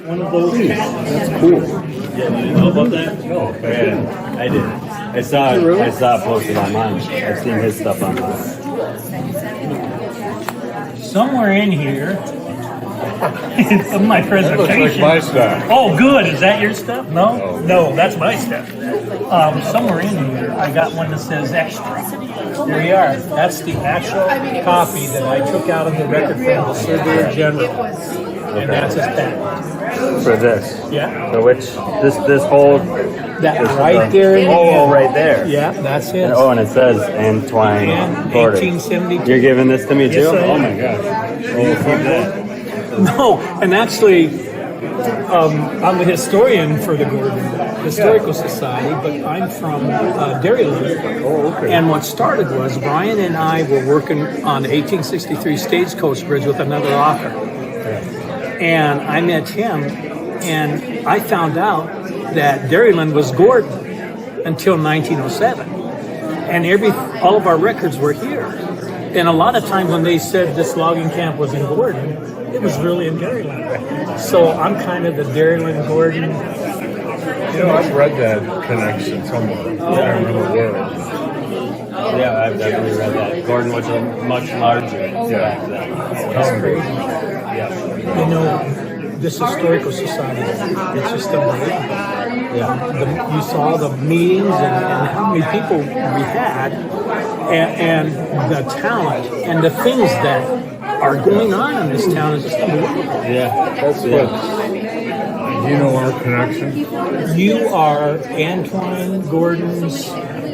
One of those. That's cool. Yeah, you didn't know about that? No, Yeah, I did. I saw it. I saw it posted online. I've seen his stuff online. Somewhere in here, of my presentation. That looks like my stuff. Oh, good. Is that your stuff? No, no, that's my stuff. Somewhere in here, I got one that says extra. There you are. That's the actual copy that I took out of the record from the Surveyor General, and that's his patent. For this. Yeah. So which this whole That this right there. In the oh, end. right there. Yeah, that's it. Oh, and it says Antoine And Gordon. 1872. You're giving this to me too? Yes, I am. Oh my gosh. Oh, keep that. No, and actually, I'm the historian for the Gordon Historical Society, but I'm from Dairyland. Oh, okay. And what started was Brian and I were working on the 1863 Stagecoach Bridge with another author. And I met him, and I found out that Dairyland was Gordon until 1907. And all of our records were here. And a lot of times when they said this logging camp was in Gordon, it was really in Dairyland. So I'm kind of the Dairyland Gordon. You know, I've read that connection somewhere. I don't remember where. Yeah, I've definitely read that. Gordon was much larger back then. That's crazy. Yeah. You know, this historical society, it's just unbelievable. Yeah. You saw the meetings and how many people we had, and the talent and the things that are going on in this town is just unbelievable. Yeah. That's good. Do you know our connection? You are Antoine Gordon's.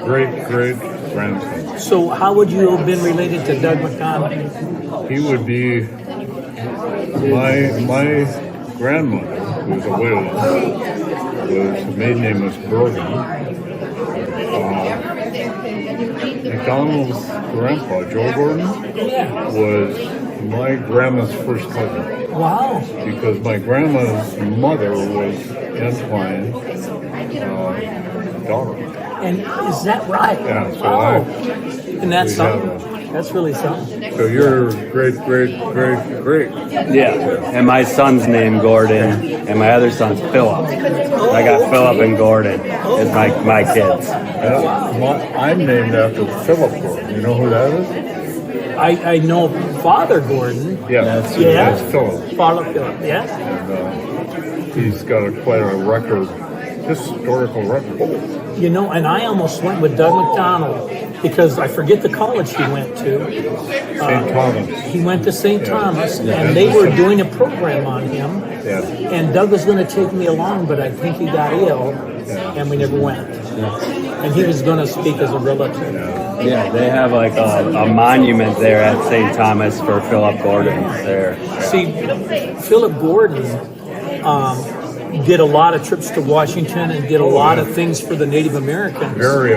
Great grandson. So how would you have been related to Doug McConkey? He would be my grandmother, who was a widow. Her maiden name was Gordon. McDonald's grandpa, Joe Gordon, Yeah. was my grandma's first cousin. Wow. Because my grandma's mother was Antoine's daughter. And is that right? Yeah, so Wow. And that's we have something. That's really something. So you're great. Yeah. And my son's name Gordon, and my other son's Philip. I got Philip and Gordon as my kids. I'm named after Philip Gordon. You know who that is? I know Father Gordon. Yeah, That's- that's Philip. Father Philip, yeah. And he's got quite a record, historical record. You know, and I almost went with Doug McDonald because I forget the college he went to. St. Thomas. He went to St. Thomas, Yeah. and they were doing a program on him. Yeah. And Doug was going to take me along, but I think he got ill, and we never went. And he was going to speak as a relative. Yeah, they have like a monument there at St. Thomas for Philip Gordon there. See, Philip Gordon did a lot of trips to Washington and did a lot of things for the Native Americans. Very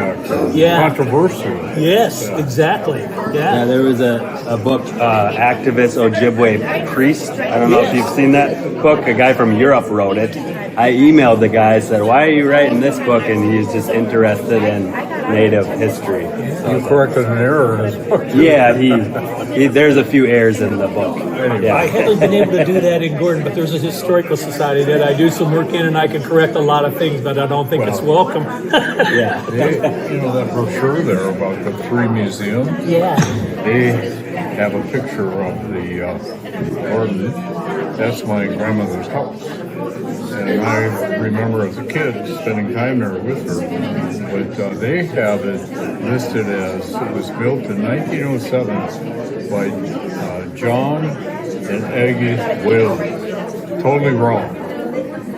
controversial. Yes, exactly. Yeah, there was a book, Activist Ojibwe Priest. I don't know if you've seen that book. A guy from Europe wrote it. I emailed the guy, said, "Why are you writing this book?" And he's just interested in Native history. You corrected an error in his book. Yeah, he there's a few errors in the book. I Yeah. haven't been able to do that in Gordon, but there's a historical society that I do some work in, and I can correct a lot of things, but I don't think it's welcome. Yeah. You know that brochure there about the three museums? Yeah. They have a picture of the garden. That's my grandmother's house. And I remember as a kid spending time there with her. But they have it listed as it was built in 1907 by John and Aggie Whalen. Totally wrong.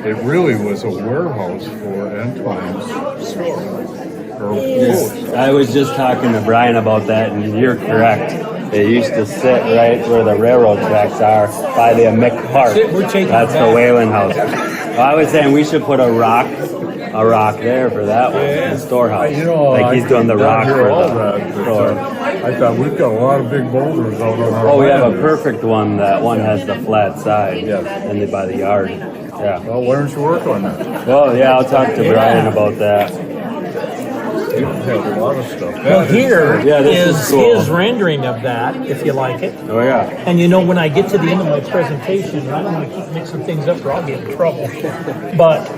It really was a warehouse for Antoine's store. I was just talking to Brian about that, and you're correct. They used to sit right where the railroad tracks are by the Mick Park. We're taking That's it the back. Whalen House. Well, I was saying we should put a rock there for that one, the storehouse. You know, like he's doing the rock for all the that. store. I thought we've got a lot of big boulders out on our Oh, we have a land. perfect one. That one has the flat side, and they by the yard. Yeah. Well, why don't you work on that? Well, yeah, I'll talk to Brian about that. You have a lot of stuff. Well, here Yeah, this is is cool. his rendering of that, if you like it. Oh yeah. And you know, when I get to the end of my presentation, I don't want to keep mixing things up or I'll get in trouble. But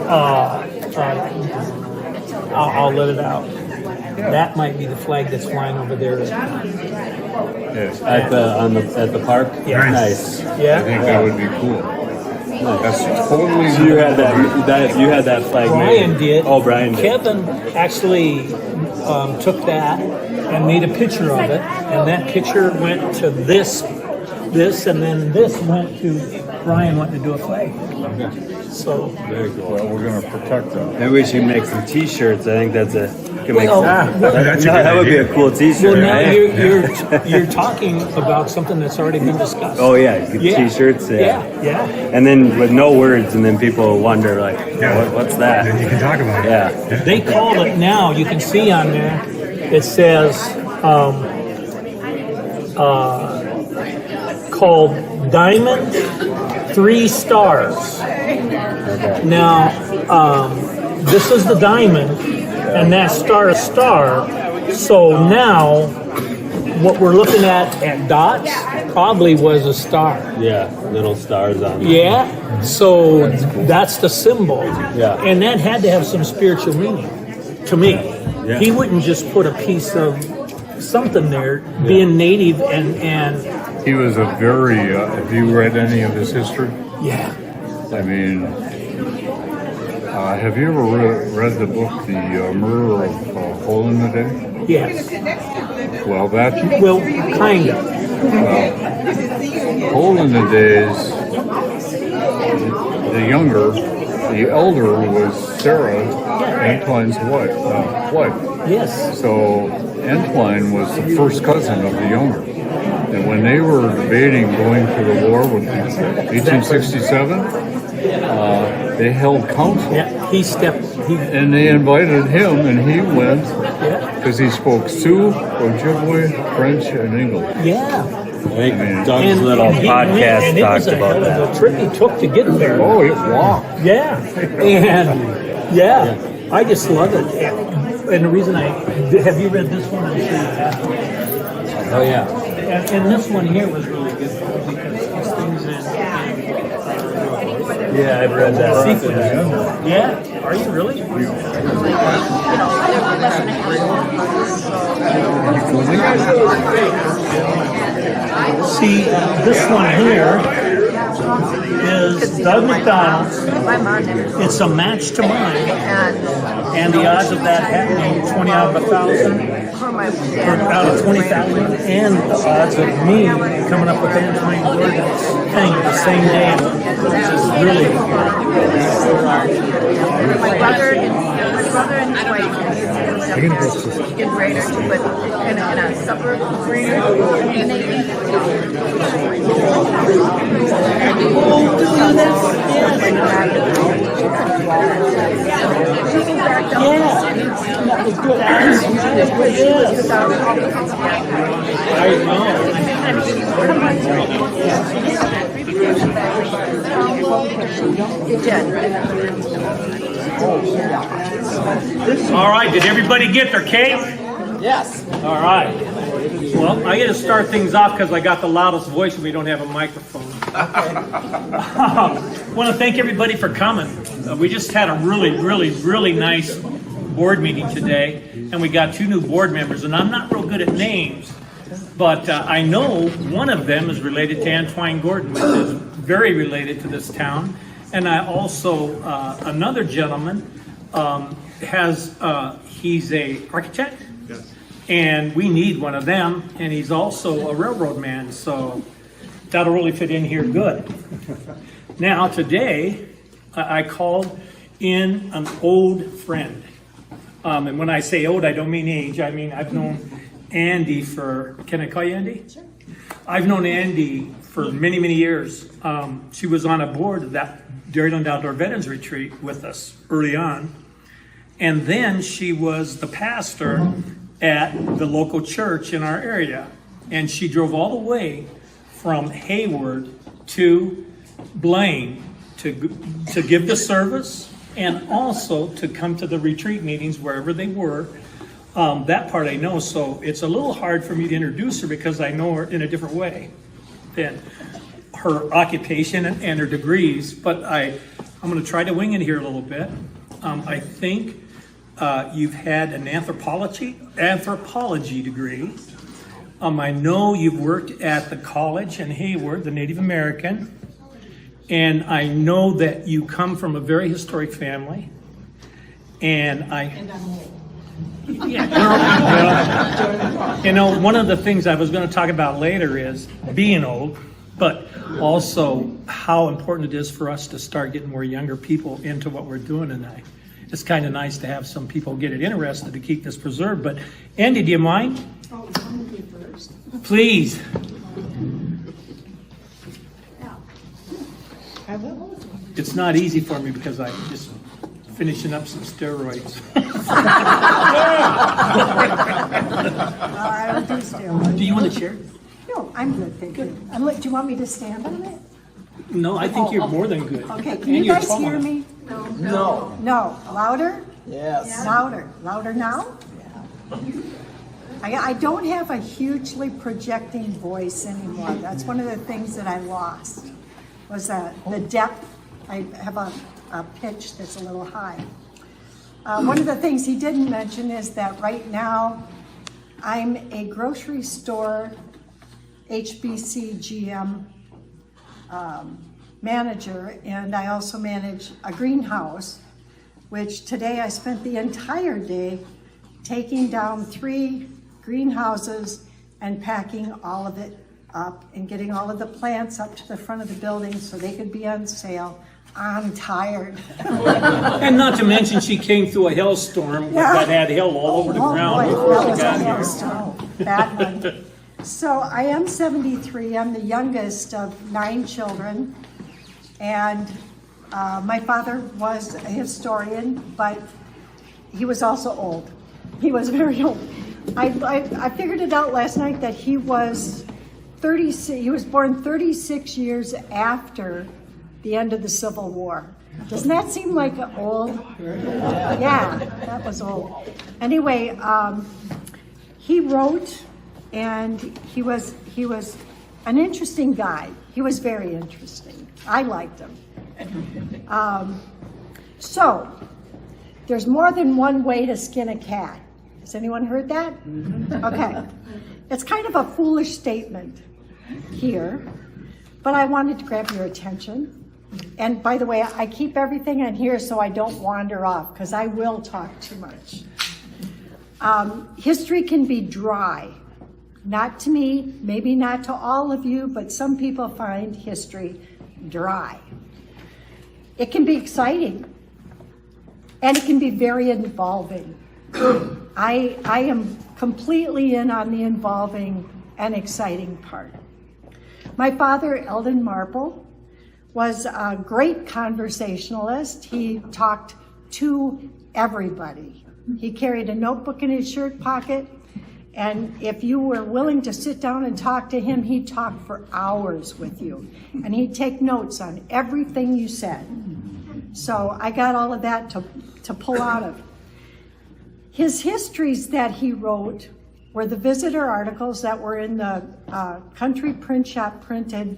I'll let it out. That might be the flag that's flying over there. Yes. At the park. Yeah. Nice. I Yeah. think that would be cool. That's totally. So you had that flag Brian made. did. Oh, Brian did. Kevin actually took that and made a picture of it, and that picture went to this, and then this went to Brian wanting to do a flag. So Very cool. Well, we're going to protect that. Maybe we should make some T-shirts. I think that's can make Well, that would be a cool T-shirt. well, now right? you're talking about something that's already been discussed. Oh yeah, Yeah. T-shirts. Yeah, yeah. And then with no words, and then people wonder like, what's that? Then you can talk about it. Yeah. They call it now. You can see on there. It says called Diamond 3 Stars. Okay. Now, this is the diamond, and that star is star. So now, what we're looking at dots probably was a star. Yeah. Little stars on. Yeah. So that's the symbol. Yeah. And that had to have some spiritual meaning to me. Yeah. He wouldn't just put a piece of something there, being native and He was a very. Have you read any of his history? yeah. I mean, have you ever read the book, The Murder of Hole in the Day? Yes. Well, that Well, kind of. Hole in the Days, the elder was Sarah, Antwine's wife. Yes. So Antwine was the first cousin of the younger. And when they were debating going to the war with 1867, they held council. Yeah. He stepped. And they invited him, and he went Yeah. because he spoke Sioux, Ojibwe, French, and English. Yeah. I think Doug's little he went, podcast and it talked was a about hell that. of a trip he took to get there. Oh, it walked. Yeah, and yeah, I just love it. And the reason have you read this one? I'm sure you have. Oh yeah. And this one here was really good because these things Yeah, I've read that. sequence. Yeah, are you really? See, this one here is Doug McDonald's. It's a match to mine, and the odds of that happening 20 out of 1,000, or out of 20,000, and the odds of me coming up with Antoine Gordon's thing the same day, which is really My brother and his wife get greater with in a supper greater, and they eat. All right, did everybody get their cake? Yes. All right. Well, I got to start things off because I got the loudest voice and we don't have a microphone. I want to thank everybody for coming. We just had a really nice board meeting today, and we got 2 new board members, and I'm not real good at names, but I know one of them is related to Antoine Gordon, which is very related to this town. And I also, another gentleman he's a architect, and we need one of them, and he's also a railroad man, so that'll really fit in here good. Now, today, I called in an old friend. And when I say old, I don't mean age. I mean, I've known Andy for, can I call you Andy? Sure. I've known Andy for many years. She was on a board of that Dairyland Outdoor Veterans Retreat with us early on. And then she was the pastor at the local church in our area. And she drove all the way from Hayward to Blaine to give the service and also to come to the retreat meetings wherever they were That part I know, so it's a little hard for me to introduce her because I know her in a different way than her occupation and her degrees, but I'm going to try to wing it here a little bit. I think you've had an anthropology degree. I know you've worked at the college in Hayward, the Native American, and I know that you come from a very historic family. And I'm old. Yeah, you know, one of the things I was going to talk about later is being old, but also how important it is for us to start getting more younger people into what we're doing tonight. It's kind of nice to have some people get it interested to keep this preserved. But Andy, do you mind? Oh, I'm going to be first. Please. Yeah. I will. It's not easy for me because I'm just finishing up some steroids. I don't do steroids. Do you want to share? No, I'm good, thank you. Do you want me to stand on it? No, I think you're more than good. Okay, can And you you're guys tall hear enough. me? No. No. Louder? Yes. Louder. Louder now? I don't have a hugely projecting voice anymore. That's one of the things that I lost, was the depth. I have a pitch that's a little high. One of the things he didn't mention is that right now I'm a grocery store HBC GM manager, and I also manage a greenhouse, which today I spent the entire day taking down 3 greenhouses and packing all of it up and getting all of the plants up to the front of the building so they could be on sale. I'm tired. And not to mention, she came through a hailstorm that had hail all over the ground boy, before that she was got a here. hailstorm. Bad one. So I am 73. I'm the youngest of 9 children. And my father was a historian, but he was also old. He was very old. I figured it out last night that he was 36. He was born 36 years after the end of the Civil War. Doesn't that seem like old? Yeah, that was old. Anyway, he wrote, and he was an interesting guy. He was very interesting. I liked him. So, there's more than one way to skin a cat. Has anyone heard that? Okay. It's kind of a foolish statement here, but I wanted to grab your attention. And by the way, I keep everything in here so I don't wander off, because I will talk too much. History can be dry. Not to me, maybe not to all of you, but some people find history dry. It can be exciting, and it can be very involving. I am completely in on the involving and exciting part. My father, Eldon Marple, was a great conversationalist. He talked to everybody. He carried a notebook in his shirt pocket, and if you were willing to sit down and talk to him, he'd talk for hours with you, and he'd take notes on everything you said. So I got all of that to pull out of. His histories that he wrote were the visitor articles that were in the country print shop printed,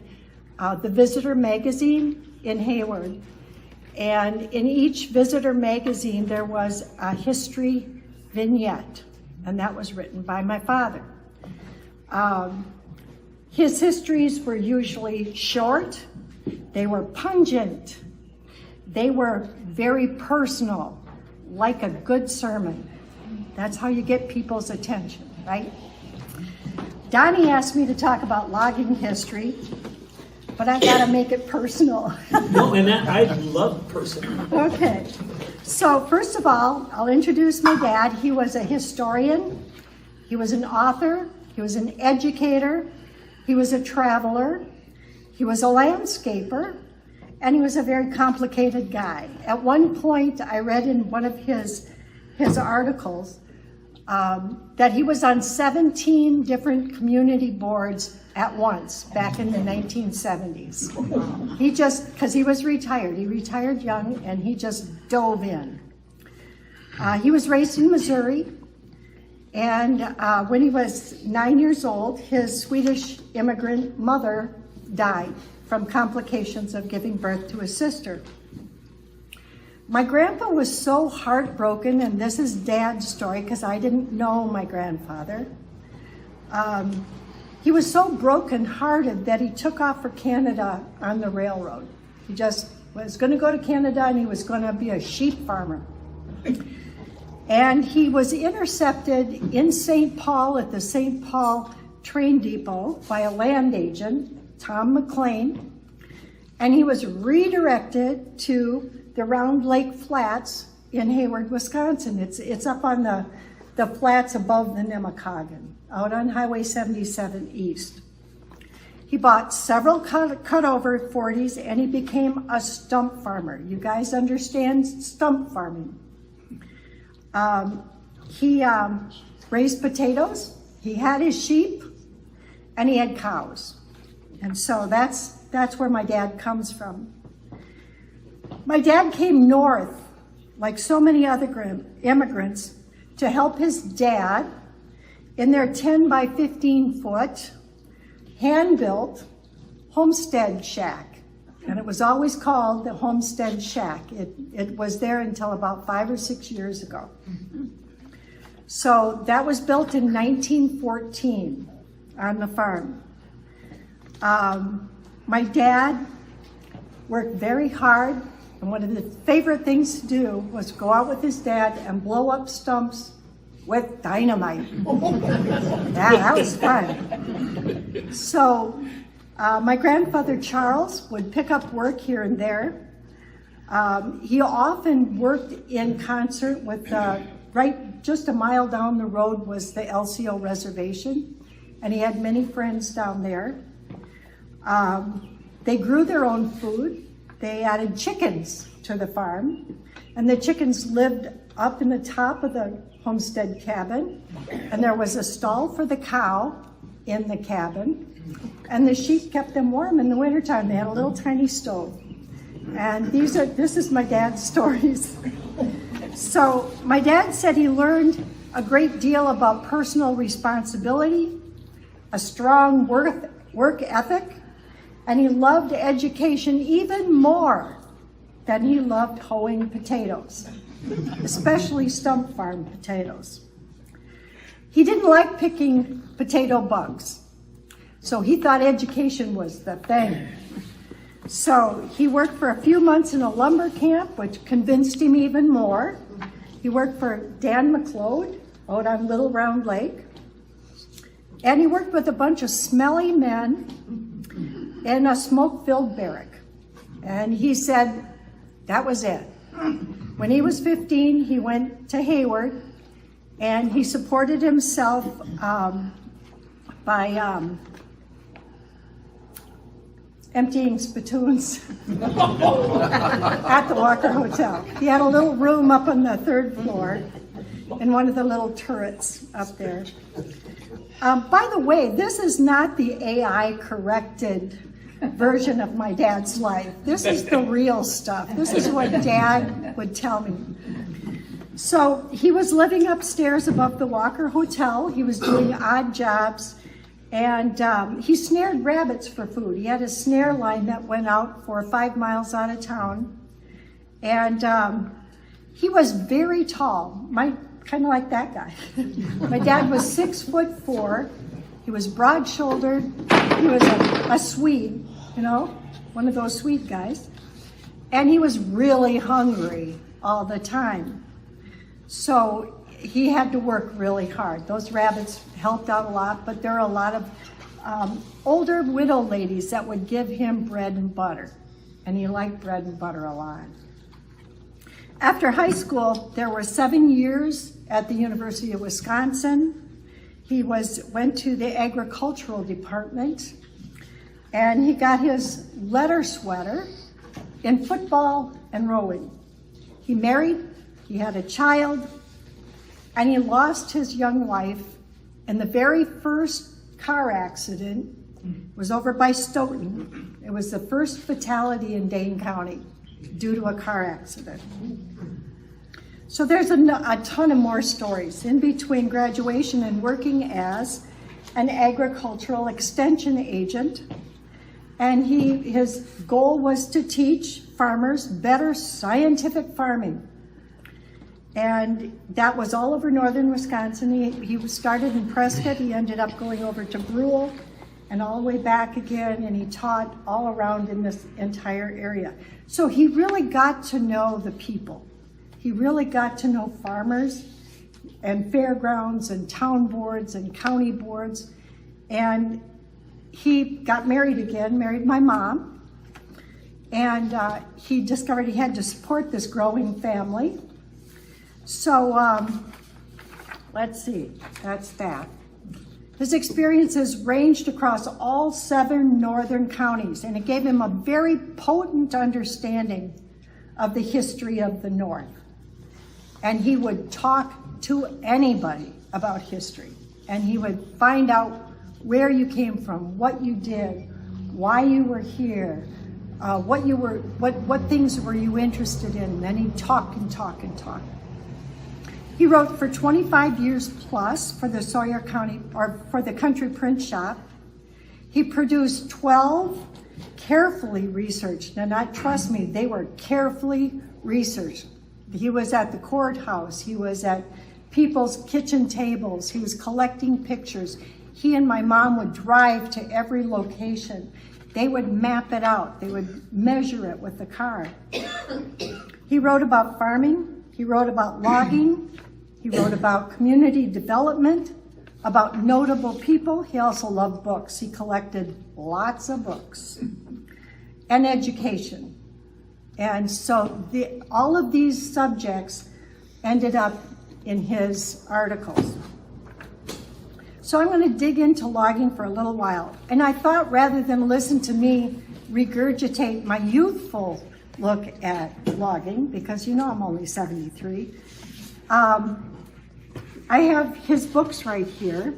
the Visitor magazine in Hayward. And in each Visitor magazine, there was a history vignette, and that was written by my father. His histories were usually short, they were pungent, they were very personal, like a good sermon. That's how you get people's attention, right? Donnie asked me to talk about logging history, but I gotta make it personal. No, and that, I love personal. Okay, so first of all, I'll introduce my dad. He was a historian, he was an author, he was an educator, he was a traveler, he was a landscaper, and he was a very complicated guy. At one point, I read in one of his articles that he was on 17 different community boards at once back in the 1970s. He just, because he was retired, he retired young, and he just dove in. He was raised in Missouri. And when he was 9 years old, his Swedish immigrant mother died from complications of giving birth to his sister. My grandpa was so heartbroken, and this is Dad's story because I didn't know my grandfather. He was so brokenhearted that he took off for Canada on the railroad. He just was going to go to Canada, and he was going to be a sheep farmer. And he was intercepted in St. Paul at the St. Paul train depot by a land agent, Tom McLean, and he was redirected to the Round Lake Flats in Hayward, Wisconsin. It's up on the flats above the Nemacolin, out on Highway 77 East. He bought several cut-over Fortes, and he became a stump farmer. You guys understand stump farming. He raised potatoes, he had his sheep, and he had cows. And so that's where my dad comes from. My dad came north, like so many other immigrants, to help his dad in their 10 by 15 foot, hand-built homestead shack. And it was always called the Homestead Shack. It was there until about 5 or 6 years ago. So that was built in 1914 on the farm. My dad worked very hard, and one of the favorite things to do was go out with his dad and blow up stumps with dynamite. Yeah, that was fun. So my grandfather Charles would pick up work here and there. He often worked in concert with, right just a mile down the road was the LCO reservation, and he had many friends down there. They grew their own food. They added chickens to the farm, and the chickens lived up in the top of the homestead cabin, and there was a stall for the cow in the cabin, and the sheep kept them warm in the wintertime. They had a little tiny stove. And this is my dad's stories. So my dad said he learned a great deal about personal responsibility, a strong work ethic, and he loved education even more than he loved hoeing potatoes, especially stump farm potatoes. He didn't like picking potato bugs, so he thought education was the thing. So he worked for a few months in a lumber camp, which convinced him even more. He worked for Dan McLeod out on Little Round Lake. And he worked with a bunch of smelly men in a smoke-filled barrack. And he said that was it. When he was 15, he went to Hayward, and he supported himself by emptying spittoons at the Walker Hotel. He had a little room up on the 3rd floor in one of the little turrets up there. By the way, this is not the AI corrected version of my dad's life. This is the real stuff. This is what Dad would tell me. So he was living upstairs above the Walker Hotel. He was doing odd jobs, and he snared rabbits for food. He had a snare line that went out for 5 miles out of town. And he was very tall, kind of like that guy. My dad was 6'4". He was broad-shouldered. He was a Swede, you know, one of those Swede guys. And he was really hungry all the time. So he had to work really hard. Those rabbits helped out a lot, but there are a lot of older widow ladies that would give him bread and butter. And he liked bread and butter a lot. After high school, there were 7 years at the University of Wisconsin. He went to the agricultural department, and he got his letter sweater in football and rowing. He married, he had a child, and he lost his young wife in the very first car accident. It was over by Stoughton. It was the first fatality in Dane County due to a car accident. So there's a ton of more stories in between graduation and working as an agricultural extension agent. And his goal was to teach farmers better scientific farming. And that was all over northern Wisconsin. He started in Prescott, he ended up going over to Brule and all the way back again, and he taught all around in this entire area. So he really got to know the people. He really got to know farmers and fairgrounds and town boards and county boards. And he got married again, married my mom. And he discovered he had to support this growing family. So let's see, that's that. His experiences ranged across all 7 northern counties, and it gave him a very potent understanding of the history of the North. And he would talk to anybody about history, and he would find out where you came from, what you did, why you were here, what things were you interested in. And then he'd talk and talk and talk. He wrote for 25 years plus for the Sawyer County, or for the Country Print Shop. He produced 12 carefully researched, and trust me, they were carefully researched. He was at the courthouse, he was at people's kitchen tables, he was collecting pictures. He and my mom would drive to every location. They would map it out, they would measure it with the car. He wrote about farming, he wrote about logging, he wrote about community development, about notable people. He also loved books. He collected lots of books. And education. And so all of these subjects ended up in his articles. So I'm going to dig into logging for a little while. And I thought rather than listen to me regurgitate my youthful look at logging, because you know I'm only 73, I have his books right here.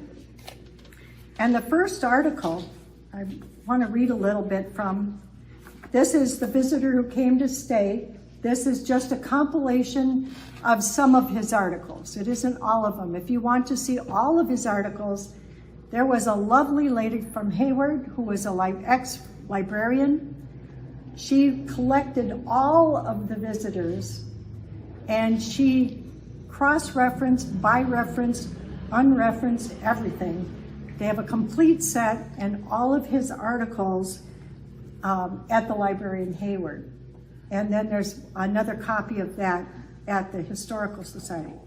And the first article, I want to read a little bit from. This is The Visitor Who Came to Stay. This is just a compilation of some of his articles. It isn't all of them. If you want to see all of his articles, there was a lovely lady from Hayward who was an ex-librarian. She collected all of the visitors, and she cross-referenced, by reference, unreferenced, everything. They have a complete set and all of his articles at the library in Hayward. And then there's another copy of that at the Historical Society.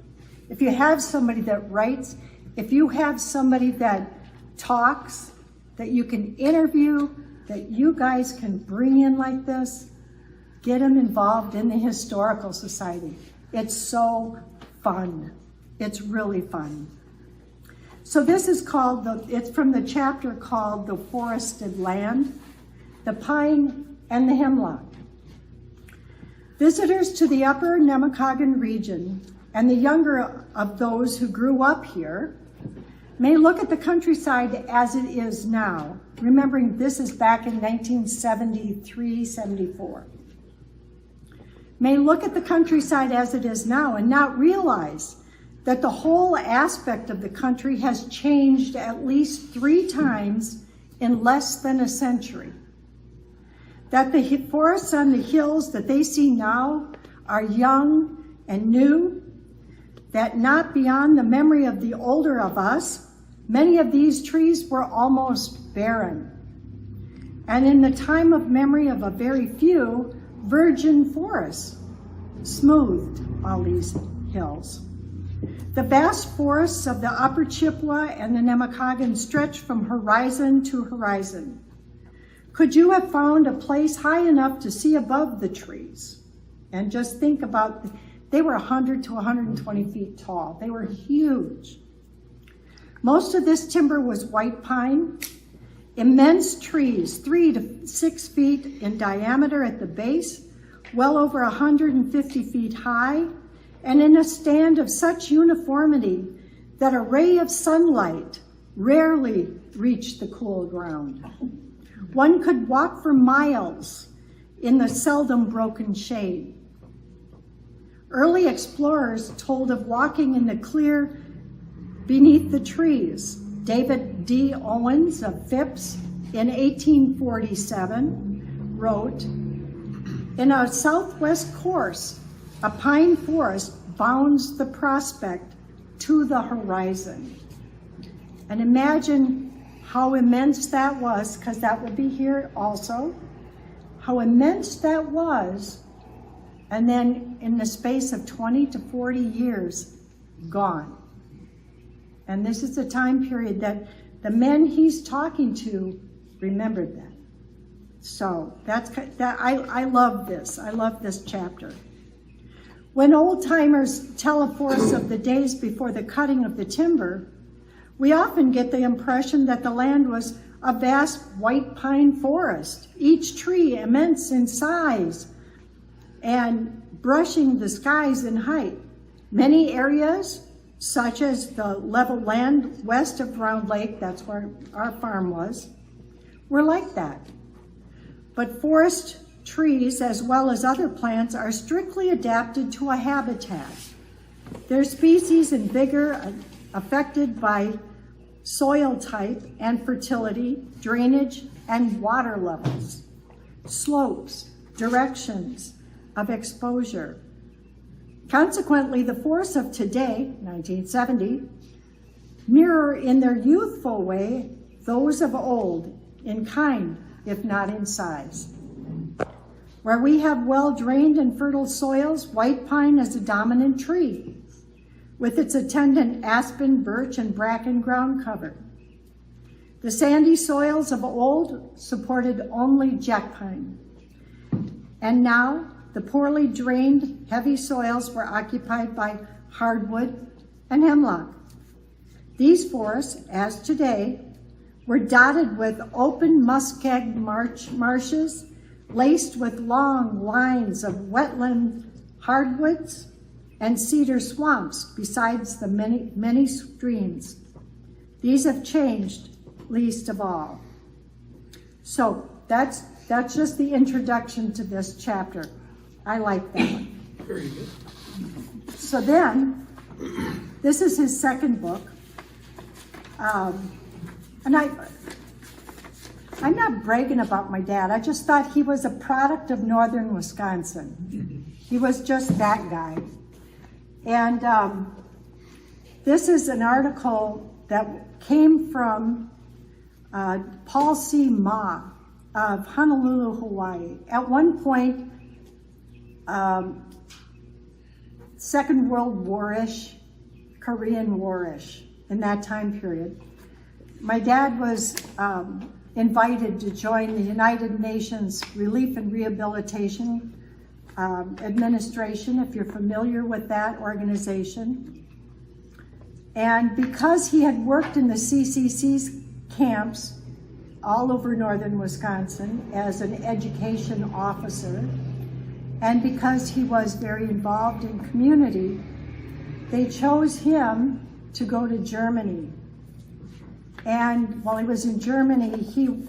If you have somebody that writes, if you have somebody that talks, that you can interview, that you guys can bring in like this, get them involved in the Historical Society. It's so fun. It's really fun. So this is called, it's from the chapter called The Forested Land, the Pine and the Hemlock. Visitors to the upper Nemacolin region and the younger of those who grew up here may look at the countryside as it is now, remembering this is back in 1973-74. May look at the countryside as it is now and not realize that the whole aspect of the country has changed at least 3 times in less than a century. That the forests on the hills that they see now are young and new, that not beyond the memory of the older of us, many of these trees were almost barren. And in the time of memory of a very few, virgin forests smoothed all these hills. The vast forests of the upper Chippewa and the Nemacolin stretch from horizon to horizon. Could you have found a place high enough to see above the trees? And just think about, they were 100 to 120 feet tall. They were huge. Most of this timber was white pine, immense trees, 3 to 6 feet in diameter at the base, well over 150 feet high, and in a stand of such uniformity that a ray of sunlight rarely reached the cool ground. One could walk for miles in the seldom broken shade. Early explorers told of walking in the clear beneath the trees. David D. Owens of Phipps in 1847 wrote, "In a southwest course, a pine forest bounds the prospect to the horizon." And imagine how immense that was, because that would be here also, how immense that was, and then in the space of 20 to 40 years, gone. And this is the time period that the men he's talking to remembered that. So I love this. I love this chapter. When old timers tell of forests of the days before the cutting of the timber, we often get the impression that the land was a vast white pine forest, each tree immense in size and brushing the skies in height. Many areas, such as the level land west of Round Lake, that's where our farm was, were like that. But forest trees, as well as other plants, are strictly adapted to a habitat. Their species and vigor are affected by soil type and fertility, drainage, and water levels, slopes, directions of exposure. Consequently, the forests of today, 1970, mirror in their youthful way those of old in kind, if not in size. Where we have well-drained and fertile soils, white pine is a dominant tree, with its attendant aspen, birch, and bracken ground cover. The sandy soils of old supported only jack pine. And now, the poorly drained, heavy soils were occupied by hardwood and hemlock. These forests, as today, were dotted with open muskeg marshes, laced with long lines of wetland hardwoods and cedar swamps, besides the many streams. These have changed least of all. So that's just the introduction to this chapter. I like that one. Very good. So then, this is his second book. And I'm not bragging about my dad. I just thought he was a product of northern Wisconsin. He was just that guy. And this is an article that came from Paul C. Ma of Honolulu, Hawaii. At one point, Second World War-ish, Korean War-ish, in that time period. My dad was invited to join the United Nations Relief and Rehabilitation Administration, if you're familiar with that organization. And because he had worked in the CCC's camps all over northern Wisconsin as an education officer, and because he was very involved in community, they chose him to go to Germany. And while he was in Germany, his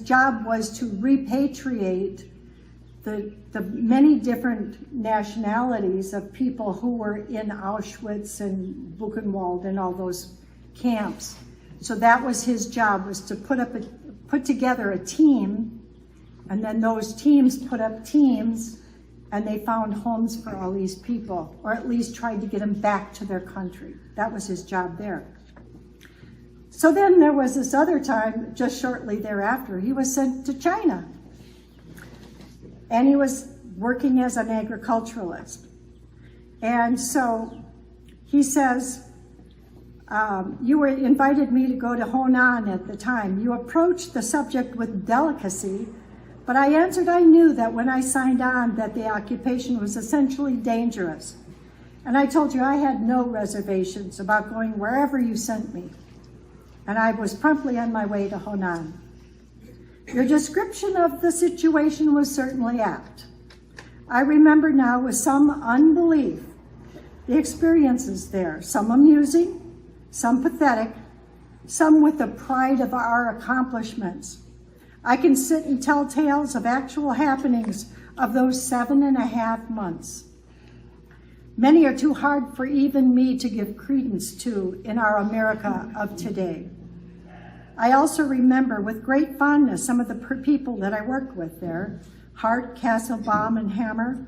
job was to repatriate the many different nationalities of people who were in Auschwitz and Buchenwald and all those camps. So that was his job, was to put together a team, and then those teams put up teams, and they found homes for all these people, or at least tried to get them back to their country. That was his job there. So then there was this other time, just shortly thereafter, he was sent to China. And he was working as an agriculturalist. And so he says, you invited me to go to Honan at the time. You approached the subject with delicacy, but I answered I knew that when I signed on that the occupation was essentially dangerous. And I told you I had no reservations about going wherever you sent me. And I was promptly on my way to Honan. Your description of the situation was certainly apt. I remember now with some unbelief the experiences there, some amusing, some pathetic, some with the pride of our accomplishments. I can sit and tell tales of actual happenings of those 7.5 months. Many are too hard for even me to give credence to in our America of today. I also remember with great fondness some of the people that I worked with there, Hart, Castlebaum, and Hammer.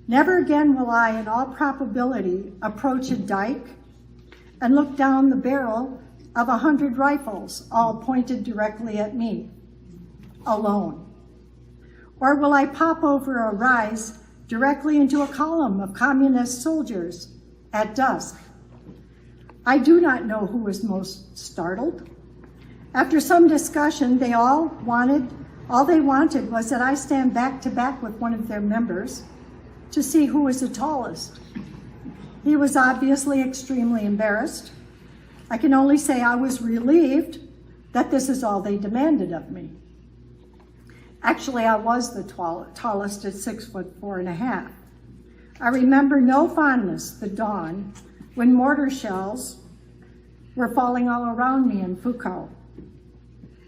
Never again will I, in all probability, approach a dike and look down the barrel of 100 rifles, all pointed directly at me, alone. Or will I pop over a rise directly into a column of communist soldiers at dusk? I do not know who was most startled. After some discussion, all they wanted was that I stand back to back with one of their members to see who was the tallest. He was obviously extremely embarrassed. I can only say I was relieved that this is all they demanded of me. Actually, I was the tallest at 6'4.5". I remember no fondness the dawn when mortar shells were falling all around me in Foucault.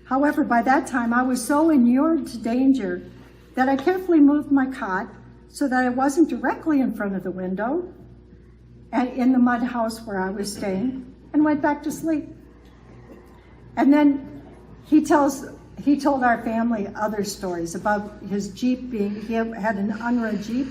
However, by that time, I was so inured to danger that I carefully moved my cot so that I wasn't directly in front of the window and in the mud house where I was staying, and went back to sleep. And then he told our family other stories about his Jeep he had an UNRWA Jeep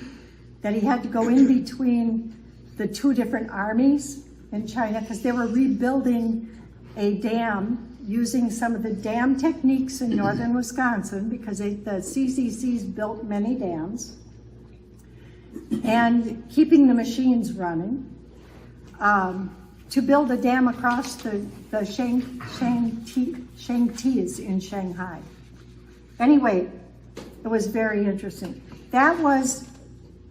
that he had to go in between the two different armies in China because they were rebuilding a dam using some of the dam techniques in northern Wisconsin because the CCCs built many dams and keeping the machines running to build a dam across the Shangtis in Shanghai. Anyway, it was very interesting. That was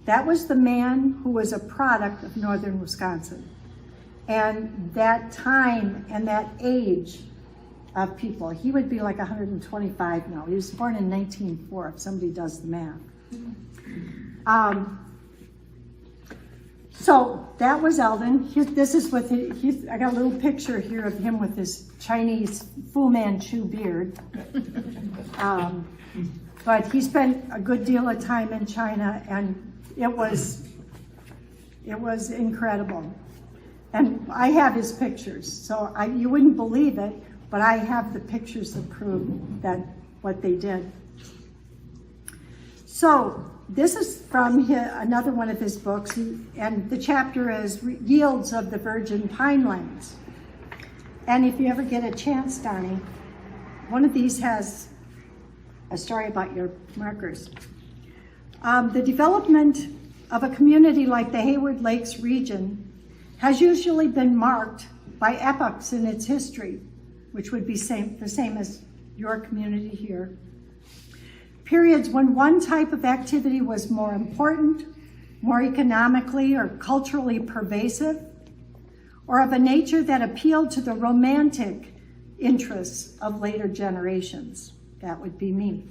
the man who was a product of northern Wisconsin. And that time and that age of people, he would be like 125 now. He was born in 1904, if somebody does the math. So that was Eldon. This is with I got a little picture here of him with his Chinese Fu Manchu beard. But he spent a good deal of time in China, and it was incredible. And I have his pictures, so you wouldn't believe it, but I have the pictures that prove that what they did. So this is from another one of his books, and the chapter is Yields of the Virgin Pinelands. And if you ever get a chance, Donnie, one of these has a story about your markers. The development of a community like the Hayward Lakes region has usually been marked by epochs in its history, which would be the same as your community here. Periods when one type of activity was more important, more economically or culturally pervasive, or of a nature that appealed to the romantic interests of later generations. That would be me.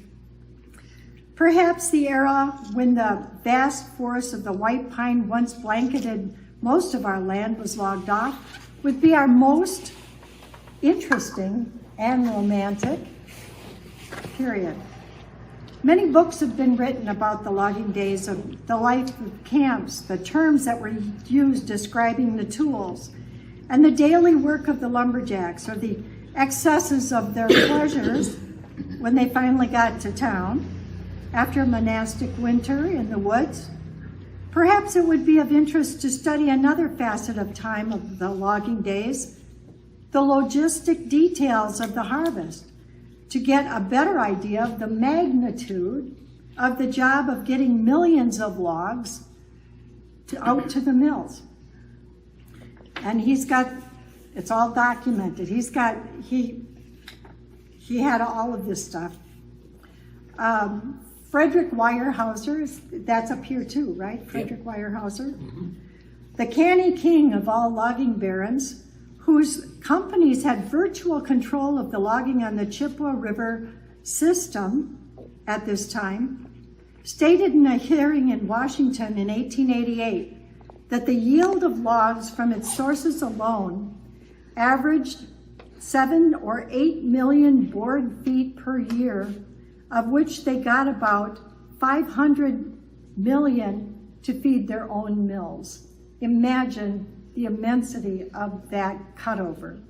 Perhaps the era when the vast forest of the white pine once blanketed most of our land was logged off would be our most interesting and romantic period. Many books have been written about the logging days, of the life of camps, the terms that were used describing the tools, and the daily work of the lumberjacks, or the excesses of their pleasures when they finally got to town after a monastic winter in the woods. Perhaps it would be of interest to study another facet of time of the logging days, the logistic details of the harvest, to get a better idea of the magnitude of the job of getting millions of logs out to the mills. And it's all documented. He had all of this stuff. Frederick Weyerhaeuser, that's up here too, right? Frederick Weyerhaeuser. Mm-hmm. The canny king of all logging barons, whose companies had virtual control of the logging on the Chippewa River system at this time, stated in a hearing in Washington in 1888 that the yield of logs from its sources alone averaged 7 or 8 million board feet per year, of which they got about 500 million to feed their own mills. Imagine the immensity of that cutover.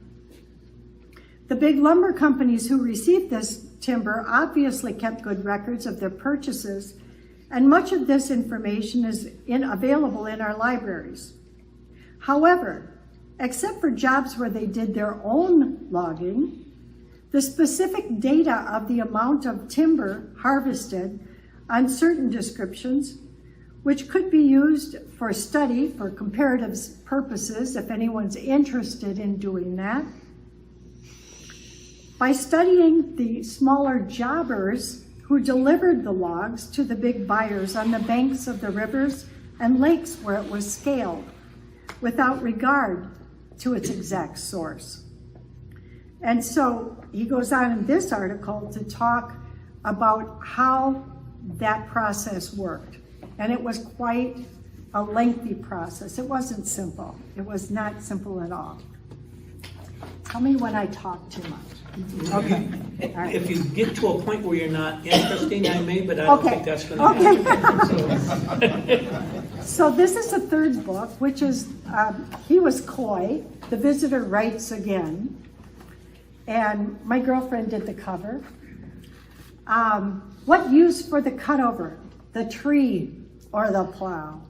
The big lumber companies who received this timber obviously kept good records of their purchases, and much of this information is available in our libraries. However, except for jobs where they did their own logging, the specific data of the amount of timber harvested on certain descriptions, which could be used for study for comparative purposes if anyone's interested in doing that. By studying the smaller jobbers who delivered the logs to the big buyers on the banks of the rivers and lakes where it was scaled, without regard to its exact source. And so he goes on in this article to talk about how that process worked. And it was quite a lengthy process. It wasn't simple. It was not simple at all. Tell me when I talk too much. Okay. All right. If you get to a point where you're not interesting, I may, but I don't think that's going to happen. So this is the third book, which is, he was coy, The Visitor Writes Again. And my girlfriend did the cover. What use for the cutover, the tree, or the plow?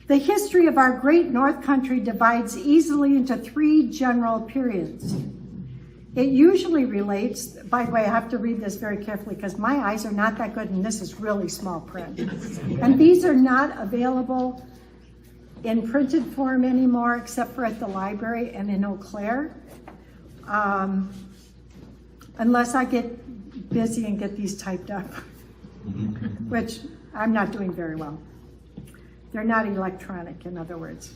The history of our great North Country divides easily into three general periods. It usually relates, by the way, I have to read this very carefully because my eyes are not that good and this is really small print. And these are not available in printed form anymore except for at the library and in Eau Claire. Unless I get busy and get these typed up, which I'm not doing very well. They're not electronic, in other words.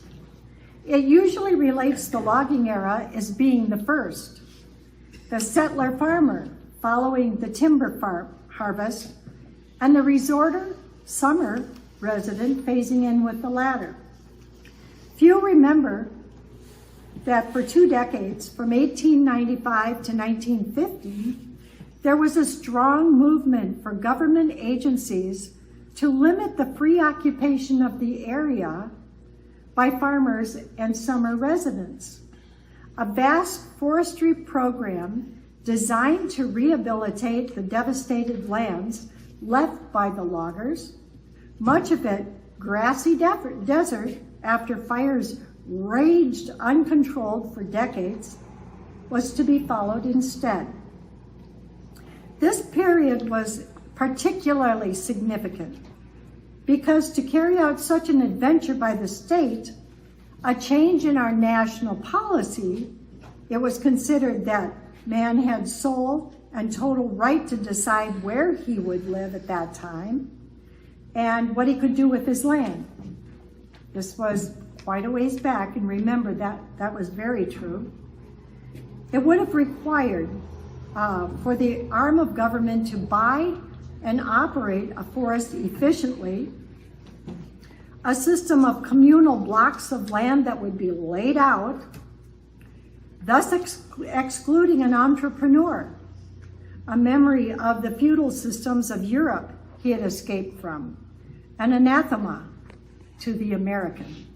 It usually relates the logging era as being the first. The settler farmer following the timber harvest, and the resorter summer resident phasing in with the latter. Few remember that for 2 decades, from 1895 to 1950, there was a strong movement for government agencies to limit the free occupation of the area by farmers and summer residents. A vast forestry program designed to rehabilitate the devastated lands left by the loggers, much of it grassy desert after fires raged uncontrolled for decades, was to be followed instead. This period was particularly significant because to carry out such an adventure by the state, a change in our national policy, it was considered that man had sole and total right to decide where he would live at that time and what he could do with his land. This was quite a ways back, and remember that was very true. It would have required for the arm of government to buy and operate a forest efficiently, a system of communal blocks of land that would be laid out, thus excluding an entrepreneur, a memory of the feudal systems of Europe he had escaped from, an anathema to the American.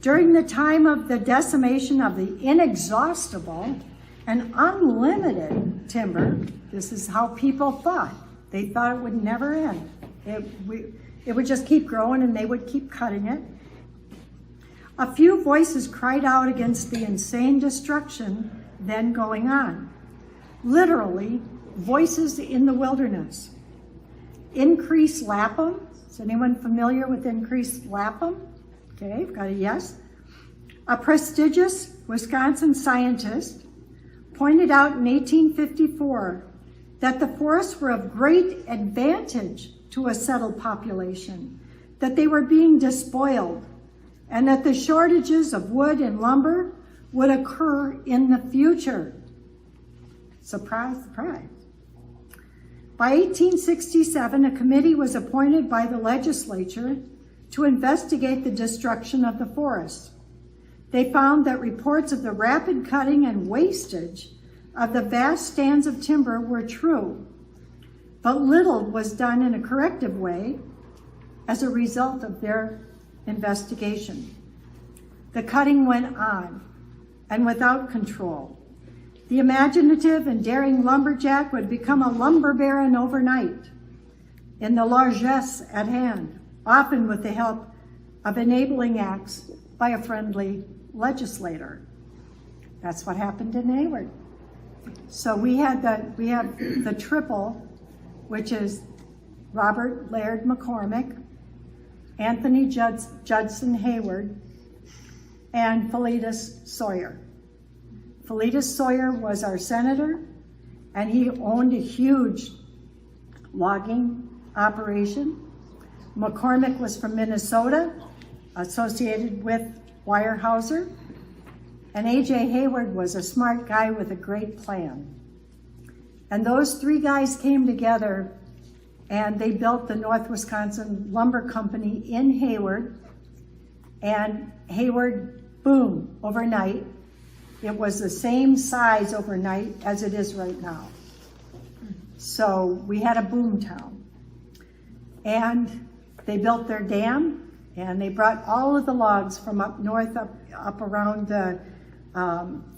During the time of the decimation of the inexhaustible and unlimited timber, this is how people thought. They thought it would never end. It would just keep growing and they would keep cutting it. A few voices cried out against the insane destruction then going on. Literally, voices in the wilderness. Increase Lapham. Is anyone familiar with Increase Lapham? Okay, I've got a yes. A prestigious Wisconsin scientist pointed out in 1854 that the forests were of great advantage to a settled population, that they were being despoiled, and that the shortages of wood and lumber would occur in the future. Surprise, surprise. By 1867, a committee was appointed by the legislature to investigate the destruction of the forest. They found that reports of the rapid cutting and wastage of the vast stands of timber were true. But little was done in a corrective way as a result of their investigation. The cutting went on and without control. The imaginative and daring lumberjack would become a lumber baron overnight in the largesse at hand, often with the help of enabling acts by a friendly legislator. That's what happened in Hayward. So we have the triple, which is Robert Laird McCormick, Anthony Judson Hayward, and Philetus Sawyer. Philetus Sawyer was our senator, and he owned a huge logging operation. McCormick was from Minnesota, associated with Weyerhaeuser, and A.J. Hayward was a smart guy with a great plan. And those three guys came together and they built the North Wisconsin Lumber Company in Hayward. And Hayward, boom, overnight. It was the same size overnight as it is right now. So we had a boom town. And they built their dam, and they brought all of the logs from up north, up around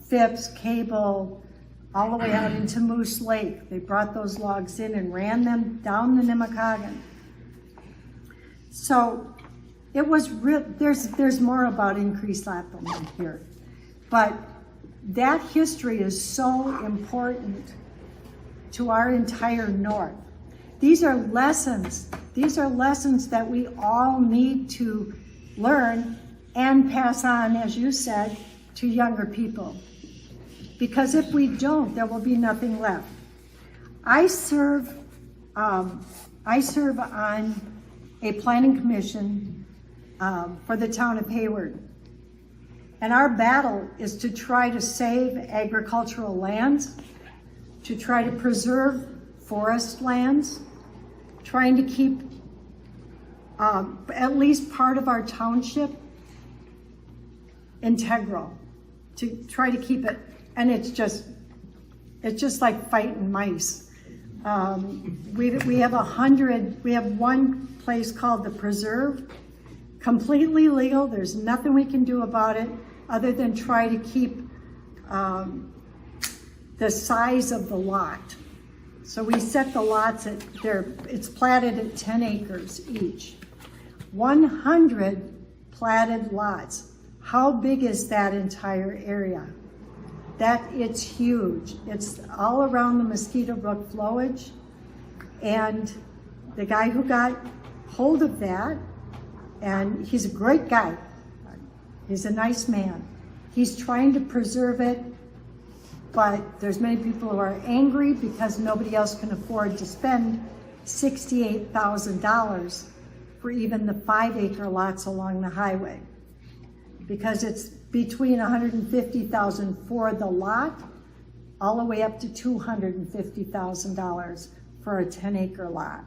Phipps, Cable, all the way out into Moose Lake. They brought those logs in and ran them down the Nimmecoggin. So it was there's more about increased Lapham here, but that history is so important to our entire North. These are lessons that we all need to learn and pass on, as you said, to younger people. Because if we don't, there will be nothing left. I serve on a planning commission for the town of Hayward. And our battle is to try to save agricultural lands, to try to preserve forest lands, trying to keep at least part of our township integral, to try to keep it. And it's just like fighting mice. We have one place called the Preserve, completely legal. There's nothing we can do about it other than try to keep the size of the lot. So we set the lots at it's platted at 10 acres each. 100 platted lots. How big is that entire area? It's huge. It's all around the Mosquito Brook flowage. And the guy who got hold of that, and he's a great guy. He's a nice man. He's trying to preserve it, but there's many people who are angry because nobody else can afford to spend $68,000 for even the 5-acre lots along the highway. Because it's between $150,000 for the lot, all the way up to $250,000 for a 10-acre lot,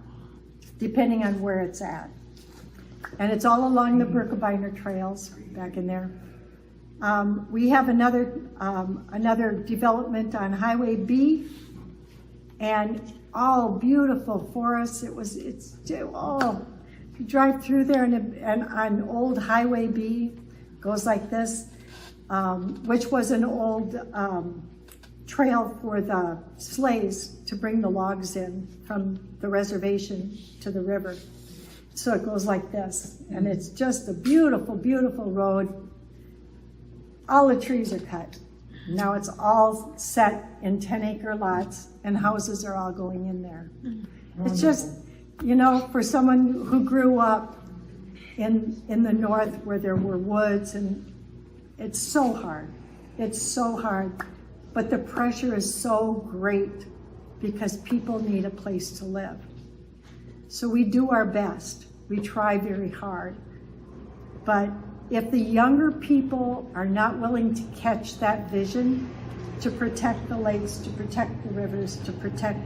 depending on where it's at. And it's all along the Birkebeiner trails back in there. We have another development on Highway B, and all beautiful forests. You drive through there, and on old Highway B goes like this, which was an old trail for the sleighs to bring the logs in from the reservation to the river. So it goes like this, and it's just a beautiful, beautiful road. All the trees are cut. Now it's all set in 10-acre lots, and houses are all going in there. It's just, for someone who grew up in the north where there were woods, and it's so hard. It's so hard. But the pressure is so great because people need a place to live. So we do our best. We try very hard. But if the younger people are not willing to catch that vision, to protect the lakes, to protect the rivers, to protect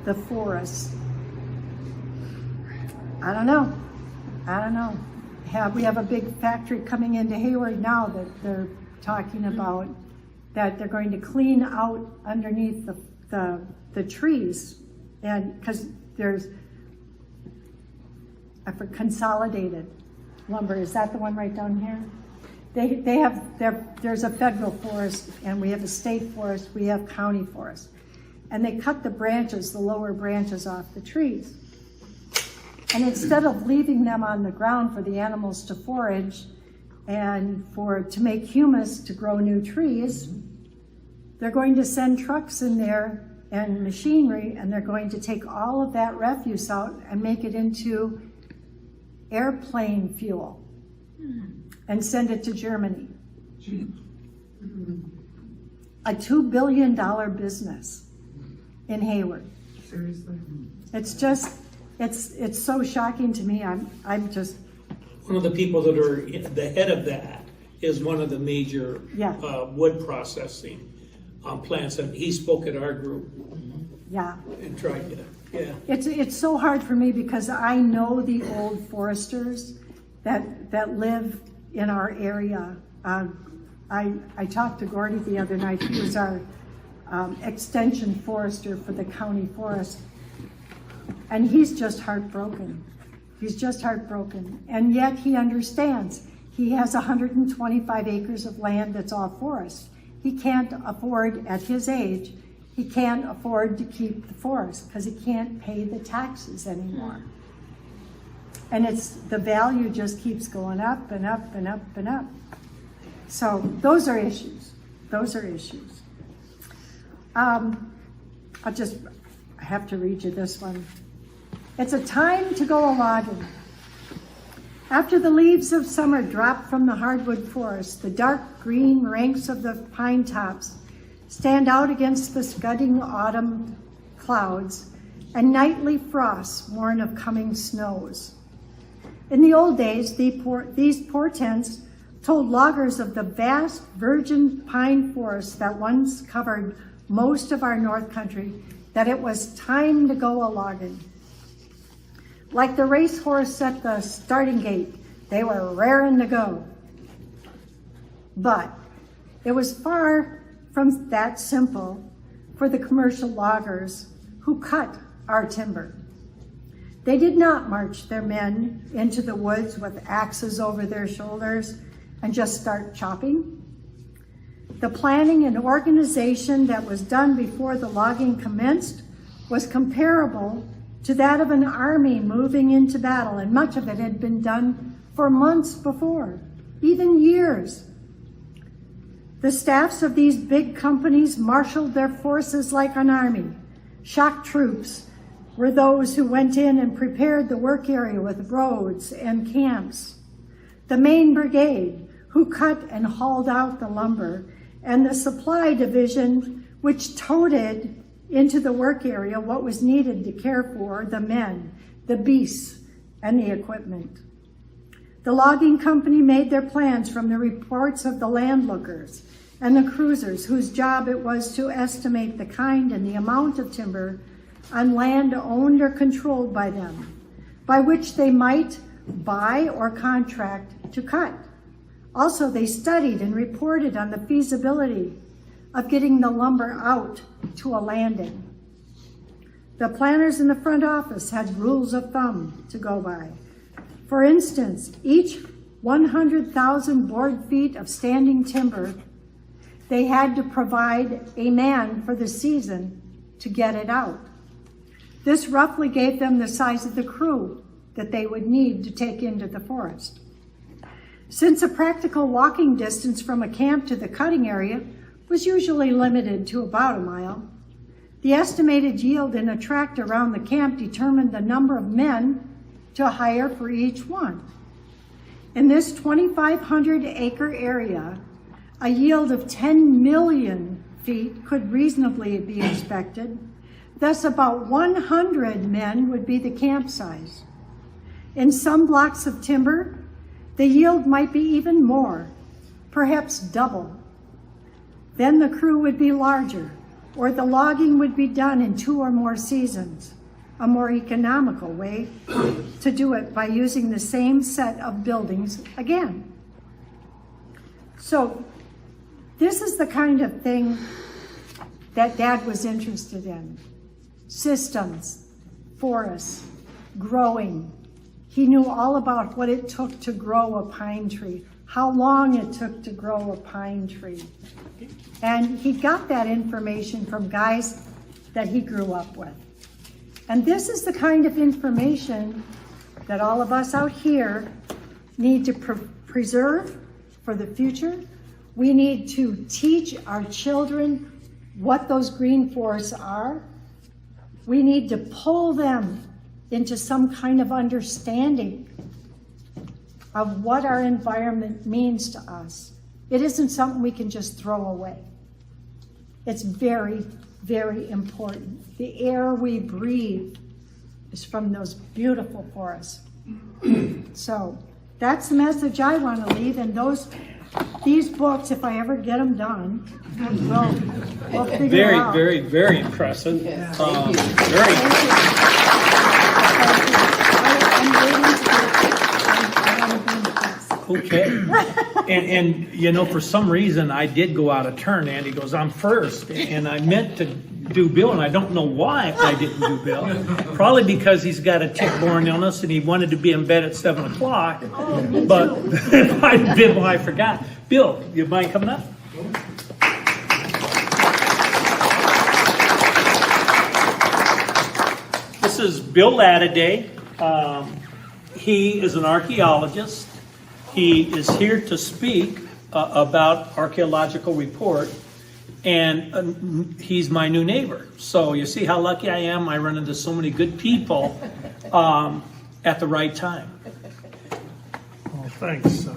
the forests, I don't know. We have a big factory coming into Hayward now that they're talking about, that they're going to clean out underneath the trees, and because for Consolidated Lumber. Is that the one right down here? There's a federal forest, and we have a state forest, we have county forest. And they cut the branches, the lower branches off the trees. And instead of leaving them on the ground for the animals to forage and to make humus to grow new trees, they're going to send trucks in there and machinery, and they're going to take all of that refuse out and make it into airplane fuel and send it to Germany. A $2 billion business in Hayward. Seriously? It's just, it's so shocking to me. I'm just. One of the people that are the head of that is one of the major wood processing plants, and he spoke at our group. Yeah. And tried to, yeah. It's so hard for me because I know the old foresters that live in our area. I talked to Gordy the other night. He was our extension forester for the county forest. And he's just heartbroken. He's just heartbroken. And yet he understands. He has 125 acres of land that's all forest. He can't afford, at his age, he can't afford to keep the forest because he can't pay the taxes anymore. And the value just keeps going up and up and up and up. So those are issues. Those are issues. I have to read you this one. It's a time to go a-logging. After the leaves of summer drop from the hardwood forest, the dark green ranks of the pine tops stand out against the scudding autumn clouds and nightly frosts warn of coming snows. In the old days, these portents told loggers of the vast virgin pine forest that once covered most of our North Country that it was time to go a-logging. Like the racehorse at the starting gate, they were raring to go. But it was far from that simple for the commercial loggers who cut our timber. They did not march their men into the woods with axes over their shoulders and just start chopping. The planning and organization that was done before the logging commenced was comparable to that of an army moving into battle, and much of it had been done for months before, even years. The staffs of these big companies marshaled their forces like an army. Shock troops were those who went in and prepared the work area with roads and camps. The main brigade, who cut and hauled out the lumber, and the supply division, which toted into the work area what was needed to care for the men, the beasts, and the equipment. The logging company made their plans from the reports of the landlookers and the cruisers, whose job it was to estimate the kind and the amount of timber on land owned or controlled by them, by which they might buy or contract to cut. Also, they studied and reported on the feasibility of getting the lumber out to a landing. The planners in the front office had rules of thumb to go by. For instance, each 100,000 board feet of standing timber, they had to provide a man for the season to get it out. This roughly gave them the size of the crew that they would need to take into the forest. Since a practical walking distance from a camp to the cutting area was usually limited to about a mile, the estimated yield in a tract around the camp determined the number of men to hire for each one. In this 2,500 acre area, a yield of 10 million feet could reasonably be expected. Thus, about 100 men would be the camp size. In some blocks of timber, the yield might be even more, perhaps double. Then the crew would be larger, or the logging would be done in 2 or more seasons, a more economical way to do it by using the same set of buildings again. So this is the kind of thing that Dad was interested in. Systems, forests growing. He knew all about what it took to grow a pine tree, how long it took to grow a pine tree. And he got that information from guys that he grew up with. And this is the kind of information that all of us out here need to preserve for the future. We need to teach our children what those green forests are. We need to pull them into some kind of understanding of what our environment means to us. It isn't something we can just throw away. It's very, very important. The air we breathe is from those beautiful forests. So that's the message I want to leave, and these books, if I ever get them done, we'll figure it out. Very, very impressive. Okay. And you know, for some reason, I did go out of turn. Andy goes, I'm first. And I meant to do Bill, and I don't know why I didn't do Bill. Probably because he's got a tick-borne illness and he wanted to be in bed at 7 o'clock. But if I did, well, I forgot. Bill, you mind coming up? This is Bill Latady. He is an archaeologist. He is here to speak about archaeological report, and he's my new neighbor. So you see how lucky I am. I run into so many good people at the right time. Well, thanks.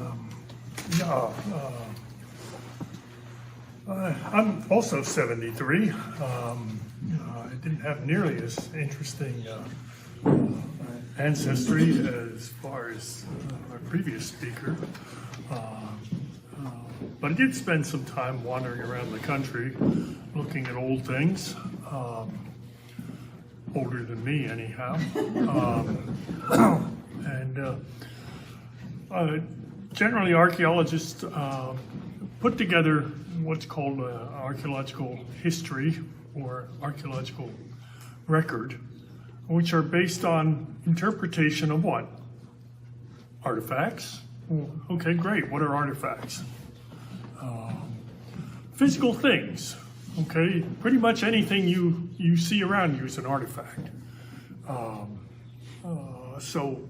I'm also 73. I didn't have nearly as interesting ancestry as far as our previous speaker. But I did spend some time wandering around the country looking at old things, older than me anyhow. Generally archaeologists put together what's called archaeological history or archaeological record, which are based on interpretation of what? Artifacts. Okay, great. What are artifacts? Physical things. Okay, pretty much anything you see around you is an artifact. So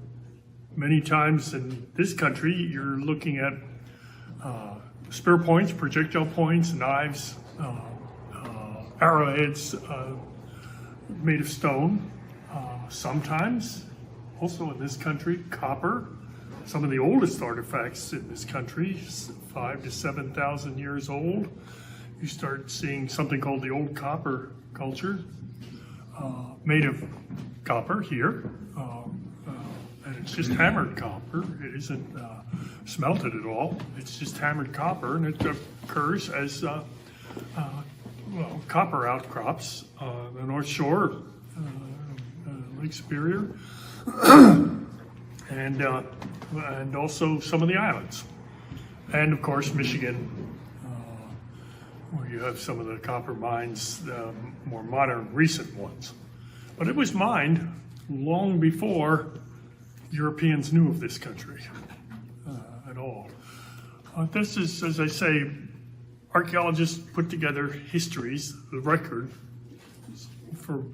many times in this country, you're looking at spear points, projectile points, knives, arrowheads made of stone. Sometimes, also in this country, copper. Some of the oldest artifacts in this country, 5,000 to 7,000 years old. You start seeing something called the old copper culture, made of copper here. And it's just hammered copper. It isn't smelted at all. It's just hammered copper, and it occurs as copper outcrops. The North Shore, Lake Superior, and also some of the islands. And of course, Michigan, where you have some of the copper mines, more modern, recent ones. But it was mined long before Europeans knew of this country at all. This is, as I say, archaeologists put together histories, the record, for,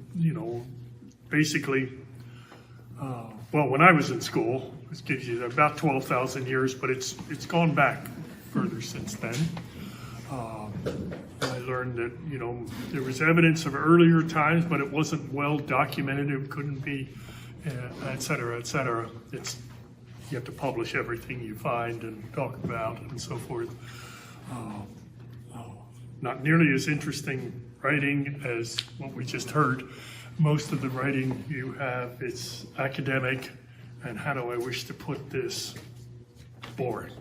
basically, when I was in school, this gives you about 12,000 years, but it's gone back further since then. I learned that, there was evidence of earlier times, but it wasn't well documented. It couldn't be, et cetera, et cetera. You have to publish everything you find and talk about and so forth. Not nearly as interesting writing as what we just heard. Most of the writing you have, it's academic, and how do I wish to put this? Boring.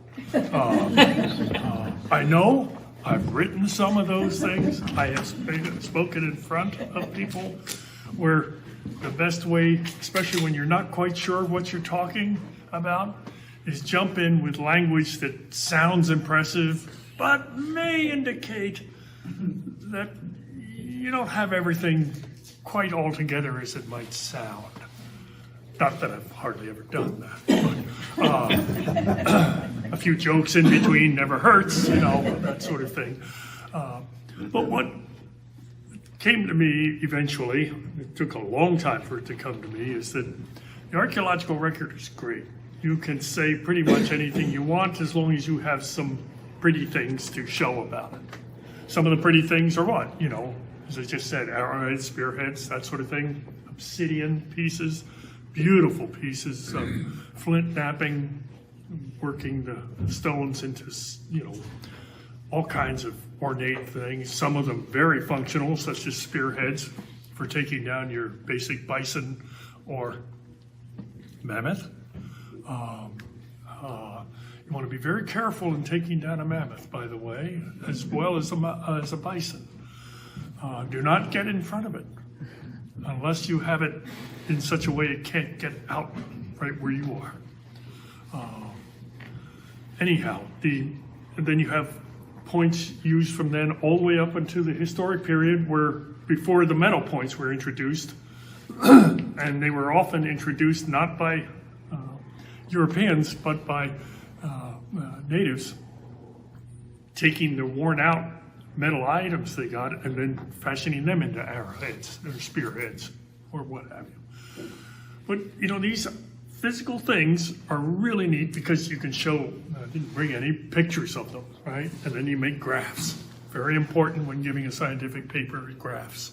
I know I've written some of those things. I have spoken in front of people where the best way, especially when you're not quite sure what you're talking about, is jump in with language that sounds impressive, but may indicate that you don't have everything quite all together as it might sound. Not that I've hardly ever done that. But, a few jokes in between never hurts, that sort of thing. But what came to me eventually, it took a long time for it to come to me, is that the archaeological record is great. You can say pretty much anything you want as long as you have some pretty things to show about it. Some of the pretty things are what? As I just said, arrowheads, spearheads, that sort of thing. Obsidian pieces, beautiful pieces of flint knapping, working the stones into, all kinds of ornate things. Some of them very functional, such as spearheads for taking down your basic bison or mammoth. You want to be very careful in taking down a mammoth, by the way, as well as a bison. Do not get in front of it unless you have it in such a way it can't get out right where you are. Anyhow, then you have points used from then all the way up into the historic period where before the metal points were introduced, and they were often introduced not by Europeans but by natives, taking the worn out metal items they got and then fashioning them into arrowheads or spearheads or what have you. But these physical things are really neat because you can show, I didn't bring any pictures of them, right? And then you make graphs. Very important when giving a scientific paper, graphs.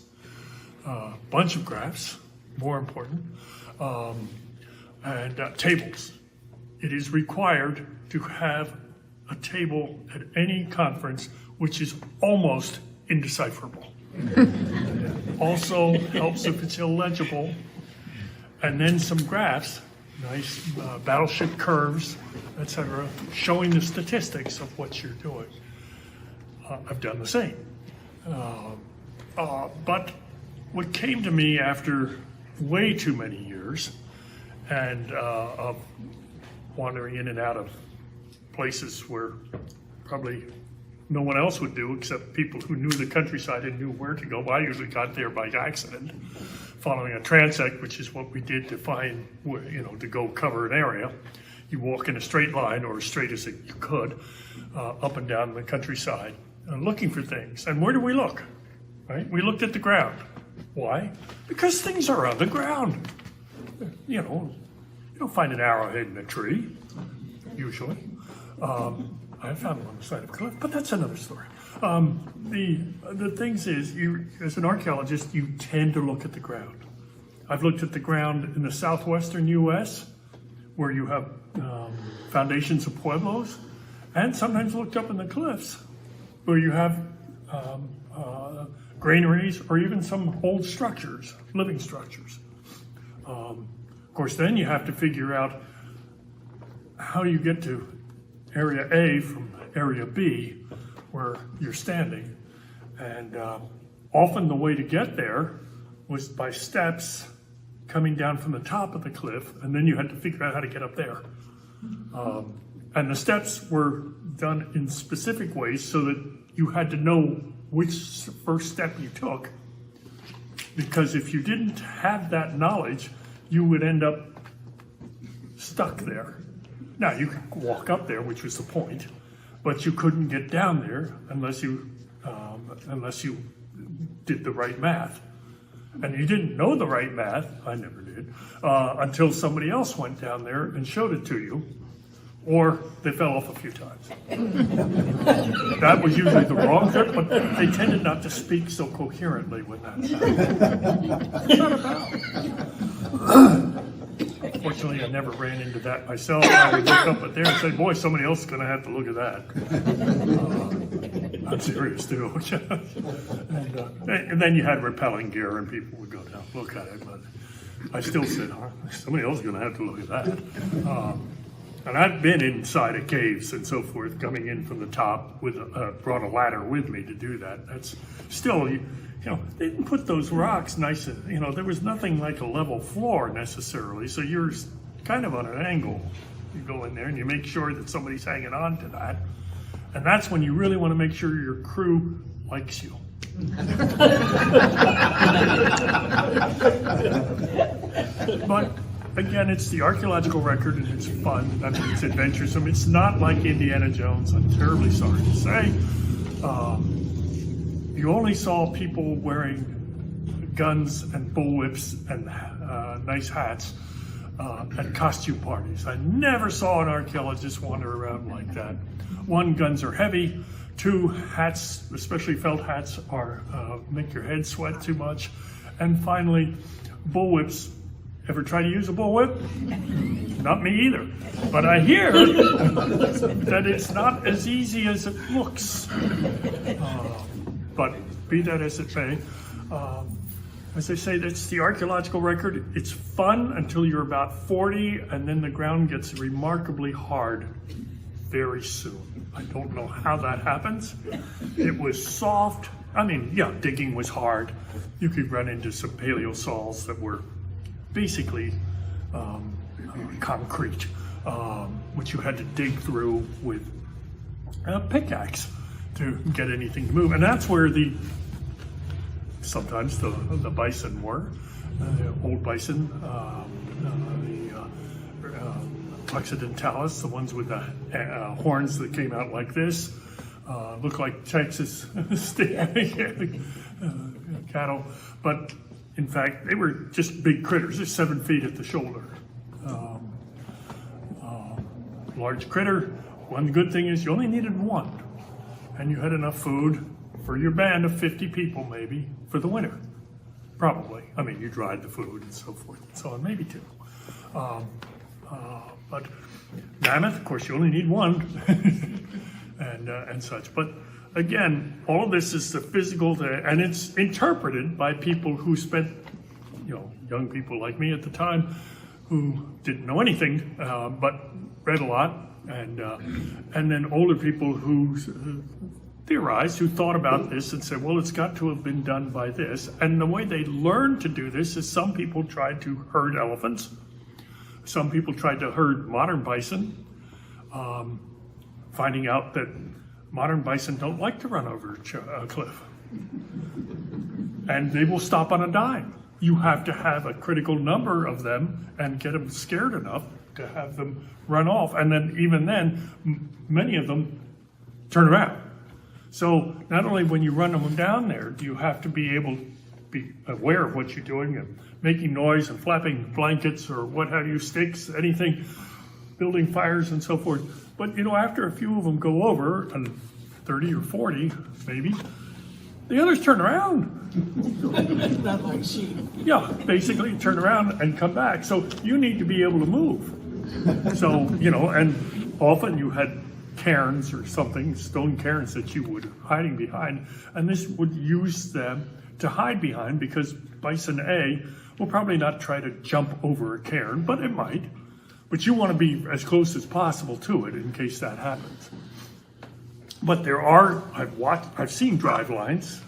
Bunch of graphs, more important. And tables. It is required to have a table at any conference which is almost indecipherable. Also helps if it's illegible. And then some graphs, nice battleship curves, etc., showing the statistics of what you're doing. I've done the same. But what came to me after way too many years and of wandering in and out of places where probably no one else would do except people who knew the countryside and knew where to go. I usually got there by accident, following a transect, which is what we did to find, to go cover an area. You walk in a straight line, or as straight as you could, up and down the countryside, looking for things. And where do we look? Right? We looked at the ground. Why? Because things are on the ground. You don't find an arrowhead in a tree, usually. I found one on the side of a cliff, but that's another story. The things is, as an archaeologist, you tend to look at the ground. I've looked at the ground in the southwestern U.S., where you have foundations of pueblos, and sometimes looked up in the cliffs, where you have granaries or even some old structures, living structures. Of course, then you have to figure out how you get to Area A from Area B, where you're standing. And often the way to get there was by steps coming down from the top of the cliff, and then you had to figure out how to get up there. And the steps were done in specific ways so that you had to know which first step you took, because if you didn't have that knowledge, you would end up stuck there. Now, you could walk up there, which was the point, but you couldn't get down there unless you did the right math. And you didn't know the right math, I never did, until somebody else went down there and showed it to you, or they fell off a few times. That was usually the wrong trip, but they tended not to speak so coherently when that's happened. Fortunately, I never ran into that myself. I would look up at there and say, boy, somebody else is going to have to look at that. I'm serious, too. And then you had rappelling gear, and people would go down and look at it. But I still said, somebody else is going to have to look at that. And I've been inside of caves and so forth, coming in from the top, with brought a ladder with me to do that. That's still, they didn't put those rocks nice, there was nothing like a level floor necessarily, so you're kind of on an angle. You go in there and you make sure that somebody's hanging on to that. And that's when you really want to make sure your crew likes you. But again, it's the archaeological record and it's fun. I mean, it's adventuresome. It's not like Indiana Jones, I'm terribly sorry to say. You only saw people wearing guns and bullwhips and nice hats at costume parties. I never saw an archaeologist wander around like that. One, guns are heavy. Two, hats, especially felt hats, are make your head sweat too much. And finally, bullwhips. Ever try to use a bullwhip? Not me either. But I hear that it's not as easy as it looks. But be that as it may, as they say, that's the archaeological record. It's fun until you're about 40, and then the ground gets remarkably hard very soon. I don't know how that happens. It was soft. I mean, yeah, digging was hard. You could run into some paleosols that were basically concrete, which you had to dig through with a pickaxe to get anything to move. And that's where sometimes the bison were, the old bison, the occidentalis, the ones with the horns that came out like this, look like Texas cattle, but in fact, they were just big critters. They're 7 feet at the shoulder. Large critter. One good thing is you only needed one, and you had enough food for your band of 50 people, maybe, for the winter. Probably. I mean, you dried the food and so forth and so on, maybe two. But mammoth, of course, you only need one, and such. But again, all of this is the physical, and it's interpreted by people who spent, young people like me at the time, who didn't know anything, but read a lot, and then older people who theorized, who thought about this and said, well, it's got to have been done by this. And the way they learned to do this is some people tried to herd elephants. Some people tried to herd modern bison, finding out that modern bison don't like to run over a cliff. And they will stop on a dime. You have to have a critical number of them and get them scared enough to have them run off. And then even then, many of them turn around. So not only when you run them down there, do you have to be able to be aware of what you're doing and making noise and flapping blankets or what have you, sticks, anything, building fires and so forth. But after a few of them go over, and 30 or 40 maybe, the others turn around. Not like sheep. Yeah, basically turn around and come back. So you need to be able to move. So, and often you had cairns or something, stone cairns that you would hiding behind, and this would use them to hide behind because bison A will probably not try to jump over a cairn, but it might. But you want to be as close as possible to it in case that happens. But there are, I've seen drive lines,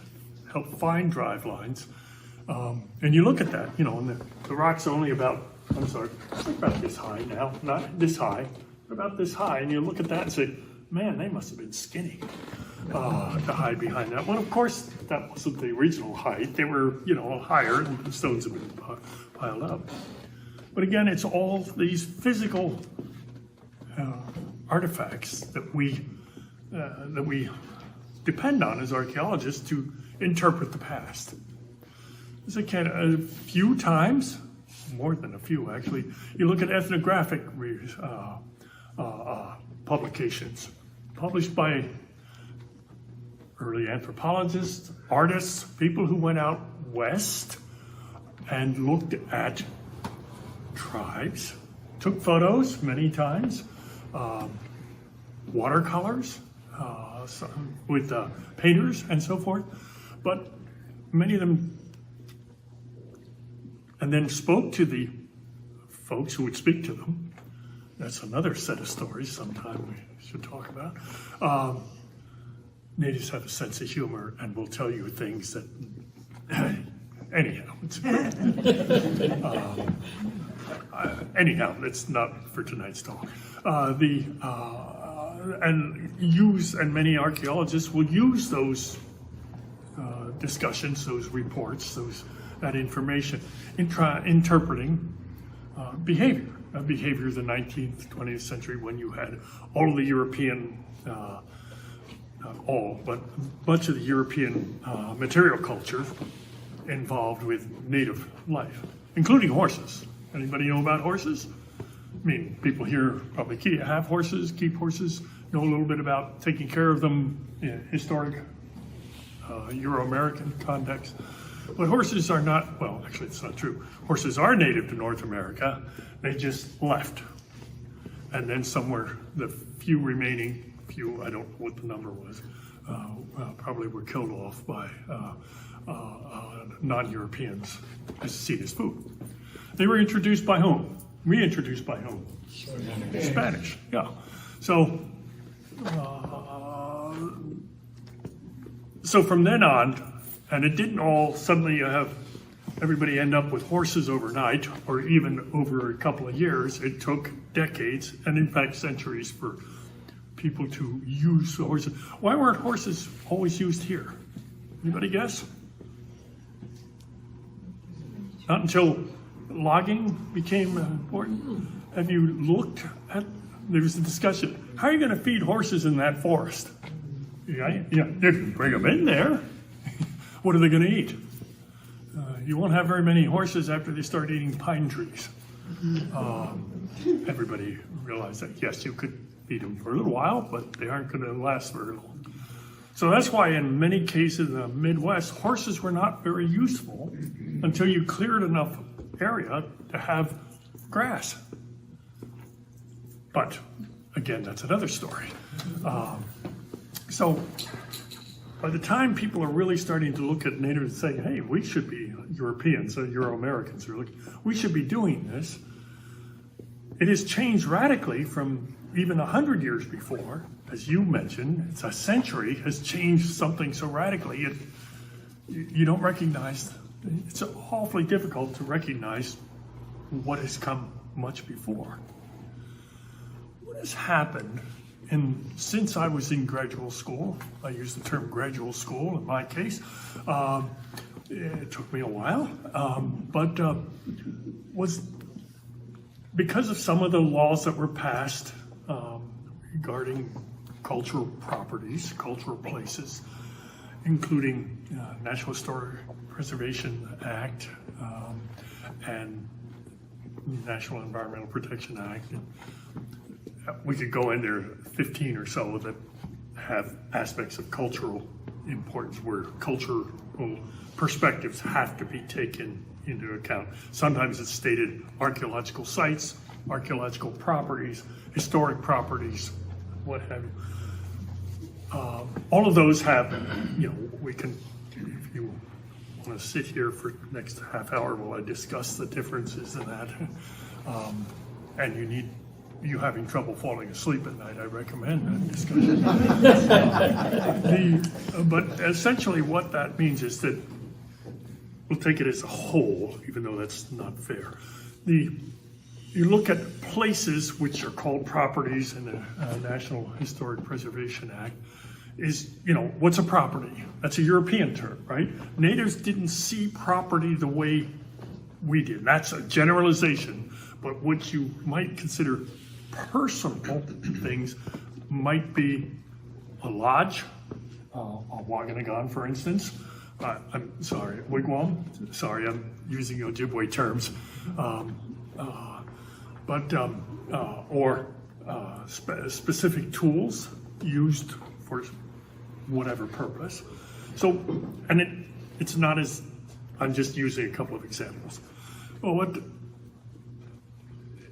helped find drive lines, and you look at that, and the rock's only about this high now, not this high, about this high, and you look at that and say, man, they must have been skinny to hide behind that. Well, of course, that wasn't the original height. They were, higher, and the stones have been piled up. But again, it's all these physical artifacts that we depend on as archaeologists to interpret the past. As a few times, more than a few actually, you look at ethnographic publications published by early anthropologists, artists, people who went out west and looked at tribes, took photos many times, watercolors with painters and so forth, but many of them, and then spoke to the folks who would speak to them. That's another set of stories sometime we should talk about. Natives have a sense of humor and will tell you things that, anyhow, anyhow, it's not for tonight's talk. And many archaeologists will use those discussions, those reports, that information, interpreting behavior of the 19th, 20th century, when you had all of the European, not all, but much of the European material culture involved with native life, including horses. Anybody know about horses? I mean, people here probably have horses, keep horses, know a little bit about taking care of them in historic Euro-American context. But horses are not, well, actually it's not true. Horses are native to North America. They just left. And then somewhere, the few remaining, I don't know what the number was, probably were killed off by non-Europeans as seen as food. They were introduced by whom? Reintroduced by whom? Spanish, yeah. So from then on, and it didn't all suddenly have everybody end up with horses overnight, or even over a couple of years. It took decades, and in fact centuries, for people to use horses. Why weren't horses always used here? Anybody guess? Not until logging became important. Have you looked at, there was a discussion, how are you going to feed horses in that forest? Yeah, you can bring them in there. What are they going to eat? You won't have very many horses after they start eating pine trees. Everybody realized that, yes, you could feed them for a little while, but they aren't going to last very long. So that's why in many cases in the Midwest, horses were not very useful until you cleared enough area to have grass. But again, that's another story. So by the time people are really starting to look at natives and say, hey, we should be Europeans, Euro-Americans, we should be doing this, it has changed radically from even 100 years before. As you mentioned, it's a century has changed something so radically, you don't recognize, it's awfully difficult to recognize what has come much before. What has happened, and since I was in graduate school, I use the term graduate school in my case, it took me a while, but was because of some of the laws that were passed regarding cultural properties, cultural places, including National Historic Preservation Act and National Environmental Protection Act. And we could go in there 15 or so that have aspects of cultural importance where cultural perspectives have to be taken into account. Sometimes it's stated archaeological sites, archaeological properties, historic properties, what have you. All of those have, we can, if you want to sit here for the next half hour while I discuss the differences in that, and you having trouble falling asleep at night, I recommend that discussion. But essentially what that means is that we'll take it as a whole, even though that's not fair. You look at places which are called properties in the National Historic Preservation Act, is, what's a property? That's a European term, right? Natives didn't see property the way we did. That's a generalization, but what you might consider personal things might be a lodge, a Waganagon, for instance. I'm sorry, wigwam. Sorry, I'm using Ojibwe terms. Or specific tools used for whatever purpose. So, and it's not as, I'm just using a couple of examples. Well, what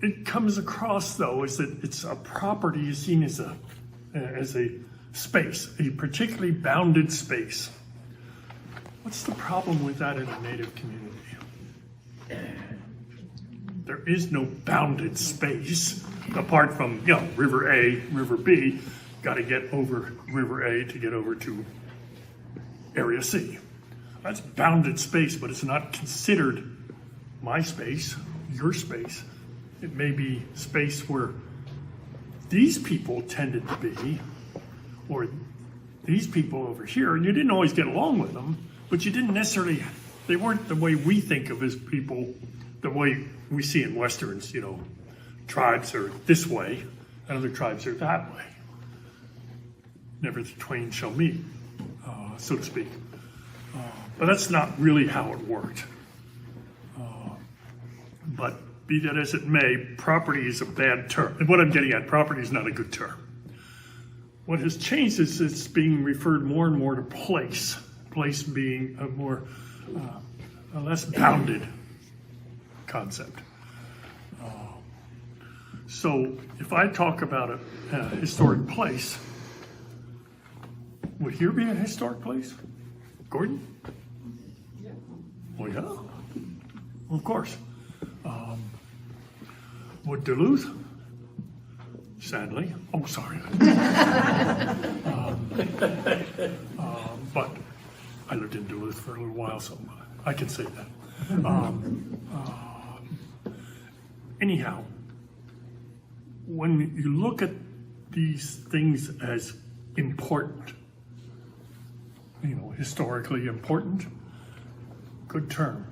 it comes across though is that it's a property is seen as a space, a particularly bounded space. What's the problem with that in a Native community? There is no bounded space apart from, River A, River B, got to get over River A to get over to Area C. That's bounded space, but it's not considered my space, your space. It may be space where these people tended to be, or these people over here, and you didn't always get along with them, but you didn't necessarily, they weren't the way we think of as people, the way we see in Westerns, you know, tribes are this way and other tribes are that way. Never the twain shall meet, so to speak. But that's not really how it worked. But be that as it may, property is a bad term. And what I'm getting at, property is not a good term. What has changed is it's being referred more and more to place. Place being a less bounded concept. So if I talk about a historic place, would here be a historic place? Gordon? Yeah. Well, yeah. Of course. Would Duluth? Sadly. Oh, sorry. But I lived in Duluth for a little while, so I can say that. Anyhow, when you look at these things as important, you know, historically important, good term.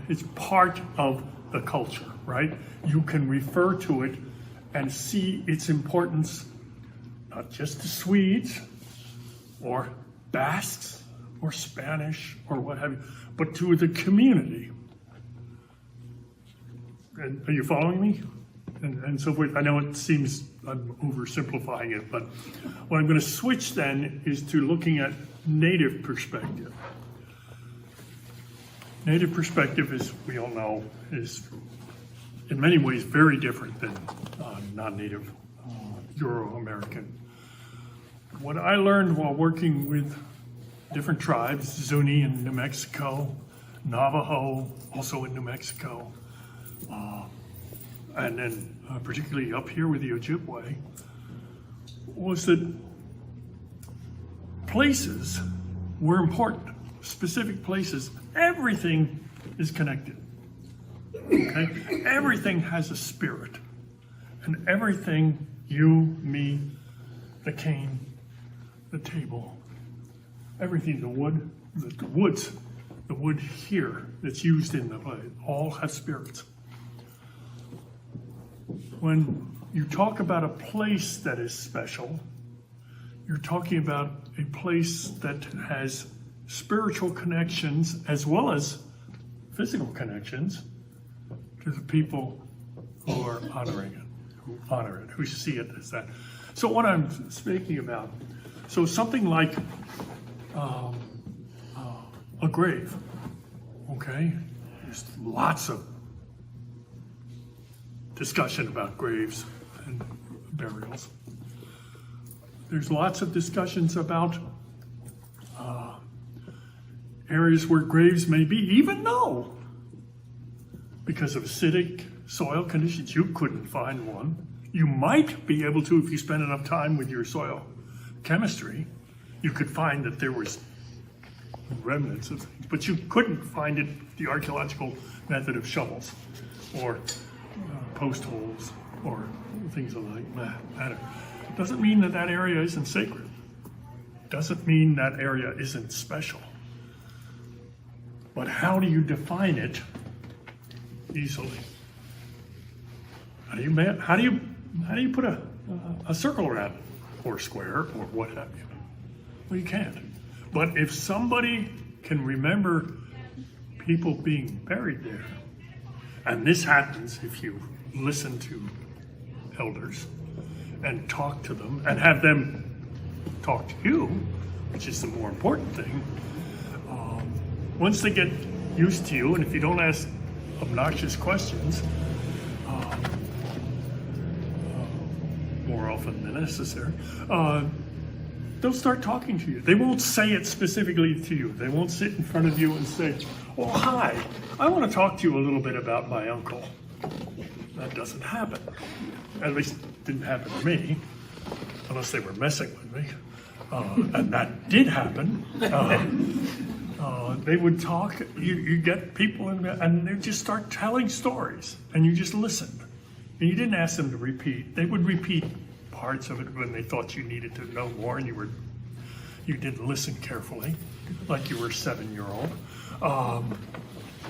It's part of the culture, right? You can refer to it and see its importance, not just to Swedes or Basques or Spanish or what have you, but to the community. And are you following me? And so forth. I know it seems I'm oversimplifying it, but what I'm going to switch then is to looking at native perspective. Native perspective, as we all know, is in many ways very different than non-native Euro-American. What I learned while working with different tribes, Zuni in New Mexico, Navajo also in New Mexico, and then particularly up here with the Ojibwe, was that places were important, specific places. Everything is connected, okay? Everything has a spirit, and everything, you, me, the cane, the table, everything, the wood, the wood here that's used in the play, all has spirits. When you talk about a place that is special, you're talking about a place that has spiritual connections as well as physical connections to the people who are honoring it, who honor it, who see it as that. So what I'm speaking about, so something like a grave, okay? There's lots of discussion about graves and burials. There's lots of discussions about areas where graves may be, even though because of acidic soil conditions you couldn't find one. You might be able to if you spend enough time with your soil chemistry. You could find that there was remnants of things, but you couldn't find it the archaeological method of shovels or post holes or things like that. Doesn't mean that that area isn't sacred. Doesn't mean that area isn't special. But how do you define it easily? How do you put a circle around it, or square, or what have you? Well, you can't. But if somebody can remember people being buried there, and this happens if you listen to elders and talk to them and have them talk to you, which is the more important thing. Once they get used to you, and if you don't ask obnoxious questions, more often than necessary, they'll start talking to you. They won't say it specifically to you. They won't sit in front of you and say, "Oh, hi, I want to talk to you a little bit about my uncle." That doesn't happen. At least it didn't happen to me, unless they were messing with me. And that did happen. They would talk, you get people in there, and they just start telling stories, and you just listen. And you didn't ask them to repeat. They would repeat parts of it when they thought you needed to know more, and you didn't listen carefully, like you were a 7-year-old.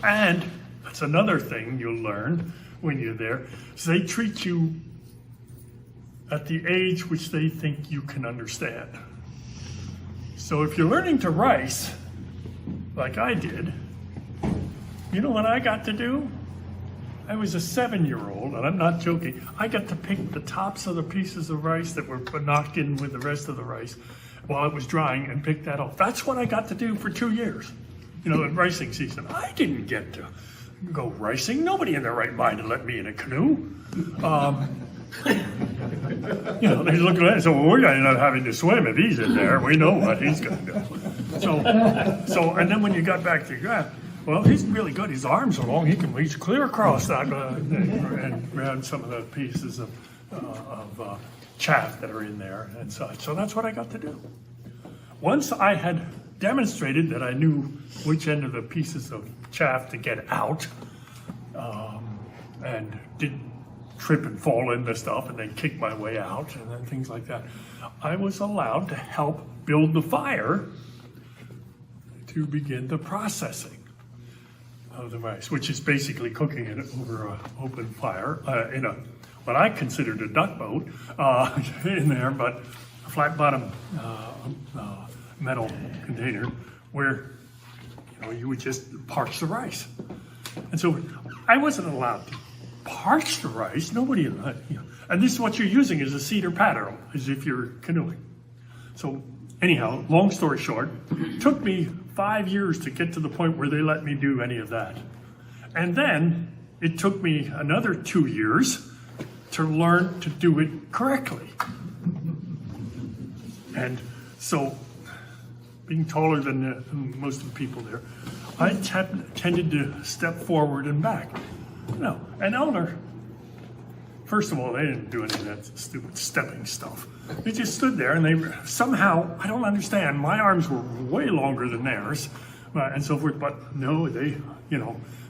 And that's another thing you'll learn when you're there, is they treat you at the age which they think you can understand. So if you're learning to rice, like I did, you know what I got to do? I was a 7-year-old, and I'm not joking. I got to pick the tops of the pieces of rice that were knocked in with the rest of the rice while it was drying and pick that off. That's what I got to do for 2 years, in ricing season. I didn't get to go ricing. Nobody in their right mind would let me in a canoe. They look at it and say, well, we're not having to swim if he's in there. We know what he's going to do. So, and then when you got back to your grab, well, he's really good. His arms are long. He can reach clear across that and grab some of the pieces of chaff that are in there and such. So that's what I got to do. Once I had demonstrated that I knew which end of the pieces of chaff to get out, and didn't trip and fall into stuff and then kick my way out and then things like that, I was allowed to help build the fire to begin the processing of the rice, which is basically cooking it over an open fire in what I considered a duck boat in there, but a flat bottom metal container where you would just parch the rice. And so I wasn't allowed to parch the rice. Nobody, and this is what you're using as a cedar paddle, as if you're canoeing. So anyhow, long story short, it took me 5 years to get to the point where they let me do any of that. And then it took me another 2 years to learn to do it correctly. And so, being taller than most of the people there, I tended to step forward and back. No, an elder, first of all, they didn't do any of that stupid stepping stuff. They just stood there and they somehow, I don't understand, my arms were way longer than theirs and so forth, but no, they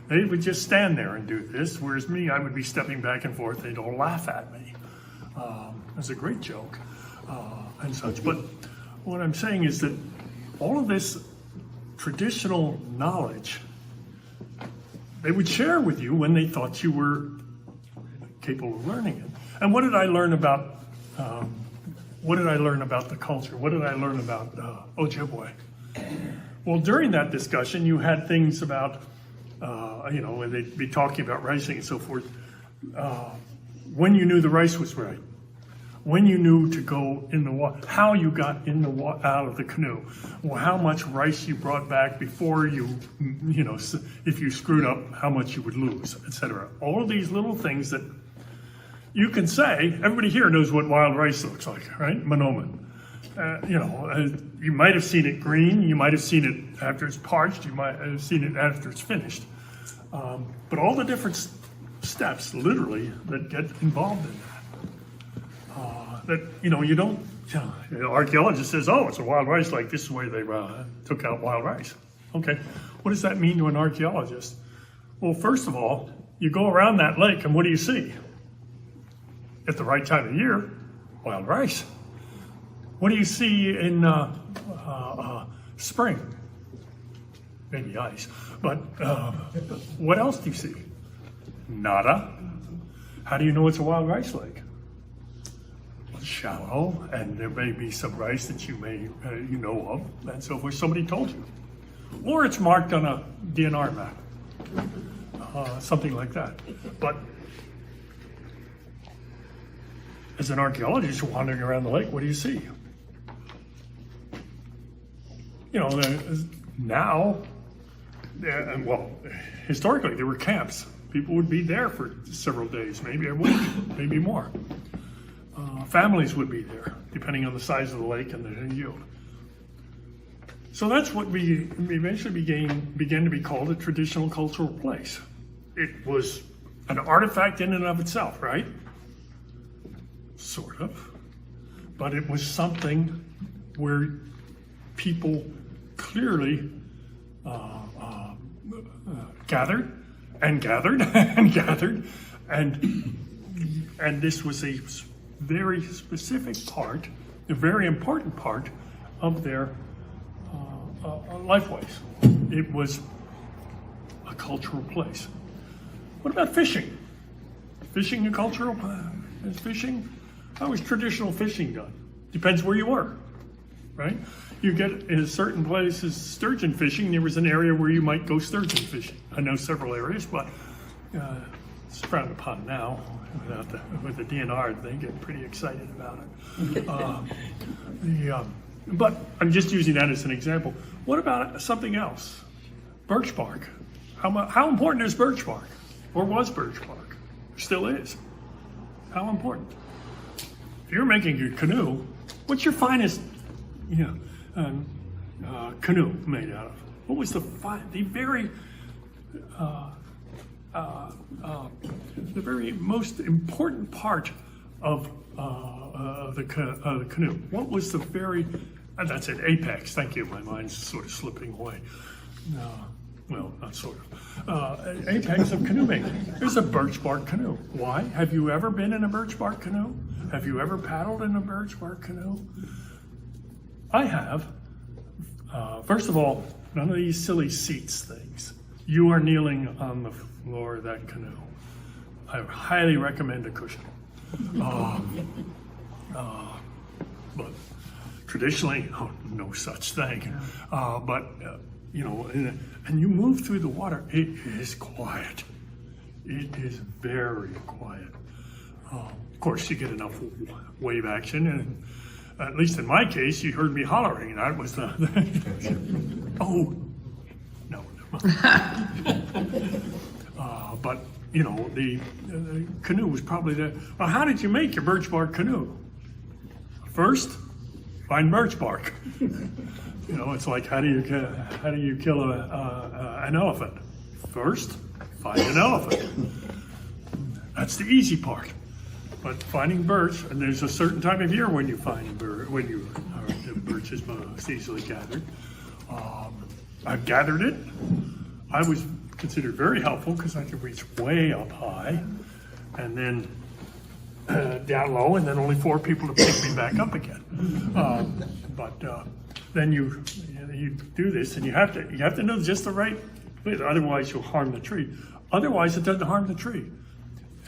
would just stand there and do this, whereas me, I would be stepping back and forth. They'd all laugh at me. It was a great joke and such. But what I'm saying is that all of this traditional knowledge, they would share with you when they thought you were capable of learning it. And what did I learn about the culture? What did I learn about Ojibwe? Well, during that discussion, you had things about, when they'd be talking about ricing and so forth, when you knew the rice was right, when you knew to go in the water, how you got in the out of the canoe, well, how much rice you brought back before you, if you screwed up, how much you would lose, etc. All of these little things that you can say, everybody here knows what wild rice looks like, right? Monoman. You might have seen it green, you might have seen it after it's parched, you might have seen it after it's finished. But all the different steps, literally, that get involved in that. You don't, the archaeologist says, oh, it's a wild rice lake, this is where they took out wild rice. Okay, what does that mean to an archaeologist? Well, first of all, you go around that lake and what do you see? At the right time of year, wild rice. What do you see in spring? Maybe ice. But what else do you see? Nada. How do you know it's a wild rice lake? Well, it's shallow, and there may be some rice that you may know of, and so forth. Somebody told you. Or it's marked on a DNR map. Something like that. But as an archaeologist wandering around the lake, what do you see? Now, well, historically there were camps. People would be there for several days, maybe a week, maybe more. Families would be there, depending on the size of the lake and the yield. So that's what we eventually began to be called a traditional cultural place. It was an artifact in and of itself, right? Sort of. But it was something where people clearly gathered and gathered and gathered, and this was a very specific part, a very important part of their lifeways. It was a cultural place. What about fishing? Fishing a cultural is fishing? How was traditional fishing done? Depends where you were, right? You get in certain places sturgeon fishing. There was an area where you might go sturgeon fishing. I know several areas, but it's frowned upon now. With the DNR, they get pretty excited about it. But I'm just using that as an example. What about something else? Birch bark. How important is birch bark? Or was birch bark? Still is. How important? If you're making a canoe, what's your finest canoe made out of? What was the very most important part of the canoe? What was the that's it, apex. Thank you. My mind's sort of slipping away. Well, not sort of. Apex of canoe making. There's a birch bark canoe. Why? Have you ever been in a birch bark canoe? Have you ever paddled in a birch bark canoe? I have. First of all, none of these silly seats things. You are kneeling on the floor of that canoe. I highly recommend a cushion. But traditionally, no such thing. And you move through the water, it is quiet. It is very quiet. Of course, you get enough wave action, and at least in my case, you heard me hollering. That was the oh, no. But the canoe was probably well, how did you make your birch bark canoe? First, find birch bark. It's like how do you kill an elephant? First, find an elephant. That's the easy part. But finding birch, and there's a certain time of year when you find the birch is most easily gathered. I've gathered it. I was considered very helpful because I could reach way up high, and then down low, and then only 4 people to pick me back up again. Then you do this, and you have to know just the right place. Otherwise, you'll harm the tree. Otherwise, it doesn't harm the tree.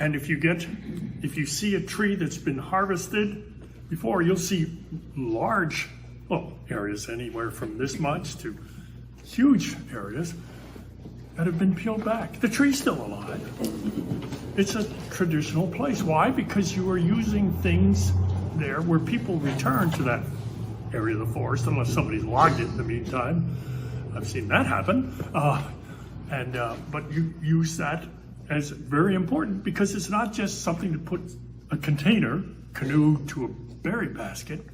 And if you see a tree that's been harvested before, you'll see large areas anywhere from this much to huge areas that have been peeled back. The tree's still alive. It's a traditional place. Why? Because you are using things there where people return to that area of the forest, unless somebody's logged it in the meantime. I've seen that happen. But you use that as very important because it's not just something to put a canoe to a berry basket,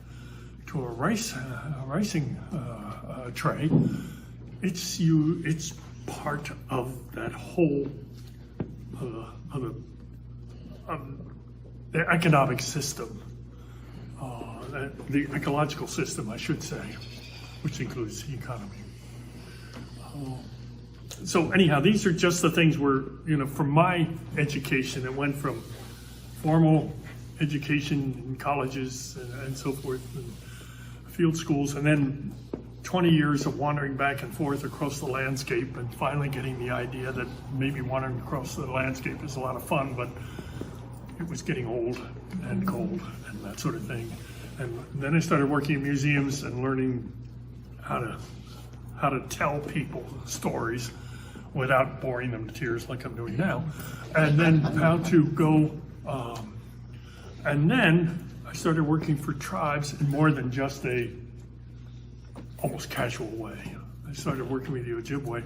to a ricing tray. It's part of that whole the economic system, the ecological system, I should say, which includes the economy. So anyhow, these are just the things where, from my education, it went from formal education in colleges and so forth, and field schools, and then 20 years of wandering back and forth across the landscape, and finally getting the idea that maybe wandering across the landscape is a lot of fun, but it was getting old and cold and that sort of thing. And then I started working in museums and learning how to tell people stories without boring them to tears like I'm doing now, and then how to go, and then I started working for tribes in more than just a almost casual way. I started working with the Ojibwe,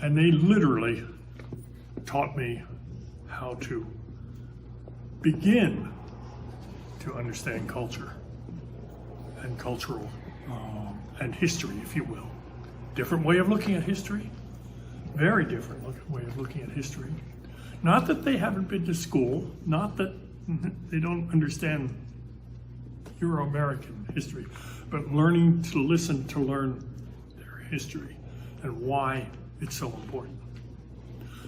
and they literally taught me how to begin to understand culture and cultural and history, if you will. Different way of looking at history, very different way of looking at history. Not that they haven't been to school, not that they don't understand Euro-American history, but learning to listen to learn their history and why it's so important.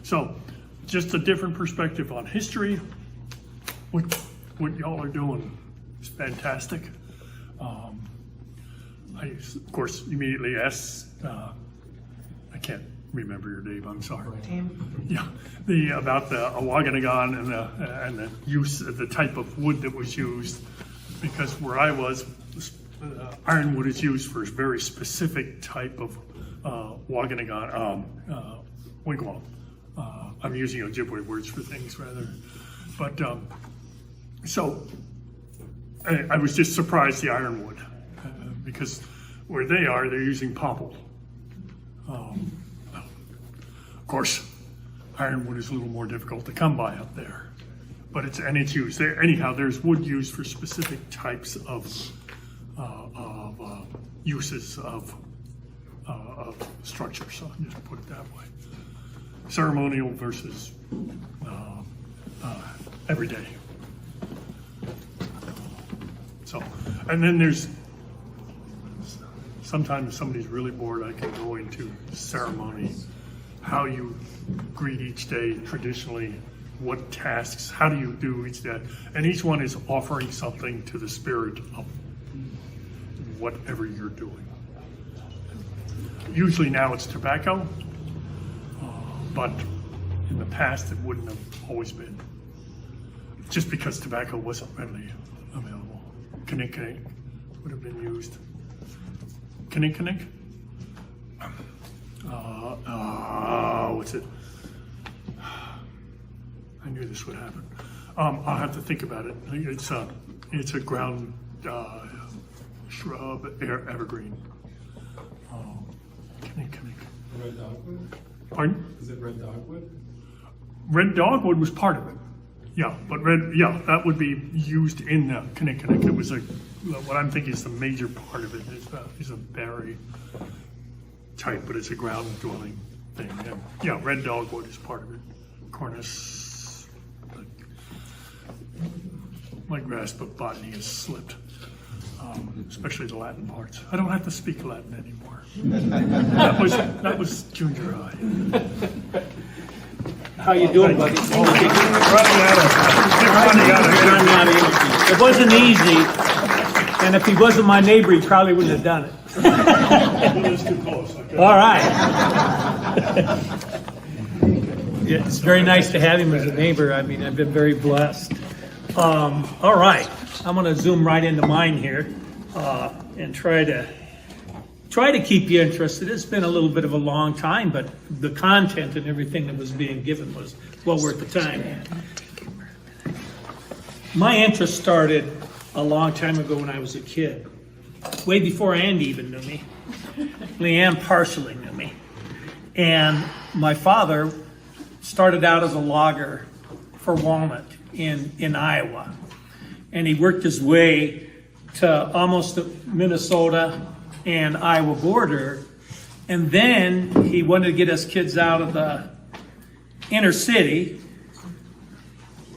So, just a different perspective on history. What y'all are doing is fantastic. I, of course, immediately asked, I can't remember your name, I'm sorry. Yeah, about the Awaganagon and the use of the type of wood that was used, because where I was, ironwood is used for a very specific type of Waganagon wigwam. I'm using Ojibwe words for things rather, but so I was just surprised the ironwood because where they are, they're using popple. Of course, ironwood is a little more difficult to come by up there, but it's used there. Anyhow, there's wood used for specific types of uses of structure. So I'll just put it that way: ceremonial versus everyday. So, and then there's sometimes if somebody's really bored, I can go into ceremony, how you greet each day traditionally, what tasks, how do you do each day, and each one is offering something to the spirit of whatever you're doing. Usually now it's tobacco, but in the past it wouldn't have always been, just because tobacco wasn't readily available. Kinnick would have been used. Kinnick? What's it? I knew this would happen. I'll have to think about it. It's a ground shrub, evergreen. Kinnick. Red dogwood? Pardon? Is it red dogwood? Red dogwood was part of it. Yeah, but that would be used in the Kinnick. It was what I'm thinking is the major part of it is a berry type, but it's a ground dwelling thing. And yeah, red dogwood is part of it. Cornus. My grasp of botany has slipped, especially the Latin parts. I don't have to speak Latin anymore. That was junior high. How you doing, buddy? It wasn't easy, and if he wasn't my neighbor, he probably wouldn't have done it. It was too close. All right. It's very nice to have him as a neighbor. I mean, I've been very blessed. All right, I'm going to zoom right into mine here and try to keep you interested. It's been a little bit of a long time, but the content and everything that was being given was well worth the time. My interest started a long time ago when I was a kid, way before Andy even knew me. Leanne partially knew me. And my father started out as a logger for walnut in Iowa. And he worked his way to almost the Minnesota and Iowa border, and then he wanted to get us kids out of the inner city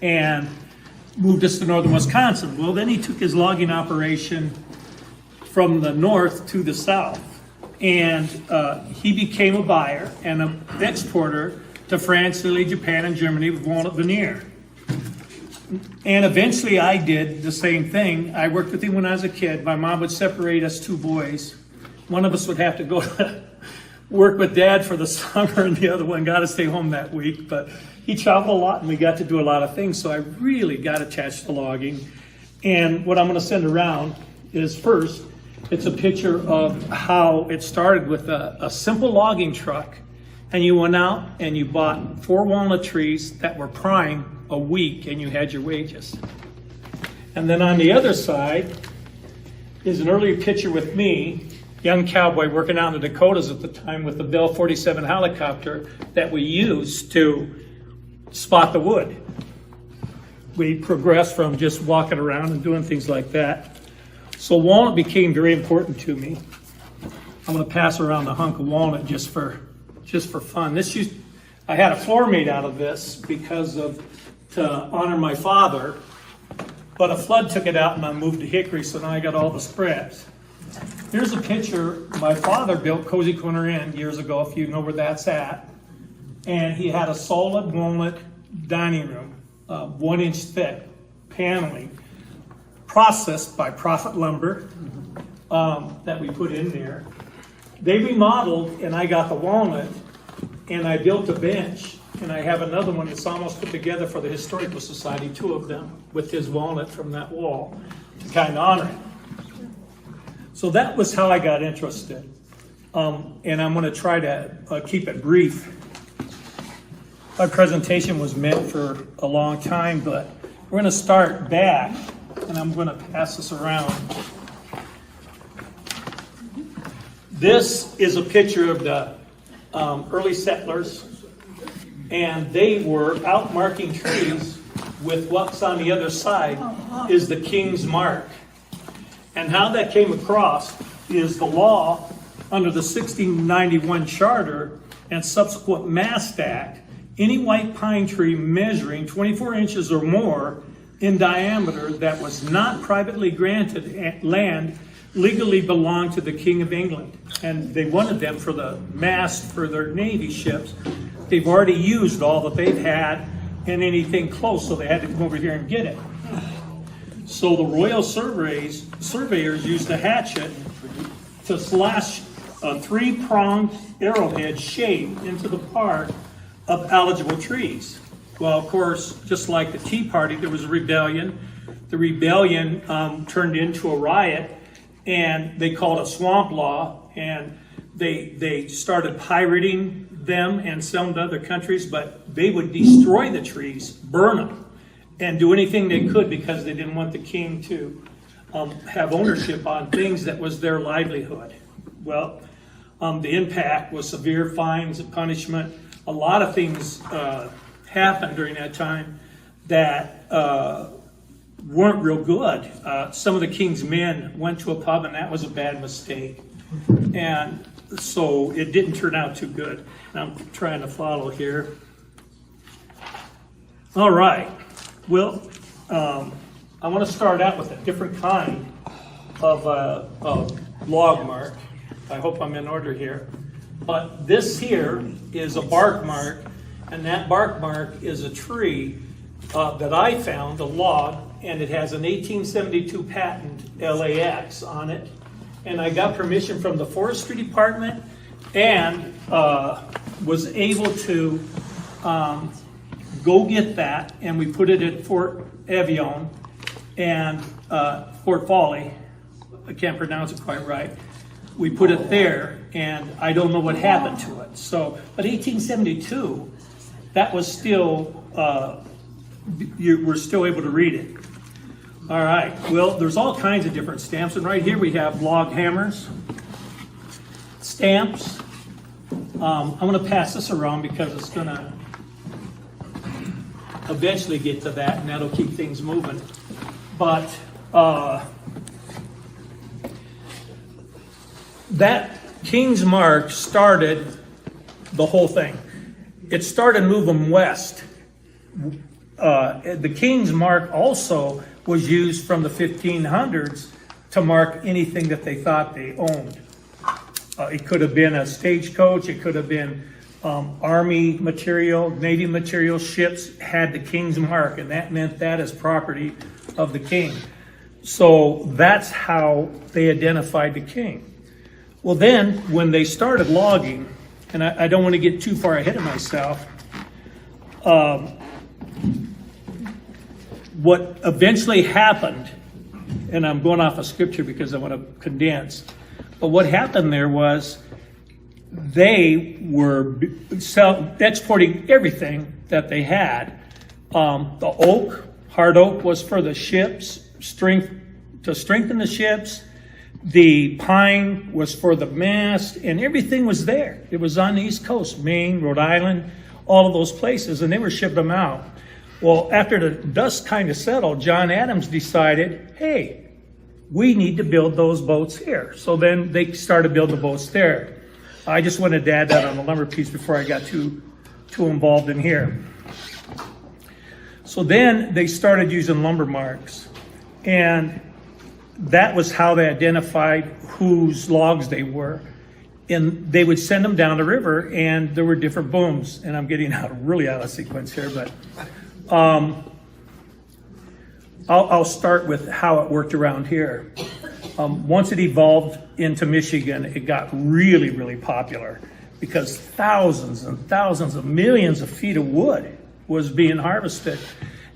and moved us to northern Wisconsin. Well, then he took his logging operation from the north to the south, and he became a buyer and an exporter to France, Italy, Japan, and Germany with walnut veneer. And eventually I did the same thing. I worked with him when I was a kid. My mom would separate us two boys. One of us would have to go to work with Dad for the summer, and the other one got to stay home that week. But he traveled a lot, and we got to do a lot of things. So I really got attached to logging. And what I'm going to send around is, first, it's a picture of how it started with a simple logging truck. And you went out and you bought 4 walnut trees that were prime a week, and you had your wages. And then on the other side is an earlier picture with me, young cowboy working out in the Dakotas at the time with the Bell 47 helicopter that we used to spot the wood. We progressed from just walking around and doing things like that. So walnut became very important to me. I'm going to pass around the hunk of walnut just for fun. I had a floor made out of this to honor my father, but a flood took it out and I moved to hickory, so now I got all the scraps. Here's a picture my father built Cozy Corner Inn years ago, if you know where that's at. And he had a solid walnut dining room, 1 inch thick paneling, processed by Profit Lumber. that we put in there. They remodeled, and I got the walnut, and I built a bench, and I have another one that's almost put together for the Historical Society, 2 of them, with his walnut from that wall, to kind of honor him. So that was how I got interested. And I'm going to try to keep it brief. Our presentation was meant for a long time, but we're going to start back, and I'm going to pass this around. This is a picture of the early settlers, and they were out marking trees with what's on the other side is the King's Mark. And how that came across is the law under the 1691 Charter and subsequent Mast Act. Any white pine tree measuring 24 inches or more in diameter that was not privately granted land legally belonged to the King of England. And they wanted them for the mast for their Navy ships. They've already used all that they've had and anything close, so they had to come over here and get it. So the Royal Surveyors used a hatchet to slash a 3-pronged arrowhead shape into the bark of eligible trees. Well, of course, just like the Tea Party, there was a rebellion. The rebellion turned into a riot, and they called it swamp law, and they started pirating them and selling to other countries, but they would destroy the trees, burn them, and do anything they could because they didn't want the king to have ownership on things that was their livelihood. Well, the impact was severe fines and punishment. A lot of things happened during that time that weren't real good. Some of the king's men went to a pub, and that was a bad mistake. And so it didn't turn out too good. And I'm trying to follow here. All right. Well, I want to start out with a different kind of log mark. I hope I'm in order here. But this here is a bark mark, and that bark mark is a tree that I found, a log, and it has an 1872 patent LAX on it. And I got permission from the Forestry Department and was able to go get that, and we put it at Fort Evian and Fort Folly. I can't pronounce it quite right. We put it there, and I don't know what happened to it. So, but 1872, that was still, you were still able to read it. All right, well, there's all kinds of different stamps, and right here we have log hammers, stamps. I'm going to pass this around because it's going to eventually get to that, and that'll keep things moving. But that King's Mark started the whole thing. It started moving west. The King's Mark also was used from the 1500s to mark anything that they thought they owned. It could have been a stagecoach, it could have been Army material, Navy material. Ships had the King's Mark, and that meant that as property of the king. So that's how they identified the king. Well, then, when they started logging, and I don't want to get too far ahead of myself, what eventually happened, and I'm going off of scripture because I want to condense, but what happened there was they were exporting everything that they had. The oak, hard oak, was for the ships, to strengthen the ships. The pine was for the mast, and everything was there. It was on the East Coast, Maine, Rhode Island, all of those places, and they were shipping them out. Well, after the dust kind of settled, John Adams decided, hey, we need to build those boats here. So then they started building the boats there. I just wanted to add that on the lumber piece before I got too involved in here. So then they started using lumber marks, and that was how they identified whose logs they were. And they would send them down the river, and there were different booms. And I'm getting really out of sequence here, but I'll start with how it worked around here. Once it evolved into Michigan, it got really, really popular because thousands and thousands of millions of feet of wood was being harvested.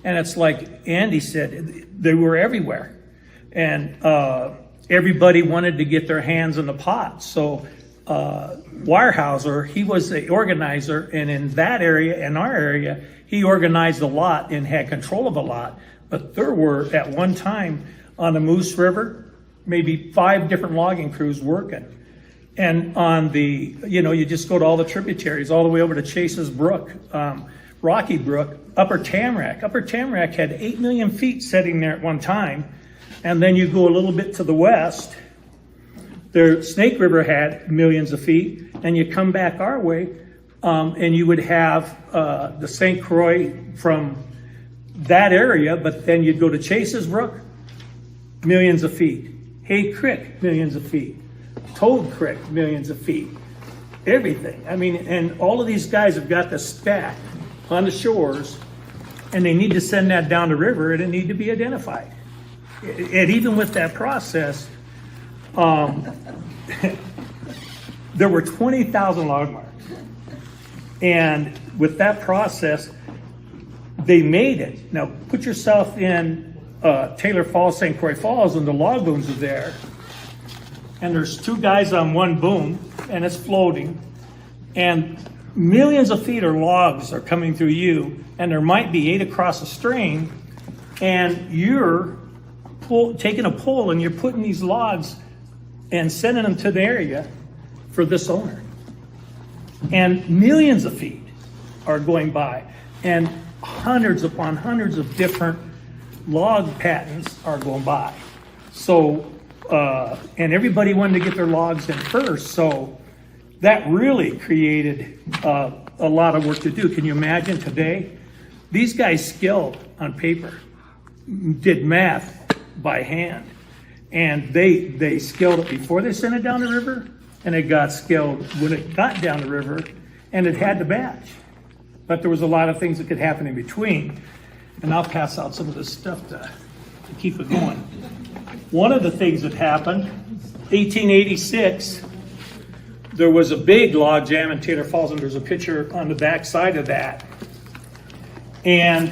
And it's like Andy said, they were everywhere. And everybody wanted to get their hands in the pot. So Weyerhaeuser, he was the organizer, and in that area, in our area, he organized a lot and had control of a lot. But there were, at one time, on the Moose River, maybe 5 different logging crews working. And on the, you just go to all the tributaries, all the way over to Chase's Brook, Rocky Brook, Upper Tamarack. Upper Tamarack had 8 million feet sitting there at one time. And then you go a little bit to the west, the Snake River had millions of feet, and you come back our way, and you would have the St. Croix from that area, but then you'd go to Chase's Brook, millions of feet. Hay Creek, millions of feet. Toad Creek, millions of feet. Everything. I mean, and all of these guys have got the stack on the shores, and they need to send that down the river, and it need to be identified. And even with that process, there were 20,000 log marks. And with that process, they made it. Now, put yourself in Taylor Falls, St. Croix Falls, and the log booms are there. And there's 2 guys on one boom, and it's floating. And millions of feet of logs are coming through you, and there might be 8 across a string, and you're taking a pole and you're putting these logs and sending them to the area for this owner. And millions of feet are going by, and hundreds upon hundreds of different log patents are going by. So, and everybody wanted to get their logs in first, so that really created a lot of work to do. Can you imagine today? These guys skilled on paper, did math by hand, and they scaled it before they sent it down the river, and it got scaled when it got down the river, and it had to batch. But there was a lot of things that could happen in between, and I'll pass out some of this stuff to keep it going. One of the things that happened, 1886, there was a big log jam in Taylor Falls, and there's a picture on the back side of that. And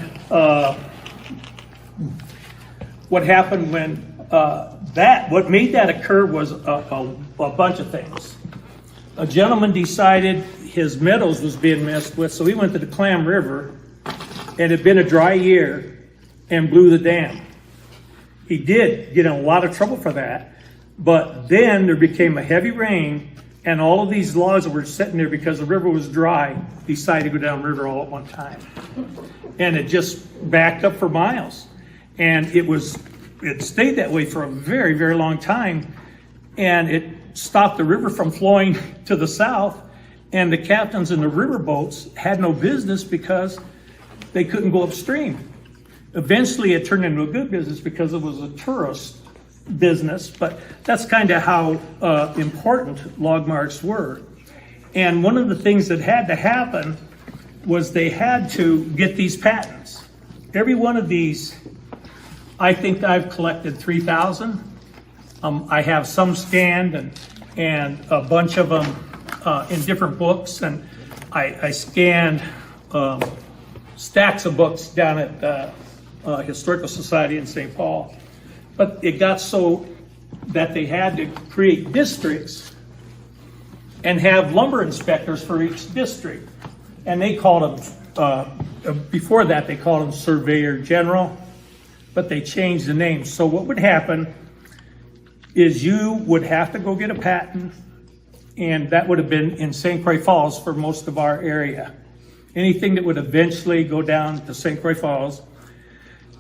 what happened when what made that occur was a bunch of things. A gentleman decided his meadows was being messed with, so he went to the Clam River, and it had been a dry year, and blew the dam. He did get in a lot of trouble for that, but then there became a heavy rain, and all of these logs that were sitting there because the river was dry decided to go down the river all at one time. And it just backed up for miles. And it stayed that way for a very, very long time. And it stopped the river from flowing to the south. And the captains in the river boats had no business because they couldn't go upstream. Eventually it turned into a good business because it was a tourist business, but that's kind of how important log marks were. And one of the things that had to happen was they had to get these patents. Every one of these, I think I've collected 3,000. I have some scanned and a bunch of them in different books, and I scanned stacks of books down at the Historical Society in St. Paul. But it got so that they had to create districts and have lumber inspectors for each district. And they called them, before that they called them Surveyor General, but they changed the name. So what would happen is you would have to go get a patent, and that would have been in St. Croix Falls for most of our area. Anything that would eventually go down to St. Croix Falls,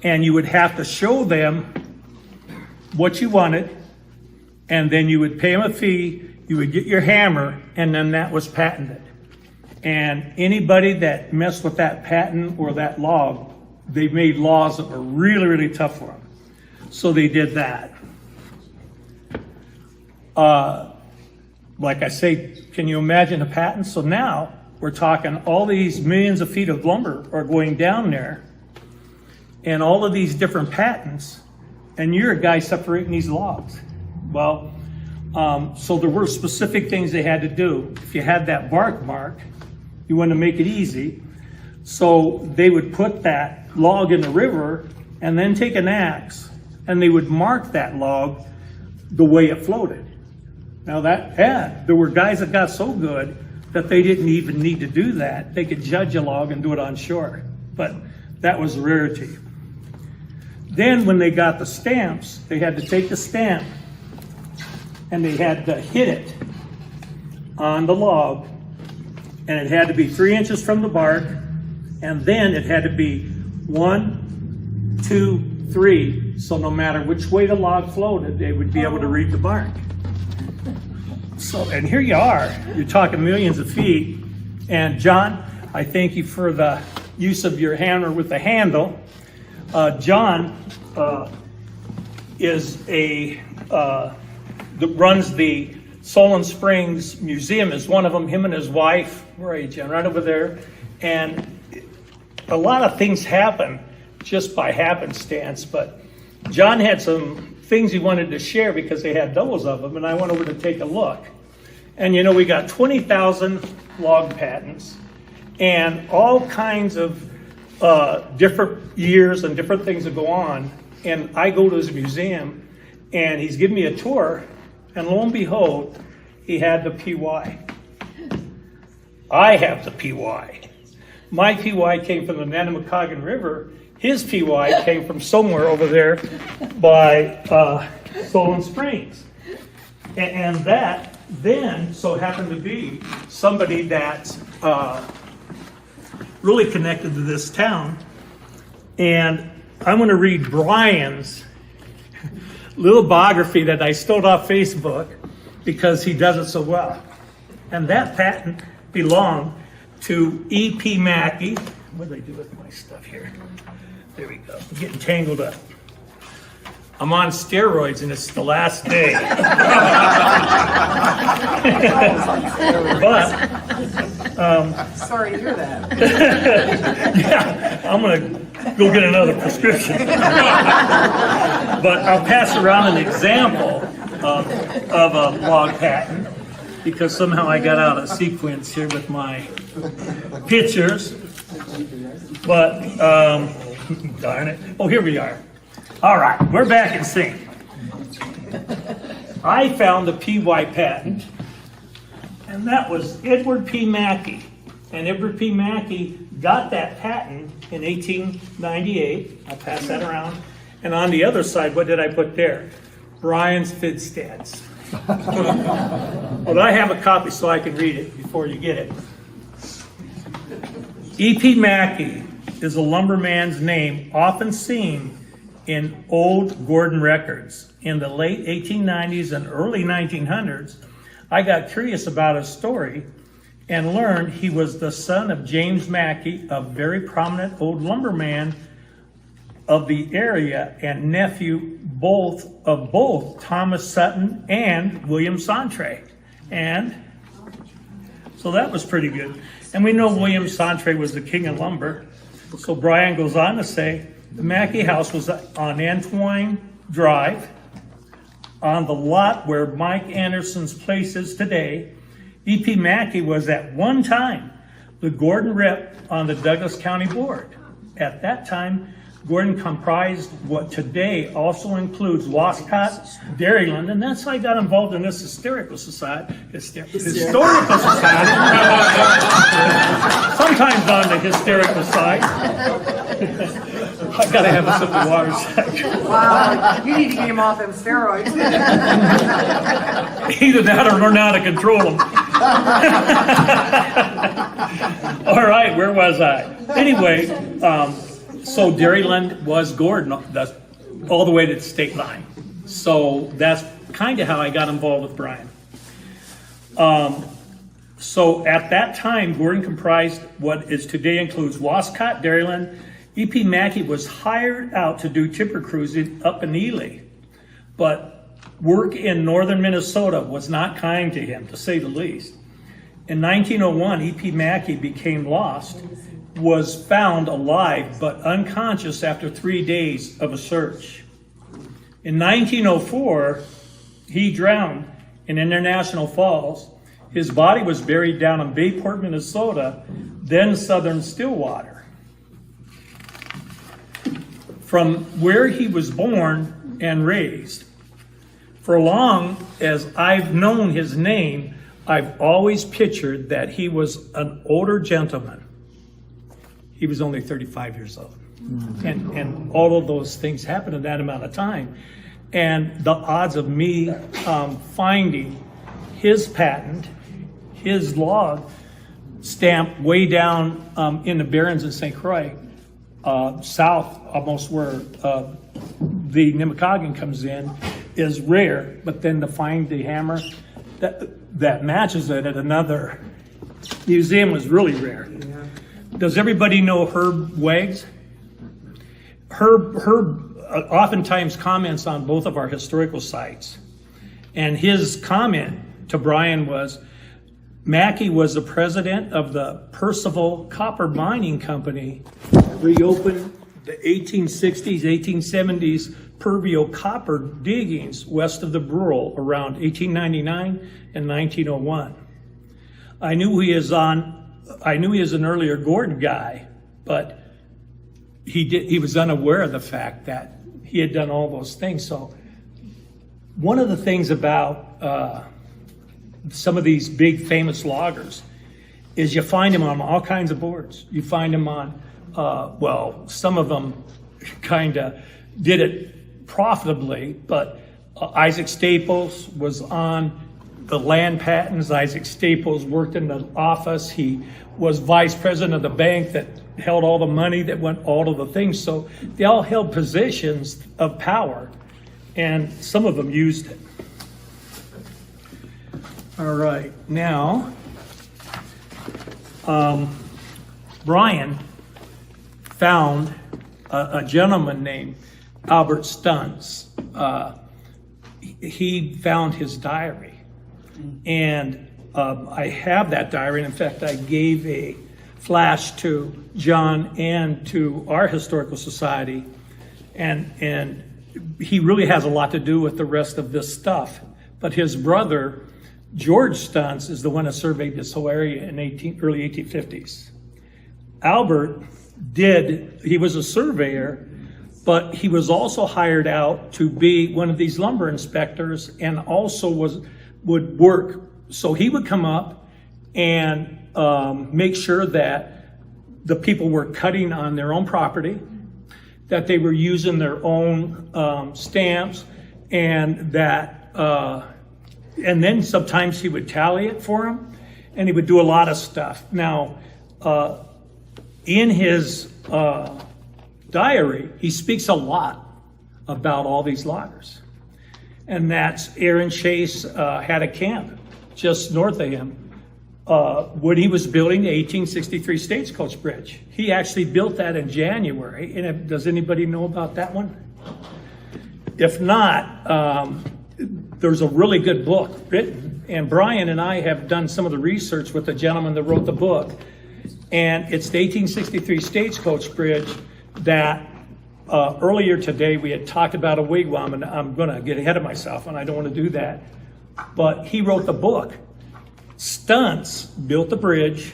and you would have to show them what you wanted, and then you would pay them a fee, you would get your hammer, and then that was patented. And anybody that messed with that patent or that log, they made laws that were really, really tough for them. So they did that. Like I say, can you imagine a patent? So now we're talking all these millions of feet of lumber are going down there, and all of these different patents, and you're a guy separating these logs. Well, so there were specific things they had to do. If you had that bark mark, you wanted to make it easy. So they would put that log in the river and then take an axe and they would mark that log the way it floated. Now there were guys that got so good that they didn't even need to do that. They could judge a log and do it on shore, but that was a rarity. Then when they got the stamps, they had to take the stamp and they had to hit it on the log, and it had to be 3 inches from the bark, and then it had to be 1, 2, 3, so no matter which way the log floated, they would be able to read the bark. So, and here you are, you're talking millions of feet, and John, I thank you for the use of your hammer with the handle. John is that runs the Solon Springs Museum, is one of them. Him and his wife, where are you, John? Right over there. And a lot of things happen just by happenstance, but John had some things he wanted to share because they had doubles of them, and I went over to take a look. And you know, we got 20,000 log patents and all kinds of different years and different things that go on. And I go to his museum and he's giving me a tour, and lo and behold, he had the PY. I have the PY. My PY came from the Nanamakagan River. His PY came from somewhere over there by Solon Springs. And that then so happened to be somebody that's really connected to this town. And I'm going to read Brian's little biography that I stole off Facebook because he does it so well. And that patent belonged to E.P. Mackey. What did I do with my stuff here? There we go. I'm getting tangled up. I'm on steroids and it's the last day. But sorry to hear that. yeah, I'm gonna go get another prescription. But I'll pass around an example of a log patent because somehow I got out of sequence here with my pictures. But darn it. Oh, here we are. All right, we're back in sync. I found the PY patent, and that was Edward P. Mackey. And Edward P. Mackey got that patent in 1898. I'll pass that around. And on the other side, what did I put there? Brian's Fidstads. Well, I have a copy so I can read it before you get it. E.P. Mackey is a lumberman's name often seen in old Gordon records. In the late 1890s and early 1900s, I got curious about his story and learned he was the son of James Mackey, a very prominent old lumberman of the area and nephew of both Thomas Sutton and William Santre. And so that was pretty good. And we know William Santre was the king of lumber. So Brian goes on to say, the Mackey house was on Antwine Drive, on the lot where Mike Anderson's place is today. E.P. Mackey was at one time the Gordon rep on the Douglas County Board. At that time, Gordon comprised what today also includes Wascott, Dairyland, and that's how I got involved in this historical society. Historical society. Sometimes on the hysterical side. I gotta have a sip of water. Wow, you need to get him off them steroids. Either that or learn how to control them. All right, where was I? Anyway, so Dairyland was Gordon, all the way to the state line. So that's kind of how I got involved with Brian. So at that time, Gordon comprised what is today includes Wascott, Dairyland. E.P. Mackey was hired out to do timber cruising up in Ely, but work in northern Minnesota was not kind to him, to say the least. In 1901, E.P. Mackey became lost, was found alive but unconscious after 3 days of a search. In 1904, he drowned in International Falls. His body was buried down in Bayport, Minnesota, then southern Stillwater. From where he was born and raised, for long as I've known his name, I've always pictured that he was an older gentleman. He was only 35 years old. And all of those things happened in that amount of time. And the odds of me finding his patent, his log, stamped way down in the Barrens in St. Croix, south, almost where the Nimicaggan comes in, is rare. But then to find the hammer that matches it at another museum was really rare. Does everybody know Herb Wags? Herb oftentimes comments on both of our historical sites. And his comment to Brian was, Mackey was the president of the Percival Copper Mining Company, reopened the 1860s, 1870s pervial copper diggings west of the Brule around 1899 and 1901. I knew he is an earlier Gordon guy, but he was unaware of the fact that he had done all those things. So one of the things about some of these big famous loggers is you find them on all kinds of boards. You find them on, some of them kind of did it profitably, but Isaac Staples was on the land patents. Isaac Staples worked in the office. He was vice president of the bank that held all the money that went all of the things. So they all held positions of power, and some of them used it. All right, now, Brian found a gentleman named Albert Stuntz. He found his diary, and I have that diary. And in fact, I gave a flash to John and to our historical society, and he really has a lot to do with the rest of this stuff. But his brother, George Stuntz, is the one that surveyed this whole area in early 1850s. Albert he was a surveyor, but he was also hired out to be one of these lumber inspectors, and also would work. So he would come up and make sure that the people were cutting on their own property, that they were using their own stamps, and that and then sometimes he would tally it for them, and he would do a lot of stuff. Now, in his diary, he speaks a lot about all these loggers. And that's Aaron Chase had a camp just north of him when he was building the 1863 Stagecoach Bridge. He actually built that in January. And does anybody know about that one? If not, there's a really good book written, and Brian and I have done some of the research with the gentleman that wrote the book, and it's the 1863 Stagecoach Bridge that earlier today we had talked about a wigwam, and I'm going to get ahead of myself, and I don't want to do that, but he wrote the book. Stuntz built the bridge,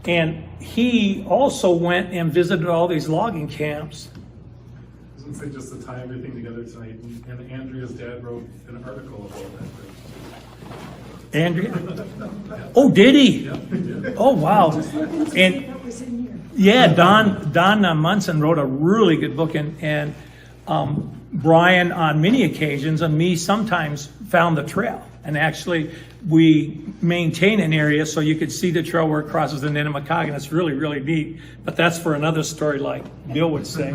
and he also went and visited all these logging camps. I was going to say, just to tie everything together tonight, and Andrea's dad wrote an article about that bridge. Andrea? Oh, did he? Yeah, he did. Oh, wow. And yeah, Don Munson wrote a really good book, and Brian on many occasions, and me sometimes, found the trail. And actually, we maintain an area so you could see the trail where it crosses the Nimicaggan. It's really, really neat. But that's for another story, like Bill would say.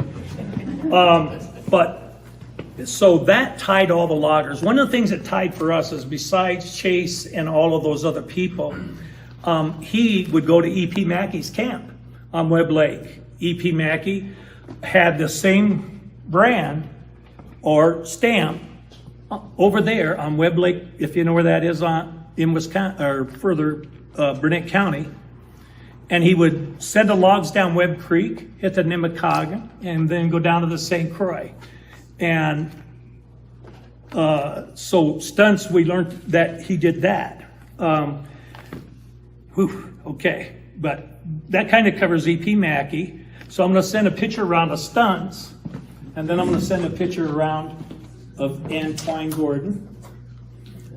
So that tied all the loggers. One of the things that tied for us is, besides Chase and all of those other people, he would go to E.P. Mackey's camp on Webb Lake. E.P. Mackey had the same brand or stamp over there on Webb Lake, if you know where that is, in Wisconsin, or further, Burnett County. And he would send the logs down Webb Creek, hit the Nimicaggan, and then go down to the St. Croix. And So stunts, we learned that he did that. Okay, but that kind of covers EP Mackey. So I'm going to send a picture around of stunts, and then I'm going to send a picture around of Antoine Gordon.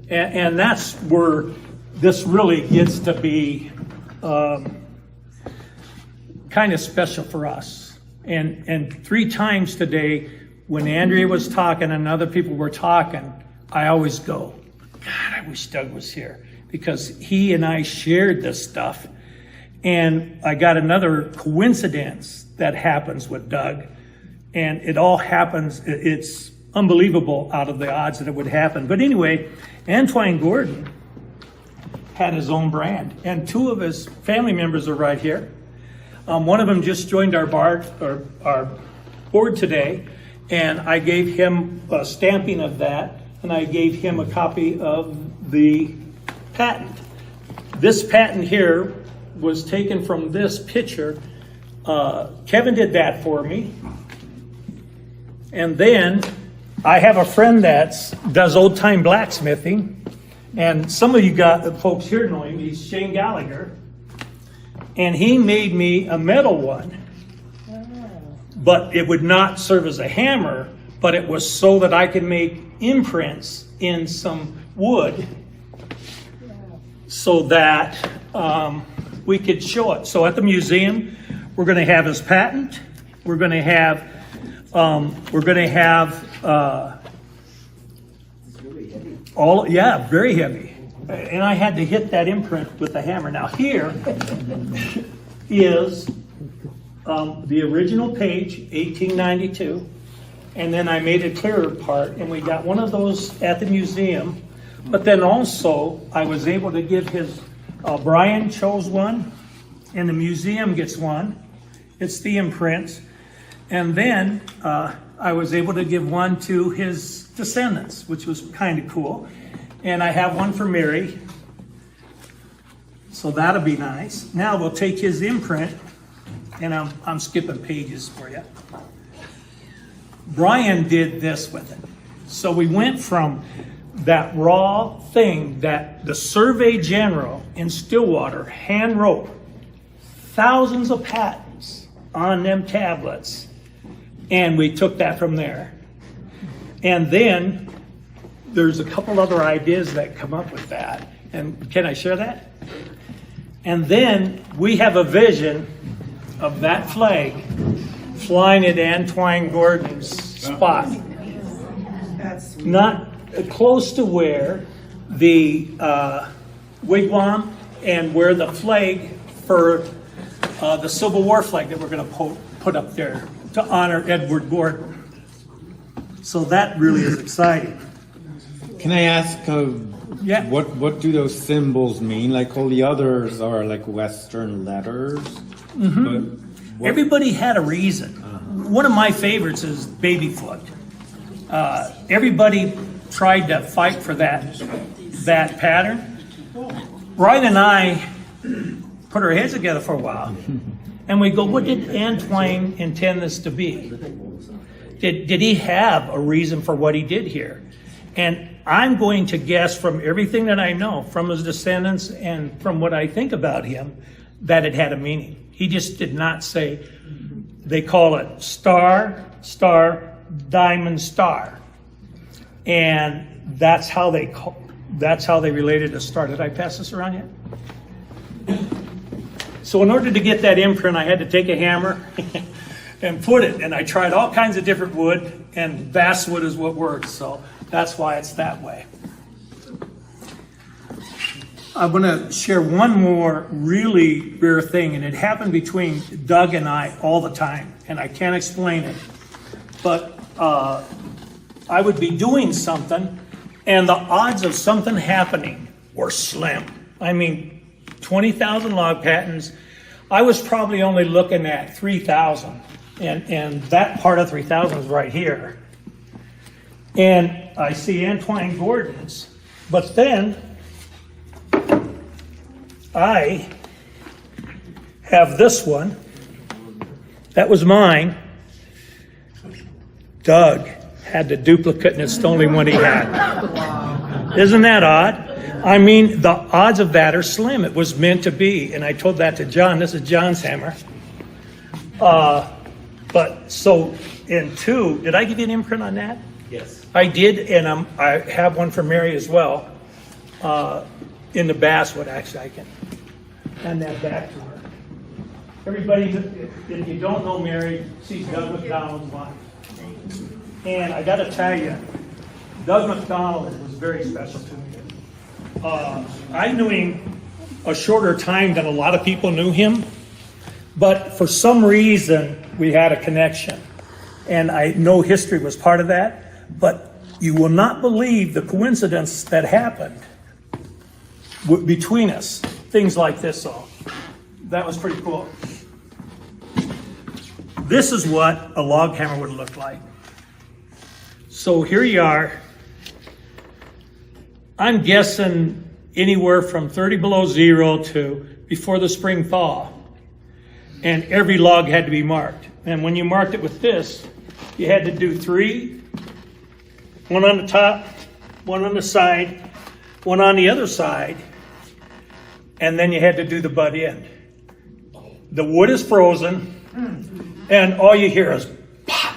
And that's where this really gets to be kind of special for us. And 3 times today, when Andrea was talking and other people were talking, I always go, God, I wish Doug was here, because he and I shared this stuff. And I got another coincidence that happens with Doug, and it all happens. It's unbelievable out of the odds that it would happen. But anyway, Antoine Gordon had his own brand, and 2 of his family members are right here. One of them just joined our board today, and I gave him a stamping of that, and I gave him a copy of the patent. This patent here was taken from this picture. Kevin did that for me. And then I have a friend that does old time blacksmithing, and some of you folks here know him. He's Shane Gallagher, and he made me a metal one, but it would not serve as a hammer, but it was so that I could make imprints in some wood so that we could show it. So at the museum, we're going to have his patent. We're going to have very heavy. And I had to hit that imprint with the hammer. Now here is the original page, 1892, and then I made a clearer part, and we got one of those at the museum. But then also I was able to give his Brian chose one, and the museum gets one. It's the imprint. And then I was able to give one to his descendants, which was kind of cool. And I have one for Mary, so that'll be nice. Now we'll take his imprint, and I'm skipping pages for you. Brian did this with it. So we went from that raw thing that the Survey General in Stillwater hand wrote thousands of patents on them tablets, and we took that from there. And then there's a couple other ideas that come up with that. And can I share that? And then we have a vision of that flag flying at Antoine Gordon's spot. Not close to where the wigwam and where the flag for the Civil War flag that we're going to put up there to honor Edward Gordon. So that really is exciting. Can I ask, Yeah. what do those symbols mean? Like all the others are like Western letters. Mm-hmm. Everybody had a reason. One of my favorites is Babyfoot. Everybody tried to fight for that pattern. Ryan and I put our heads together for a while, and we go, what did Antoine intend this to be? Did he have a reason for what he did here? And I'm going to guess from everything that I know, from his descendants and from what I think about him, that it had a meaning. He just did not say, they call it star, star, diamond, star. And that's how they related to star. Did I pass this around yet? So in order to get that imprint, I had to take a hammer and put it. And I tried all kinds of different wood, and basswood is what works. So that's why it's that way. I'm going to share one more really rare thing, and it happened between Doug and I all the time, and I can't explain it. But I would be doing something, and the odds of something happening were slim. I mean, 20,000 log patents, I was probably only looking at 3,000, and that part of 3,000 is right here. And I see Antoine Gordon's, but then I have this one. That was mine. Doug had the duplicate and it's the only one he had. Isn't that odd? I mean, the odds of that are slim. It was meant to be. And I told that to John. This is John's hammer. But so in 2, did I give you an imprint on that? Yes. I did, and I have one for Mary as well. In the basswood, actually, I can hand that back to her. Everybody, if you don't know Mary, she's Doug McDonald's wife. And I got to tell you, Doug McDonald was very special to me. I knew him a shorter time than a lot of people knew him, but for some reason we had a connection. And I know history was part of that, but you will not believe the coincidence that happened between us. Things like this all. That was pretty cool. This is what a log hammer would look like. So here you are. I'm guessing anywhere from 30 below zero to before the spring thaw. And every log had to be marked. And when you marked it with this, you had to do 3, one on the top, one on the side, one on the other side, and then you had to do the butt end. The wood is frozen, and all you hear is pop,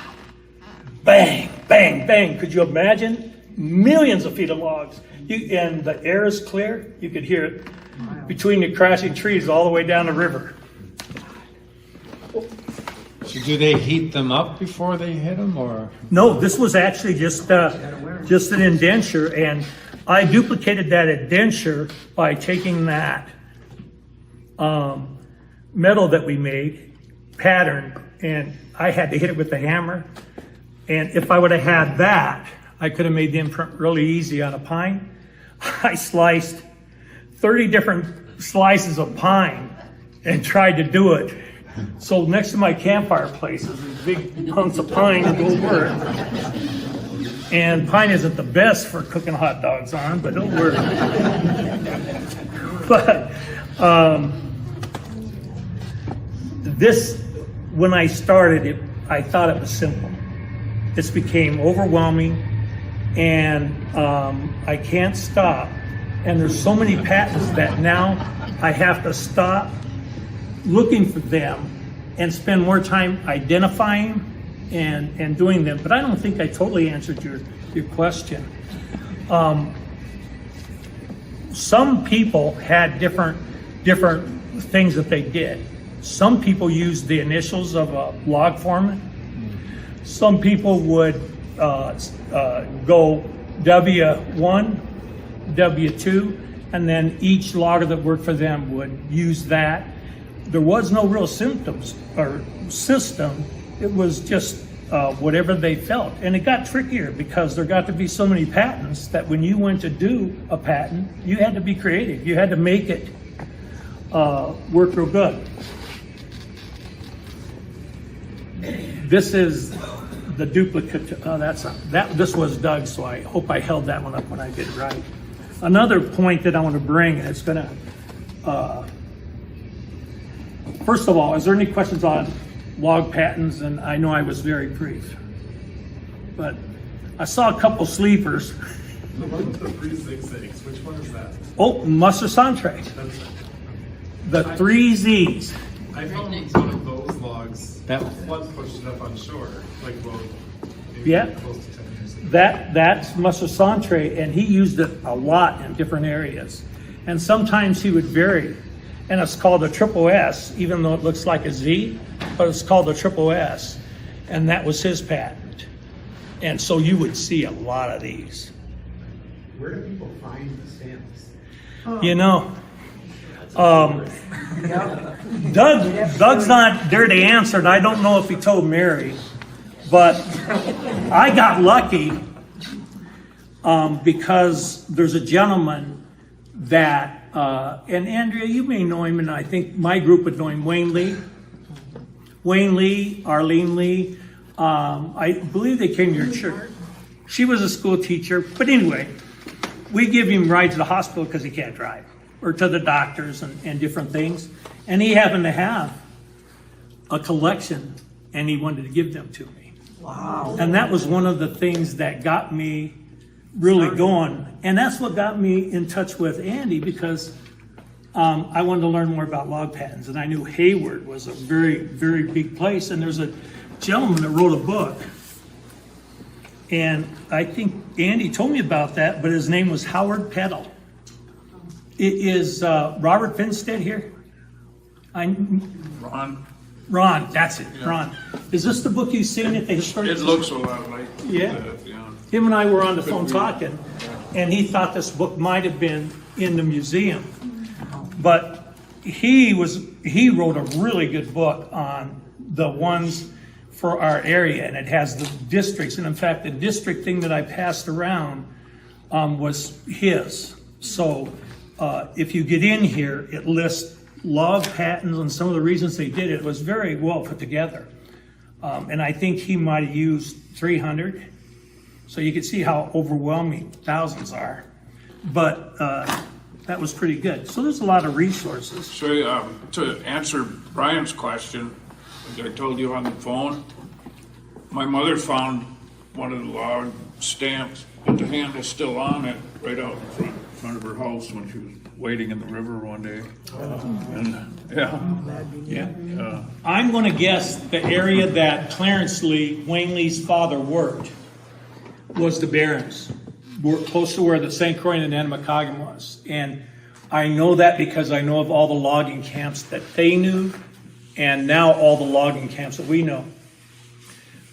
bang, bang, bang. Could you imagine? Millions of feet of logs. And the air is clear. You could hear it between the crashing trees all the way down the river. So do they heat them up before they hit them, or? No, this was actually just an indenture, and I duplicated that indenture by taking that metal that we made, pattern, and I had to hit it with the hammer. And if I would have had that, I could have made the imprint really easy on a pine. I sliced 30 different slices of pine and tried to do it. So next to my campfire places, these big hunks of pine to go work. And pine isn't the best for cooking hot dogs on, but it'll work. But this, when I started it, I thought it was simple. It's became overwhelming, and I can't stop. And there's so many patents that now I have to stop looking for them and spend more time identifying and doing them. But I don't think I totally answered your question. Some people had different things that they did. Some people used the initials of a log foreman. Some people would go W1, W2, and then each logger that worked for them would use that. There was no real symptoms or system. It was just whatever they felt. And it got trickier because there got to be so many patents that when you went to do a patent, you had to be creative. You had to make it work real good. This is the duplicate. This was Doug's, so I hope I held that one up when I did it right. Another point that I want to bring, and it's going to, first of all, is there any questions on log patents? And I know I was very brief, but I saw a couple sleepers. The one with the 3 zigzags, which one is that? Oh, Musser Santre. The 3 Z's. I found one of those logs. That flood pushed it up on shore, like maybe close to 10 years ago. That's Musser Santre, and he used it a lot in different areas. And sometimes he would vary. And it's called a triple S, even though it looks like a Z, but it's called a triple S. And that was his patent. And so you would see a lot of these. Where do people find the stamps? You know, Doug's not there to answer it. I don't know if he told Mary, but I got lucky because there's a gentleman that, and Andrea, you may know him, and I think my group would know him, Wayne Lee, Arlene Lee. I believe they came to your church. She was a school teacher, but anyway, we give him rides to the hospital because he can't drive, or to the doctors and different things. And he happened to have a collection, and he wanted to give them to me. Wow. And that was one of the things that got me really going. And that's what got me in touch with Andy, because I wanted to learn more about log patterns. And I knew Hayward was a very, very big place. And there's a gentleman that wrote a book. And I think Andy told me about that, but his name was Howard Peddle. It is Robert Finstead here? Ron, that's it, yeah. Ron. Is this the book you've seen at the historic? It looks a lot like yeah. that, yeah. Him and I were on the phone talking, and he thought this book might have been in the museum. But he wrote a really good book on the ones for our area, and it has the districts. And in fact, the district thing that I passed around was his. So if you get in here, it lists log patterns and some of the reasons they did it. It was very well put together. And I think he might have used 300. So you can see how overwhelming thousands are. But that was pretty good. So there's a lot of resources. So to answer Brian's question, as I told you on the phone, my mother found one of the log stamps, but the handle's still on it, right out in front of her house when she was wading in the river one day. And I'm going to guess the area that Clarence Lee, Wayne Lee's father, worked was the Barrens, close to where the St. Croix and Anamakagan was. And I know that because I know of all the logging camps that they knew, and now all the logging camps that we know.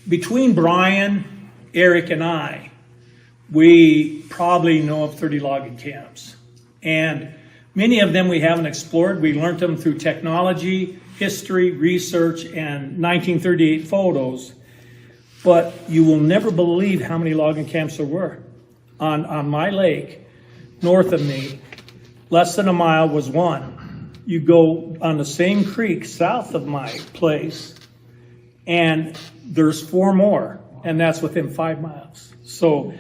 Between Brian, Eric, and I, we probably know of 30 logging camps. And many of them we haven't explored. We learned them through technology, history, research, and 1938 photos. But you will never believe how many logging camps there were. On my lake, north of me, less than a mile was one. You go on the same creek south of my place, and there's 4 more, and that's within 5 miles. So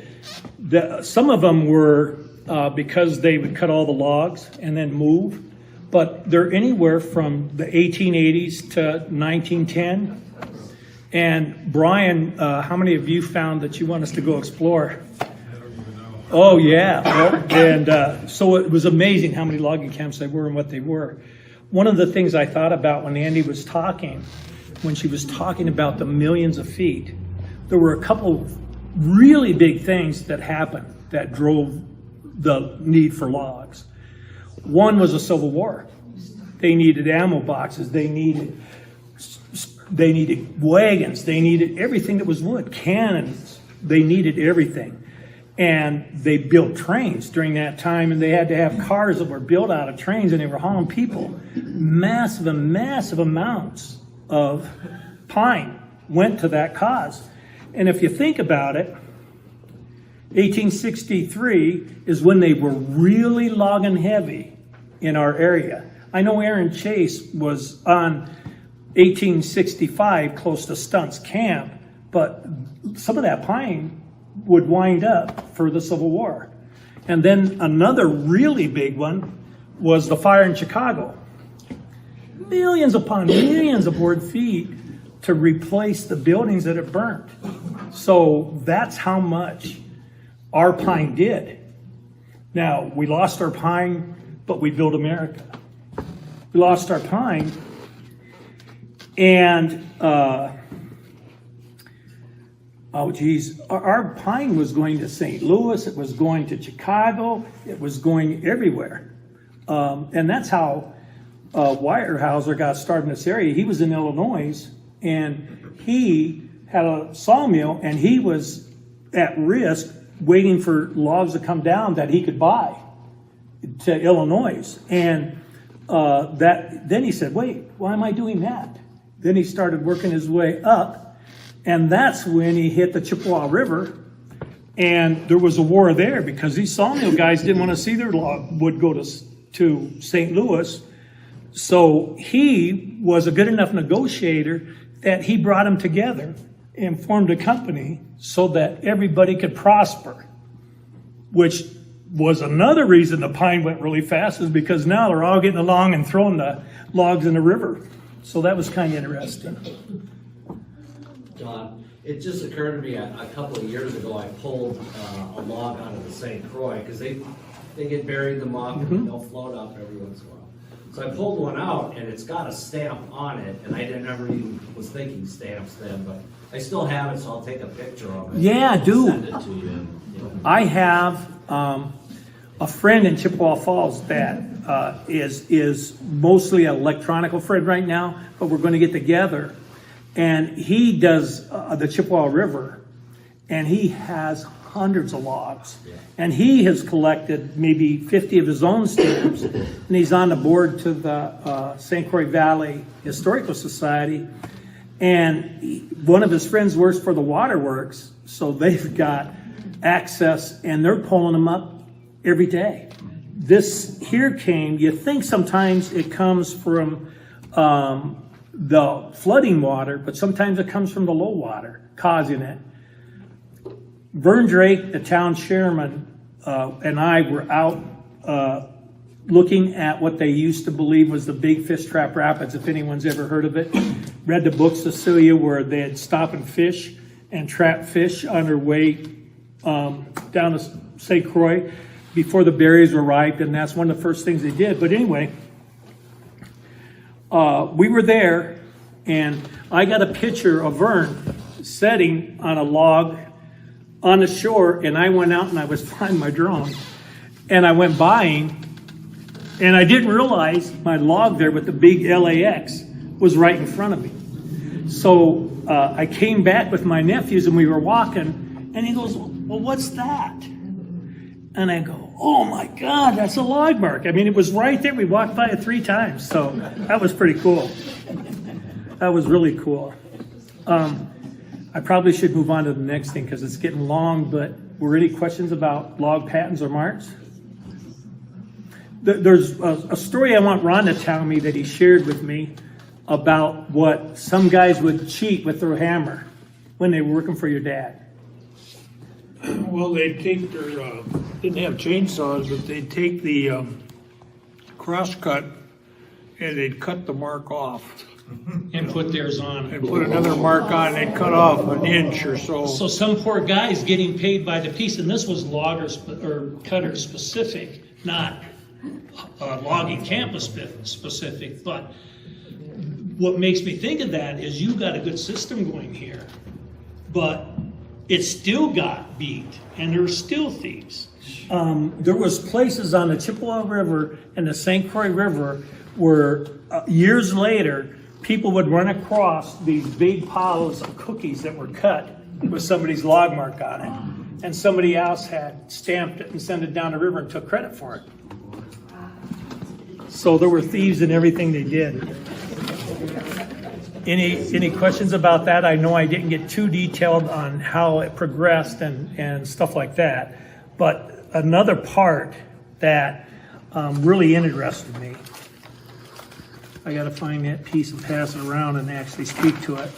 some of them were because they would cut all the logs and then move, but they're anywhere from the 1880s to 1910. And Brian, how many of you found that you want us to go explore? Oh, yeah. And so it was amazing how many logging camps there were and what they were. One of the things I thought about when Andy was talking, when she was talking about the millions of feet, there were a couple of really big things that happened that drove the need for logs. One was the Civil War. They needed ammo boxes. They needed wagons. They needed everything that was wood, cannons. They needed everything. And they built trains during that time, and they had to have cars that were built out of trains, and they were hauling people. Massive amounts of pine went to that cause. And if you think about it, 1863 is when they were really logging heavy in our area. I know Aaron Chase was on 1865 close to Stunt's Camp, but some of that pine would wind up for the Civil War. And then another really big one was the fire in Chicago. Millions upon millions of board feet to replace the buildings that had burnt. So that's how much our pine did. Now, we lost our pine, but we built America. We lost our pine, and our pine was going to St. Louis, it was going to Chicago, it was going everywhere. And that's how Weyerhaeuser got started in this area. He was in Illinois, and he had a sawmill, and he was at risk waiting for logs to come down that he could buy to Illinois. And then he said, wait, why am I doing that? Then he started working his way up, and that's when he hit the Chippewa River, and there was a war there because these sawmill guys didn't want to see their log wood go to St. Louis. So he was a good enough negotiator that he brought them together and formed a company so that everybody could prosper, which was another reason the pine went really fast, is because now they're all getting along and throwing the logs in the river. So that was kind of interesting. John, It just occurred to me a couple of years ago, I pulled a log out of the St. Croix, because they get buried in the muck and they'll float up every once in a while. So I pulled one out and it's got a stamp on it, and I never even was thinking stamps then, but I still have it, so I'll take a picture of it. Yeah, do. Send it to you. I have a friend in Chippewa Falls that is mostly an electronical friend right now, but we're going to get together. And he does the Chippewa River, and he has hundreds of logs. And he has collected maybe 50 of his own stamps, and he's on the board to the St. Croix Valley Historical Society. And one of his friends works for the waterworks, so they've got access, and they're pulling them up every day. This here came, you think sometimes it comes from the flooding water, but sometimes it comes from the low water causing it. Vern Drake, the town chairman, and I were out looking at what they used to believe was the Big Fish Trap Rapids, if anyone's ever heard of it. Read the book, Cecilia, where they'd stop and fish and trap fish on their way down to St. Croix before the berries were ripe, and that's one of the first things they did. But anyway, we were there, and I got a picture of Vern sitting on a log on the shore, and I went out and I was flying my drone, and I went by him, and I didn't realize my log there with the big LAX was right in front of me. So I came back with my nephews, and we were walking, and he goes, "Well, what's that?" And I go, "Oh my God, that's a log mark." I mean, it was right there. We walked by it 3 times, so that was pretty cool. That was really cool. I probably should move on to the next thing because it's getting long, but were any questions about log patterns or marks? There's a story I want Ron to tell me that he shared with me about what some guys would cheat with their hammer when they were working for your dad. Well, they'd take their, didn't have chainsaws, but they'd take the cross cut and they'd cut the mark off. And put theirs on. And put another mark on, and they'd cut off an inch or so. So some poor guy's getting paid by the piece, and this was logger or cutter specific, not logging campus specific. But what makes me think of that is you got a good system going here, but it still got beat, and there's still thieves. There was places on the Chippewa River and the St. Croix River where years later, people would run across these big piles of cookies that were cut with somebody's log mark on it. And somebody else had stamped it and sent it down the river and took credit for it. So there were thieves in everything they did. Any questions about that? I know I didn't get too detailed on how it progressed and stuff like that. But another part that really interested me, I got to find that piece and pass it around and actually speak to it.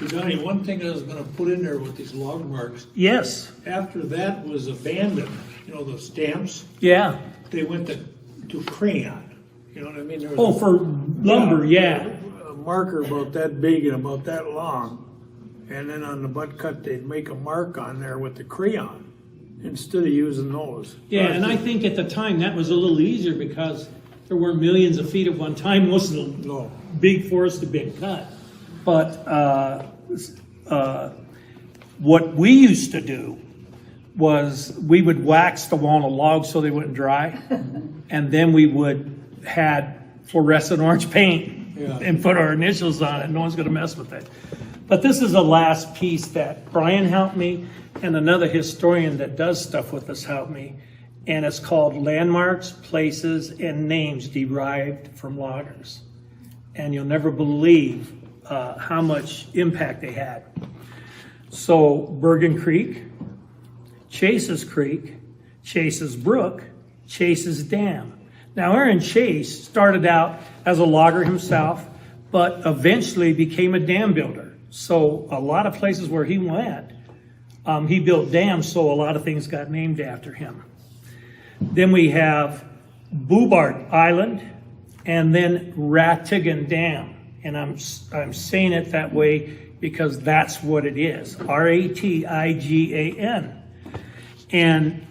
Johnny, one thing I was going to put in there with these log marks. Yes. After that was abandoned, you know, the stamps. Yeah. They went to crayon. You know what I mean? There was Oh, for lumber, yeah. A marker about that big and about that long. And then on the butt cut, they'd make a mark on there with the crayon instead of using those. Yeah, and I think at the time that was a little easier because there weren't millions of feet at one time. Most of the big forests had been cut. But what we used to do was we would wax the wall of logs so they wouldn't dry. And then we would had fluorescent orange paint and put our initials on it. No one's going to mess with it. But this is the last piece that Brian helped me and another historian that does stuff with us helped me. And it's called Landmarks, Places, and Names Derived from Loggers. And you'll never believe how much impact they had. So Bergen Creek, Chase's Creek, Chase's Brook, Chase's Dam. Now Aaron Chase started out as a logger himself, but eventually became a dam builder. So a lot of places where he went, he built dams, so a lot of things got named after him. Then we have Boubart Island, and then Ratigan Dam. And I'm saying it that way because that's what it is, Ratigan. And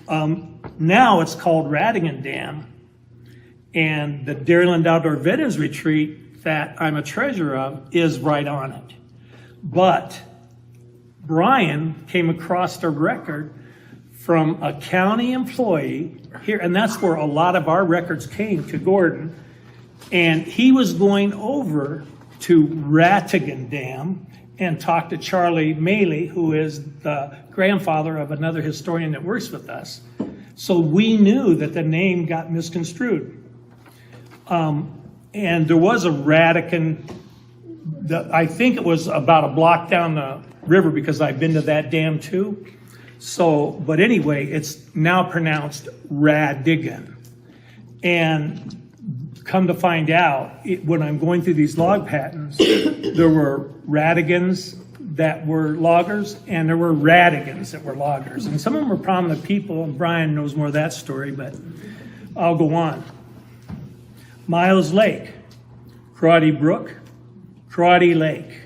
now it's called Ratigan Dam. And the Dairyland Outdoor Veterans Retreat that I'm a treasurer of is right on it. But Brian came across a record from a county employee here, and that's where a lot of our records came to Gordon. And he was going over to Ratigan Dam and talked to Charlie Maley, who is the grandfather of another historian that works with us. So we knew that the name got misconstrued. And there was a Ratigan, I think it was about a block down the river, because I've been to that dam too. So, but anyway, it's now pronounced Ratigan. And come to find out, when I'm going through these log patents, there were Ratigans that were loggers, and there were Ratigans that were loggers. And some of them were prominent people, and Brian knows more of that story, but I'll go on. Miles Lake, Crotty Brook, Crotty Lake.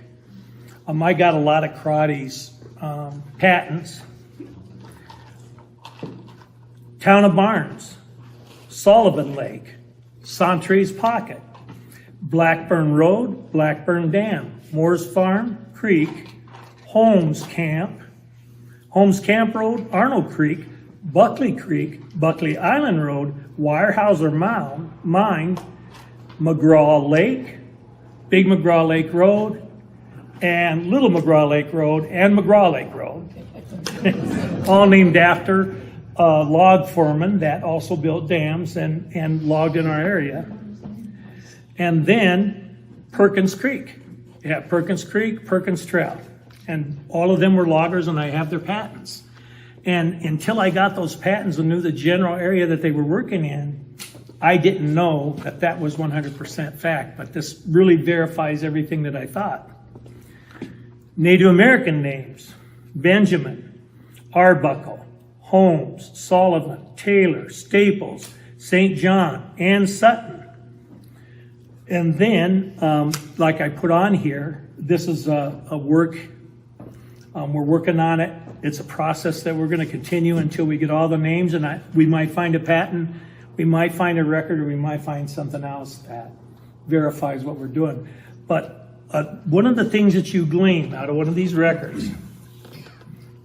I got a lot of Crotty's patents. Town of Barnes, Sullivan Lake, Santree's Pocket, Blackburn Road, Blackburn Dam, Moore's Farm, Creek, Holmes Camp Road, Arnold Creek, Buckley Island Road, Weyerhaeuser Mine, McGraw Lake, Big McGraw Lake Road, and Little McGraw Lake Road, and McGraw Lake Road. All named after log foremen that also built dams and logged in our area. And then Perkins Creek. Yeah, Perkins Creek, Perkins Trail. And all of them were loggers, and I have their patents. And until I got those patents and knew the general area that they were working in, I didn't know that that was 100% fact, but this really verifies everything that I thought. Native American names: Benjamin, Arbuckle, Holmes, Sullivan, Taylor, Staples, St. John, and Sutton. And then, like I put on here, this is a work, we're working on it. It's a process that we're going to continue until we get all the names, and we might find a patent, we might find a record, or we might find something else that verifies what we're doing. But one of the things that you glean out of one of these records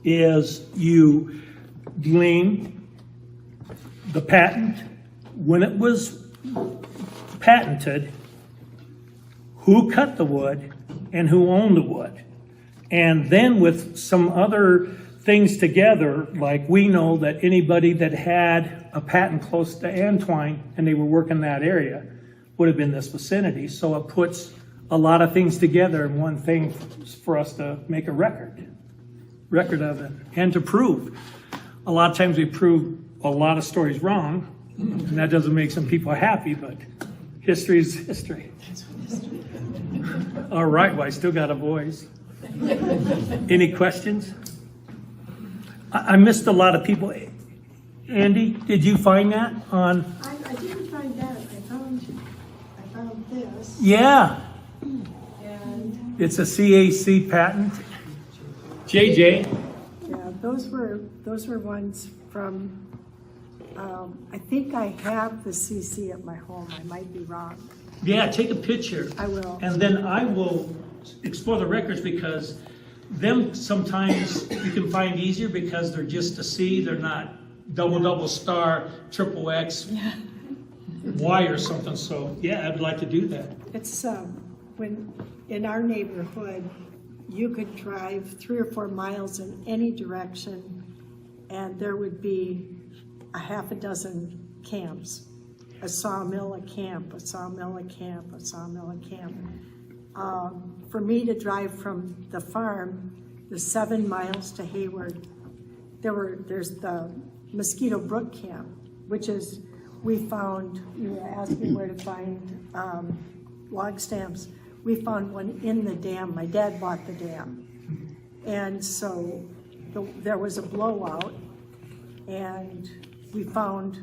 is you glean the patent, when it was patented, who cut the wood, and who owned the wood. And then with some other things together, like we know that anybody that had a patent close to Antwine and they were working that area would have been this vicinity. So it puts a lot of things together in one thing for us to make a record of it, and to prove. A lot of times we prove a lot of stories wrong, and that doesn't make some people happy, but history is history. All right, well, I still got a voice. Any questions? I missed a lot of people. Andy, did you find that on? I didn't find that. I found this. Yeah. And It's a CAC patent. JJ. yeah, those were ones from. I think I have the CC at my home. I might be wrong. Yeah, take a picture. I will. And then I will explore the records, because them sometimes you can find easier because they're just a C. They're not double star, triple X, Y or something. So yeah, I'd like to do that. It's when in our neighborhood, you could drive 3 or 4 miles in any direction, and there would be a half a dozen camps. A sawmill, a camp, a sawmill, a camp, a sawmill, a camp. For me to drive from the farm, the 7 miles to Hayward, there's the Mosquito Brook Camp, which is, we found, you were asking where to find log stamps. We found one in the dam. My dad bought the dam. And so there was a blowout, and we found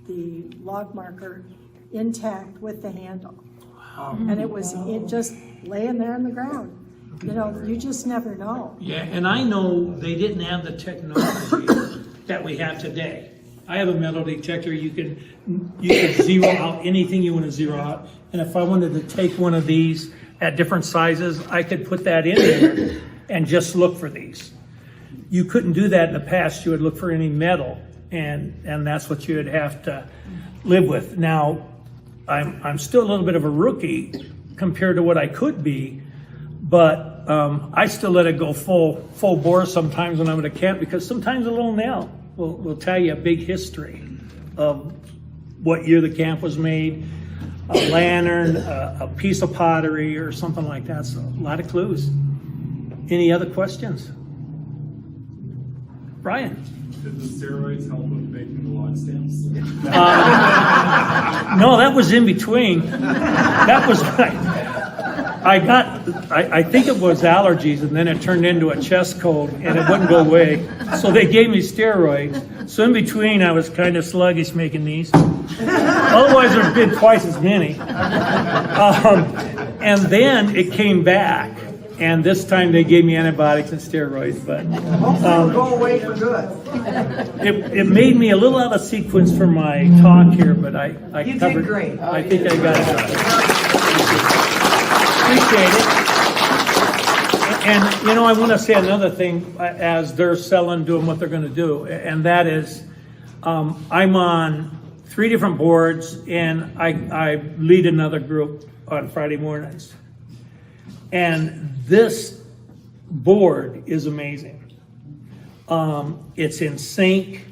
the log marker intact with the handle. And it was just laying there on the ground. You know, you just never know. Yeah, and I know they didn't have the technology that we have today. I have a metal detector. You can zero out anything you want to zero out. And if I wanted to take one of these at different sizes, I could put that in there and just look for these. You couldn't do that in the past. You would look for any metal, and that's what you would have to live with. Now, I'm still a little bit of a rookie compared to what I could be, but I still let it go full bore sometimes when I'm at a camp, because sometimes a little nail will tell you a big history of what year the camp was made, a lantern, a piece of pottery, or something like that. So a lot of clues. Any other questions? Brian? Did the steroids help with making the log stamps? No, that was in between. That was I think it was allergies, and then it turned into a chest cold, and it wouldn't go away. So they gave me steroids. So in between, I was kind of sluggish making these. Otherwise, there's been twice as many. And then it came back, and this time they gave me antibiotics and steroids. But Hopefully it'll go away for good. it made me a little out of sequence for my talk here, but I You covered. did great. I think I got it. Appreciate it. And you know, I want to say another thing as they're selling, doing what they're going to do, and that is, I'm on 3 different boards, and I lead another group on Friday mornings. And this board is amazing. It's in sync.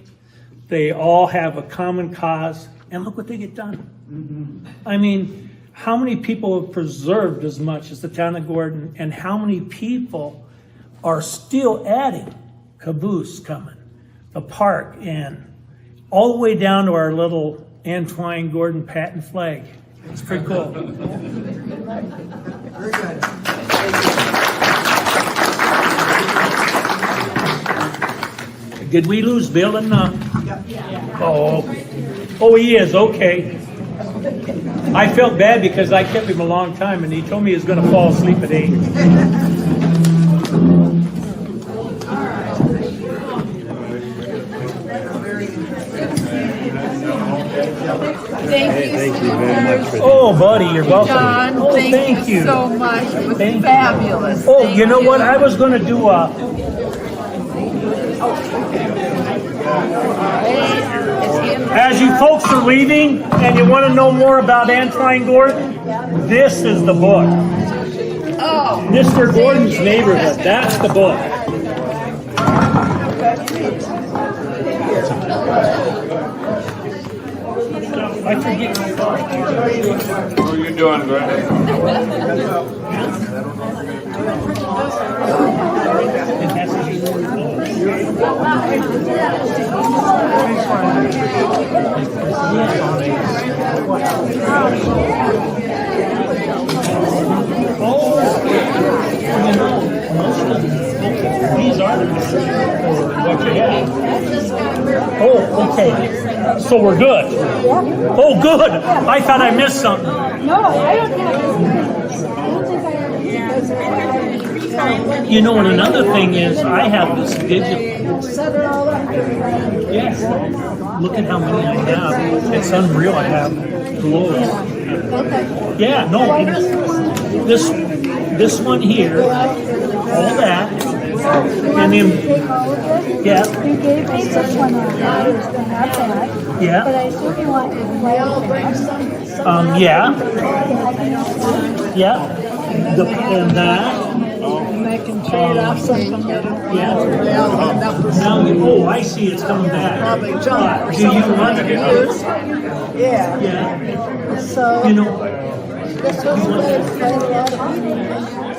They all have a common cause, and look what they get done. I mean, how many people have preserved as much as the town of Gordon, and how many people are still adding? Caboose coming, the park, and all the way down to our little Antoine Gordon patent flag. It's pretty cool. Very good. Did we lose Bill and Oh, he is, okay. I felt bad because I kept him a long time, and he told me he was going to fall asleep at 8. Thank you very much for Oh, buddy, you're welcome. John, Oh, thank you so much. It was Thank you. fabulous. Oh, Thank you know what? I was going to do as you folks are leaving and you want to know more about Antoine Gordon, this is the book. Oh, Mr. Gordon's Neighborhood. That's the book. I forget. How are you doing, Greg? These are the what you have. Oh, okay. So we're good. Oh, good. I thought I missed something. No, I don't have. You know, and another thing is, I have this digital. Yes. Look at how many I have. It's unreal. I have globes. Yeah, no. This one here, all that, and then yeah. You gave me such one on others to have that. Yeah. But I think you want Yeah. And that. And I can trade off something that Yeah. Now, I see it's coming back. Probably junk or Do you something want like it? that. Yeah. Yeah. so You know, this was quite a lot of people.